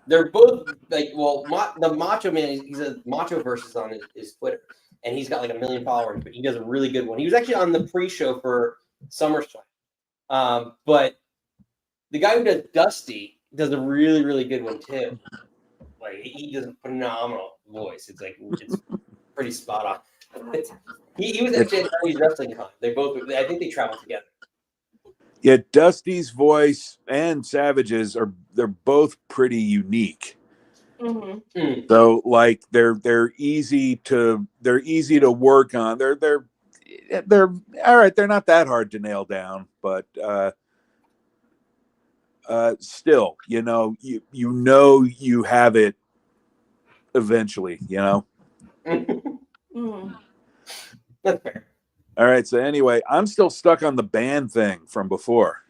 They're both like, well, the Macho Man. He's a Macho versus on his Twitter, and he's got like 1 million followers. But he does a really good one. He was actually on the pre-show for SummerSlam. But the guy who does Dusty does a really, really good one too. Like he does a phenomenal voice. It's pretty spot on. He was actually at Darby's wrestling con. I think they traveled together. Yeah, Dusty's voice and Savage's they're both pretty unique. Mm-hmm. So like they're easy to work on. They're all right. They're not that hard to nail down, but still, you have it eventually. That's fair. All right. So anyway, I'm still stuck on the band thing from before.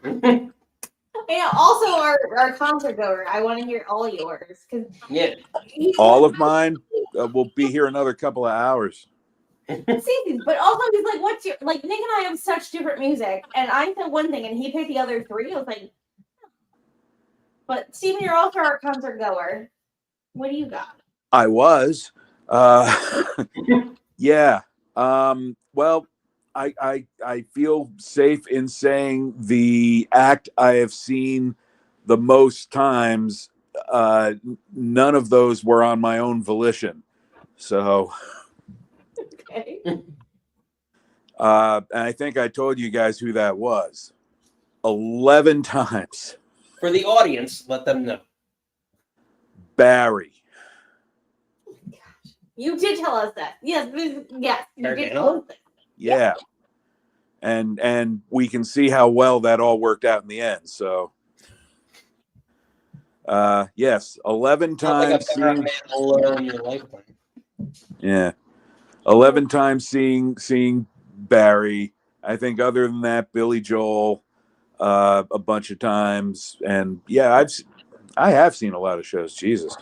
Yeah. Also, our concert goer. I want to hear all yours because All of mine will be here another couple of hours. But also he's like, "What's your like?" Nick and I have such different music, and I said one thing, and he picked the other three. I was like, "But Steven, you're also our concert goer. What do you got?" I was, yeah. Well, I feel safe in saying the act I have seen the most times, none of those were on my own volition. So, okay. And I think I told you guys who that was. 11 times. For the audience, let them know. Barry. You did tell us that. Yes, you did tell us that. Yeah. And we can see how well that all worked out in the end. So, yes, 11 times. Yeah. 11 times seeing Barry. I think other than that, Billy Joel, a bunch of times. And yeah, I have seen a lot of shows. Jesus.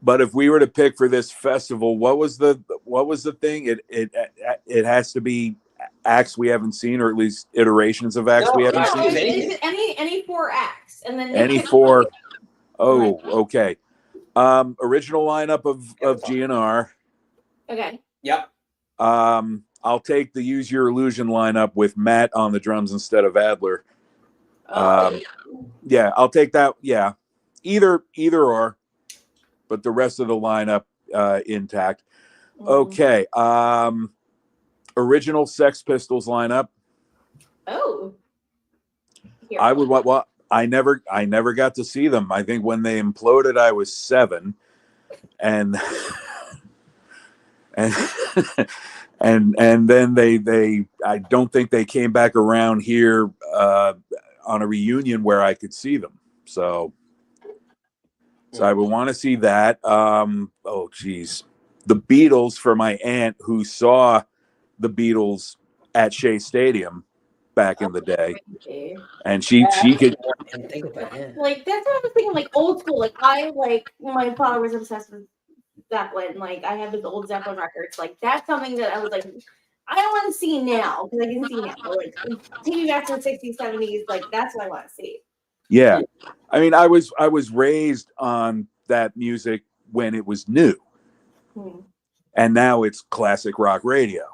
But if we were to pick for this festival, what was the thing? It has to be acts we haven't seen, or at least iterations of acts we haven't seen. Any 4 acts, and then Any 4. Oh, okay. Original lineup of GNR. Okay. Yep. I'll take the Use Your Illusion lineup with Matt on the drums instead of Adler. Yeah, I'll take that. Yeah, either or. But the rest of the lineup intact. Okay. Original Sex Pistols lineup. Oh. I would what I never got to see them. I think when they imploded I was 7. And and then they I don't think they came back around here on a reunion where I could see them. So I would want to see that. Oh, geez. The Beatles, for my aunt who saw the Beatles at Shea Stadium back in the day. And she could... Like, that's what I was thinking, like, old school. Like, my father was obsessed with Zeppelin. Like, I have his old Zeppelin records. Like, that's something that I was like, I don't want to see now, because I can see now. But, like, take me back to the 60s, 70s. Like, that's what I want to see. Yeah. I mean, I was raised on that music when it was new. And now it's classic rock radio.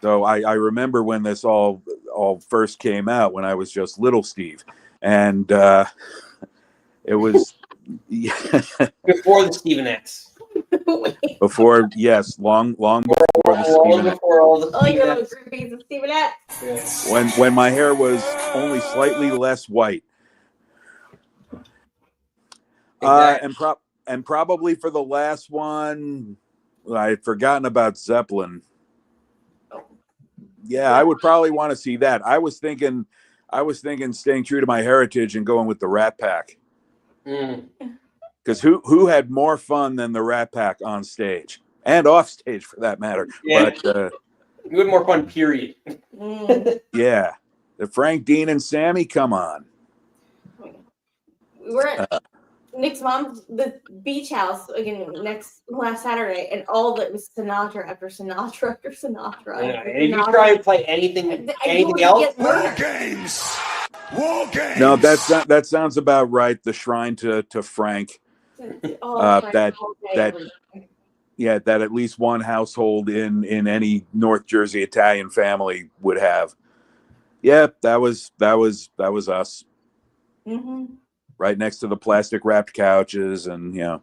So I remember when this all first came out, when I was just little Steve. And it was before the Steven X. Before, yes, long before the Steven X. Before all the Steven X. When my hair was only slightly less white. Exactly. And probably for the last one, I had forgotten about Zeppelin. Yeah, I would probably want to see that. I was thinking I was thinking staying true to my heritage and going with the Rat Pack. Because who had more fun than the Rat Pack on stage and off stage for that matter? Yeah. But you had more fun, period. yeah, the Frank, Dean, and Sammy, come on. We were at Nick's mom's the beach house again last Saturday, and all of it was Sinatra after Sinatra after Sinatra. Yeah. And if you try and play anything else, War games. War games. No, that sounds about right. The shrine to Frank. That at least one household in any North Jersey Italian family would have. Yeah, that was us. Mm-hmm. Right next to the plastic wrapped couches and the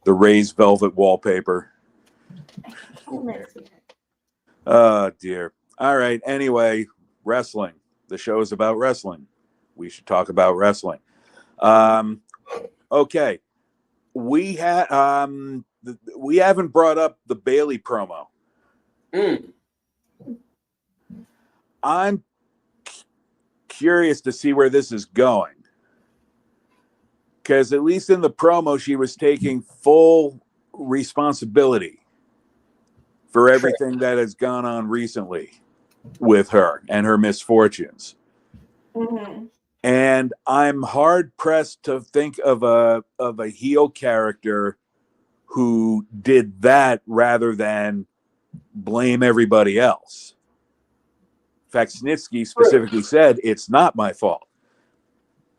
raised velvet wallpaper. Oh dear. All right. Anyway, wrestling. The show is about wrestling. We should talk about wrestling. Okay. We haven't brought up the Bayley promo. I'm curious to see where this is going, because at least in the promo she was taking full responsibility for everything that has gone on recently with her and her misfortunes. And I'm hard pressed to think of a heel character who did that rather than blame everybody else. In fact, Snitsky specifically said it's not my fault.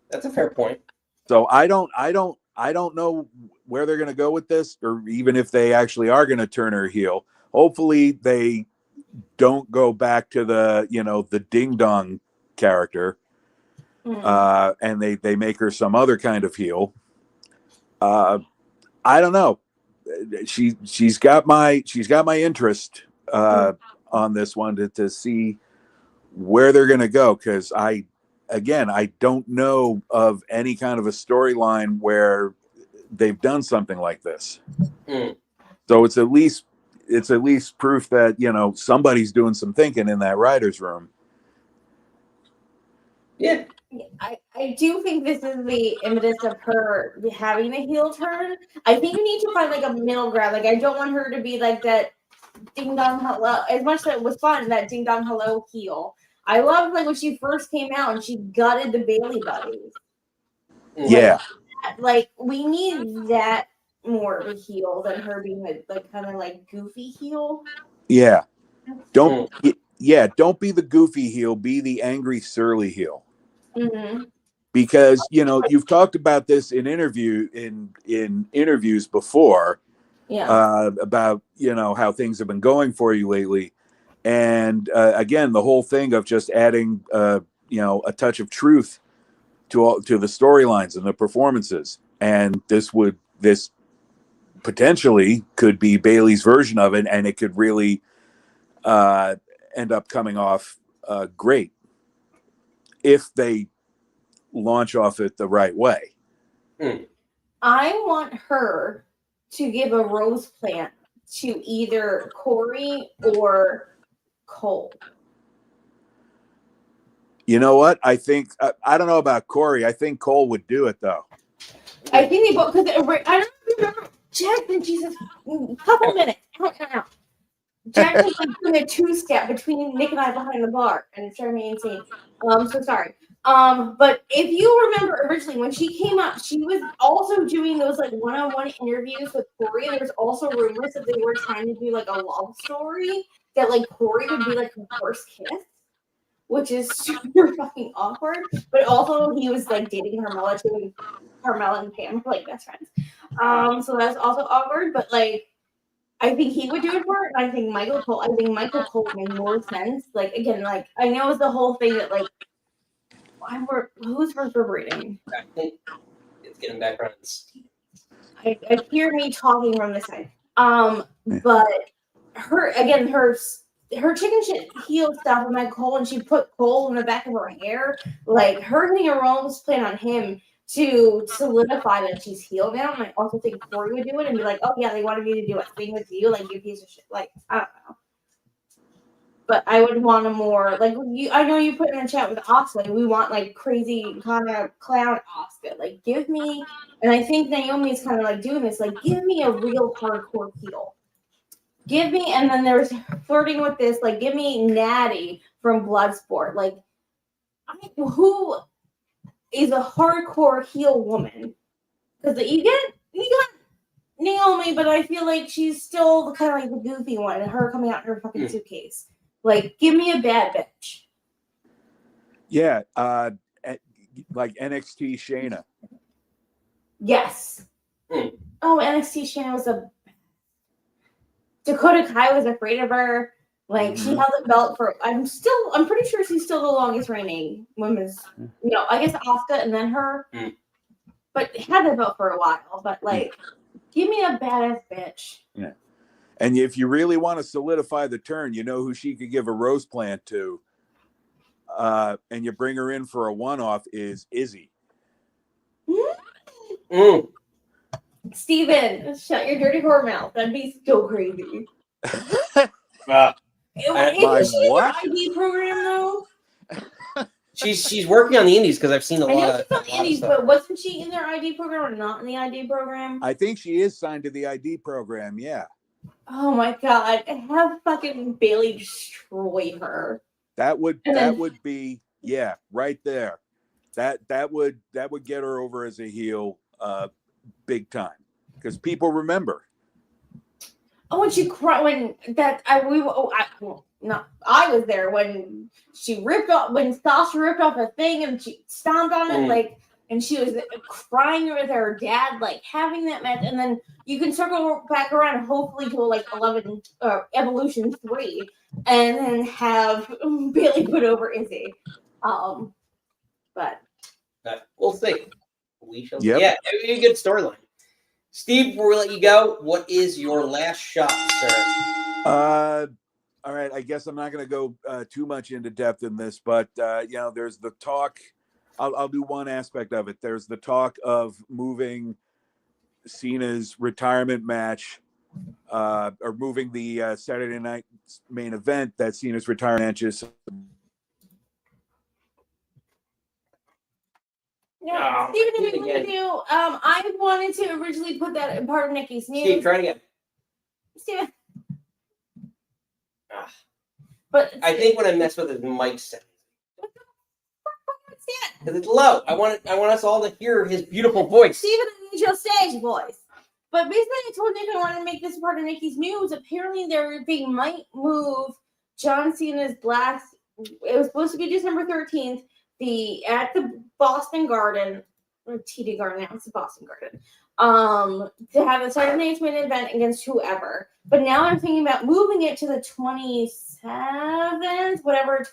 That's a fair point. So I don't know where they're going to go with this, or even if they actually are going to turn her heel. Hopefully they don't go back to the ding dong character, and they make her some other kind of heel. I don't know. She's got my interest on this one to see where they're going to go, because I don't know of any kind of a storyline where they've done something like this. So it's at least proof that somebody's doing some thinking in that writer's room. Yeah. I do think this is the impetus of her having a heel turn. I think we need to find like a middle ground. Like, I don't want her to be like that ding dong hello. As much as it was fun, that ding dong hello heel. I loved like when she first came out and she gutted the Bayley buddies. Yeah. Like we need that more of a heel than her being like kind of like goofy heel. Yeah. Don't be the goofy heel, be the angry surly heel. Because you've talked about this in interviews before, about how things have been going for you lately, and again the whole thing of just adding a touch of truth to the storylines and the performances, and this potentially could be Bayley's version of it, and it could really end up coming off great if they launch off it the right way. I want her to give a rose plant to either Corey or Cole. You know what? I think I don't know about Corey. I think Cole would do it though. I think they both, because I don't remember. Jackson, Jesus, couple minutes. Jackson was doing a two-step between Nick and I behind the bar, and it's driving me insane. So sorry. But if you remember originally when she came up, she was also doing those like one-on-one interviews with Corey. And there's also rumors that they were trying to do like a love story, that like Corey would be like her first kiss, which is super fucking awkward. But also he was like dating Carmella too, and Carmella and Pam were like best friends. So that's also awkward. But like, I think he would do it for her, and I think Michael Cole would make more sense. Like again, like I know it's the whole thing that like who's reverberating? I think it's getting back around. I hear me talking from this side. But her chicken shit heel stuff with Michael Cole, and she put Cole in the back of her hair, like her getting a rose plant on him to solidify that she's heel now. And I also think Corey would do it and be like, oh yeah, they wanted me to do a thing with you, like you piece of shit. Like, I don't know. But I would want a more like you. I know you put in a chat with Ospreay. We want like crazy kind of clown Oscar. Like give me, and I think Naomi's kind of like doing this. Like give me a real hardcore heel. Give me, and then there's flirting with this. Like give me Natty from Bloodsport. Like who is a hardcore heel woman? Because you got Naomi, but I feel like she's still kind of like the goofy one, and her coming out in her fucking suitcase. Like, give me a bad bitch. Yeah, like NXT Shayna. Yes. Oh, NXT Shayna was a Dakota Kai was afraid of her. Like she held the belt for. I'm pretty sure she's still the longest reigning women's. No, I guess Asuka and then her. But had the belt for a while. But like, give me a badass bitch. Yeah. And if you really want to solidify the turn, you know who she could give a rose plant to, and you bring her in for a one-off is Izzy. Steven, shut your dirty whore mouth. That'd be so crazy. Isn't she in their ID program though? She's working on the indies because I've seen a I know lot she's on the indies, but wasn't she in their ID program or not in the ID program? I think she is signed to the ID program. Yeah. Oh my god! Have fucking Bailey destroy her. That would be right there. That would get her over as a heel, big time, because people remember. Oh, and she cried when that I was there when she ripped off Sasha ripped off a thing and she stomped on it like, and she was crying with her dad like having that match, and then you can circle back around hopefully to like 11 Evolution 3, and then have Bailey put over Izzy. But we'll see. We shall. Yep. Yeah, it'd be a good storyline. Steve, before we let you go, what is your last shot, sir? All right. I guess I'm not going to go too much into depth in this, but there's the talk. I'll do one aspect of it. There's the talk of moving Cena's retirement match, or moving the Saturday night main event that Cena's retirement matches. Yeah, Steven, if you want to do, I wanted to originally put that in part of Nikki's news. Steve, try it again. Steven. But I think when I mess with his mic setting, because it's low. I want us all to hear his beautiful voice. Steven, I need your stage voice. But basically, I told Nick I wanted to make this part of Nikki's news. Apparently, they might move John Cena's last. It was supposed to be December 13th. At the Boston Garden, or TD Garden, now it's the Boston Garden, to have a Saturday night's main event against whoever. But now I'm thinking about moving it to the 27th, 28th, whatever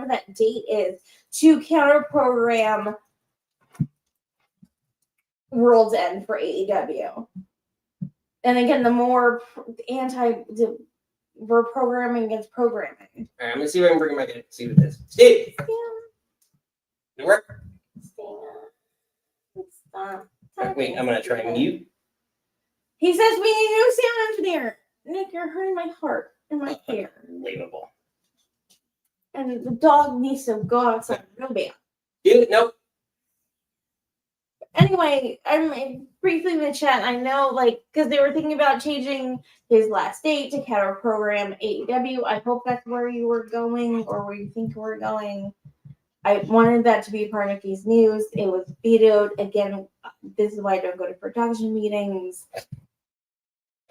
that date is, to counter program World's End for AEW. And again, the more we're programming against programming. All right, I'm gonna see if I can bring him back in. See what this. Steve. Yeah. It work? Wait, I'm gonna try and mute. He says we need a new sound engineer. Nick, you're hurting my heart and my hair. Unbelievable. And the dog needs to go outside real bad. Dude, nope. Anyway, I'm briefly in the chat. I know, because they were thinking about changing his last date to counter program AEW. I hope that's where you were going, or where you think you were going. I wanted that to be part of Nikki's news. It was vetoed. Again, this is why I don't go to production meetings.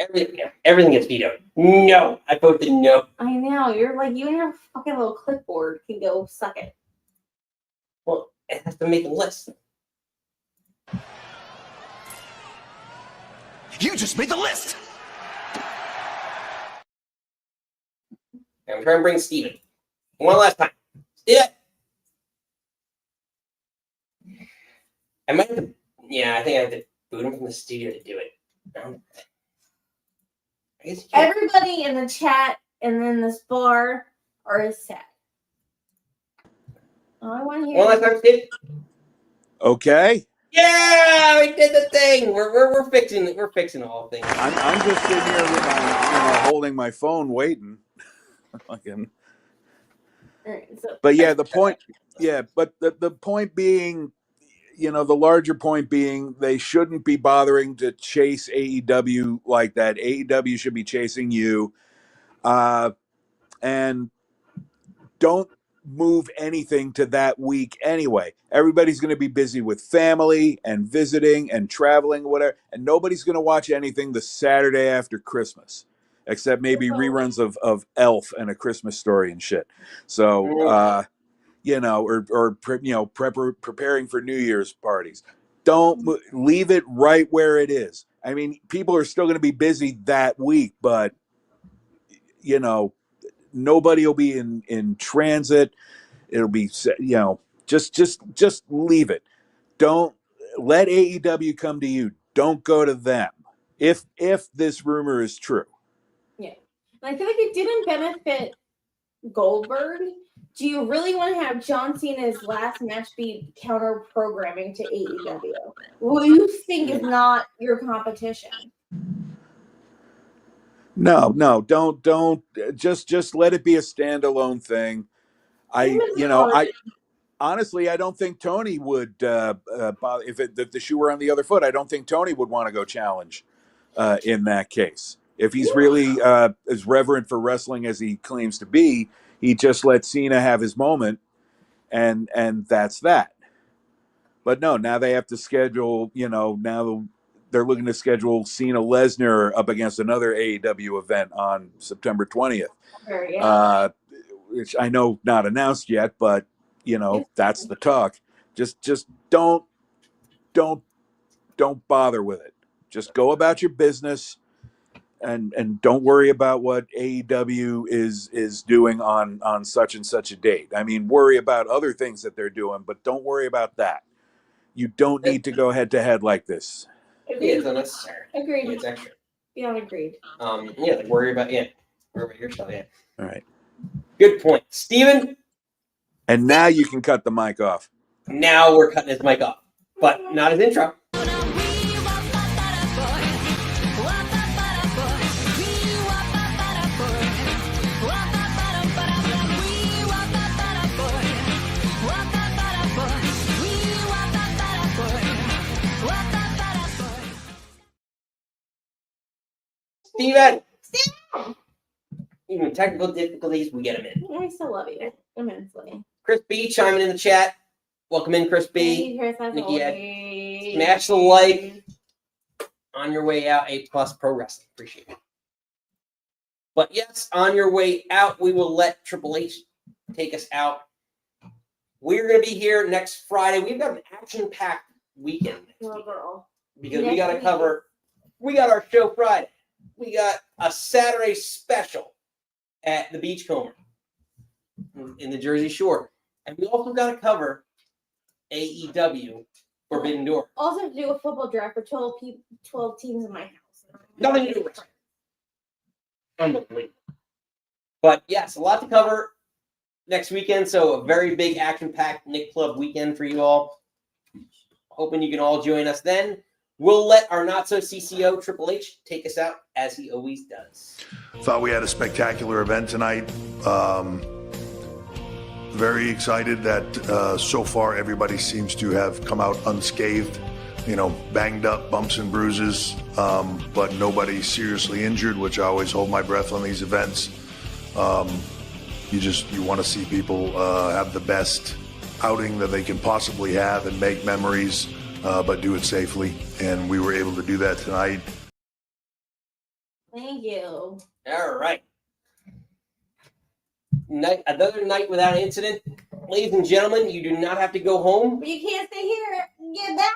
Everything gets vetoed. No, I voted no. I know. You're like, you and your fucking little clipboard can go suck it. Well, it has to make a list. You just made the list. I'm trying to bring Steven. One last time. Yeah. I might have to, I think I have to boot him from the studio to do it. Everybody in the chat and then this bar are sad. I want to hear. One last time, Steve. Okay. Yeah, we did the thing. We're fixing all things. I'm just sitting here with my, holding my phone, waiting. Alright, so But yeah, the point being, you know, the larger point being they shouldn't be bothering to chase AEW like that. AEW should be chasing you. And don't move anything to that week anyway. Everybody's going to be busy with family and visiting and traveling, whatever, and nobody's going to watch anything the Saturday after Christmas, except maybe reruns of Elf and A Christmas Story and shit. So, you know, preparing for New Year's parties. Don't leave it right where it is. I mean, people are still going to be busy that week, but you know, nobody will be in transit. It'll be, you know, just leave it. Don't let AEW come to you. Don't go to them. If this rumor is true. yeah, and I feel like it didn't benefit Goldberg. Do you really want to have John Cena's last match be counter programming to AEW? Who you think is not your competition? No, don't just let it be a standalone thing. I honestly, I don't think Tony would bother if the shoe were on the other foot. I don't think Tony would want to go challenge in that case. If he's really as reverent for wrestling as he claims to be, he just let Cena have his moment, and that's that. But no, now they have to schedule. You know, now they're looking to schedule Cena Lesnar up against another AEW event on September 20th. Which I know not announced yet, but you know, that's the talk. Just don't bother with it. Just go about your business and don't worry about what AEW is doing on such and such a date. I mean, worry about other things that they're doing, but don't worry about that. You don't need to go head to head like this. Yeah, it's unnecessary. Agreed. It's extra. Beyond agreed. Yeah, like worry about your stuff. Yeah. All right. Good point, Steven. And now you can cut the mic off. Now we're cutting his mic off, but not his intro. Steven! Even technical difficulties, we get him in. I still love you immensely. Chris B chiming in the chat. Welcome in, Chris B. Hey, Chris, Nikki Ed. Smash the like. On your way out, A+ Pro Wrestling. Appreciate it. But yes, on your way out, we will let Triple H take us out. We're going to be here next Friday. We've got an action-packed weekend next week. Because we got to cover, we got our show Friday. We got a Saturday special at the Beachcomber in the Jersey Shore. And we also got to cover AEW Forbidden Door. Also to do a football draft for 12 teams in my house. Nothing to do with wrestling. Unbelievable. But yes, a lot to cover next weekend. So a very big action-packed Nick Club weekend for you all. Hoping you can all join us then. We'll let our not-so-CCO Triple H take us out, as he always does. Thought we had a spectacular event tonight. Very excited that so far everybody seems to have come out unscathed. You know, banged up, bumps and bruises, but nobody seriously injured, which I always hold my breath on these events. You want to see people have the best outing that they can possibly have and make memories, but do it safely. And we were able to do that tonight. Thank you. All right. Another night without incident. Ladies and gentlemen, you do not have to go home. But you can't stay here. Get back.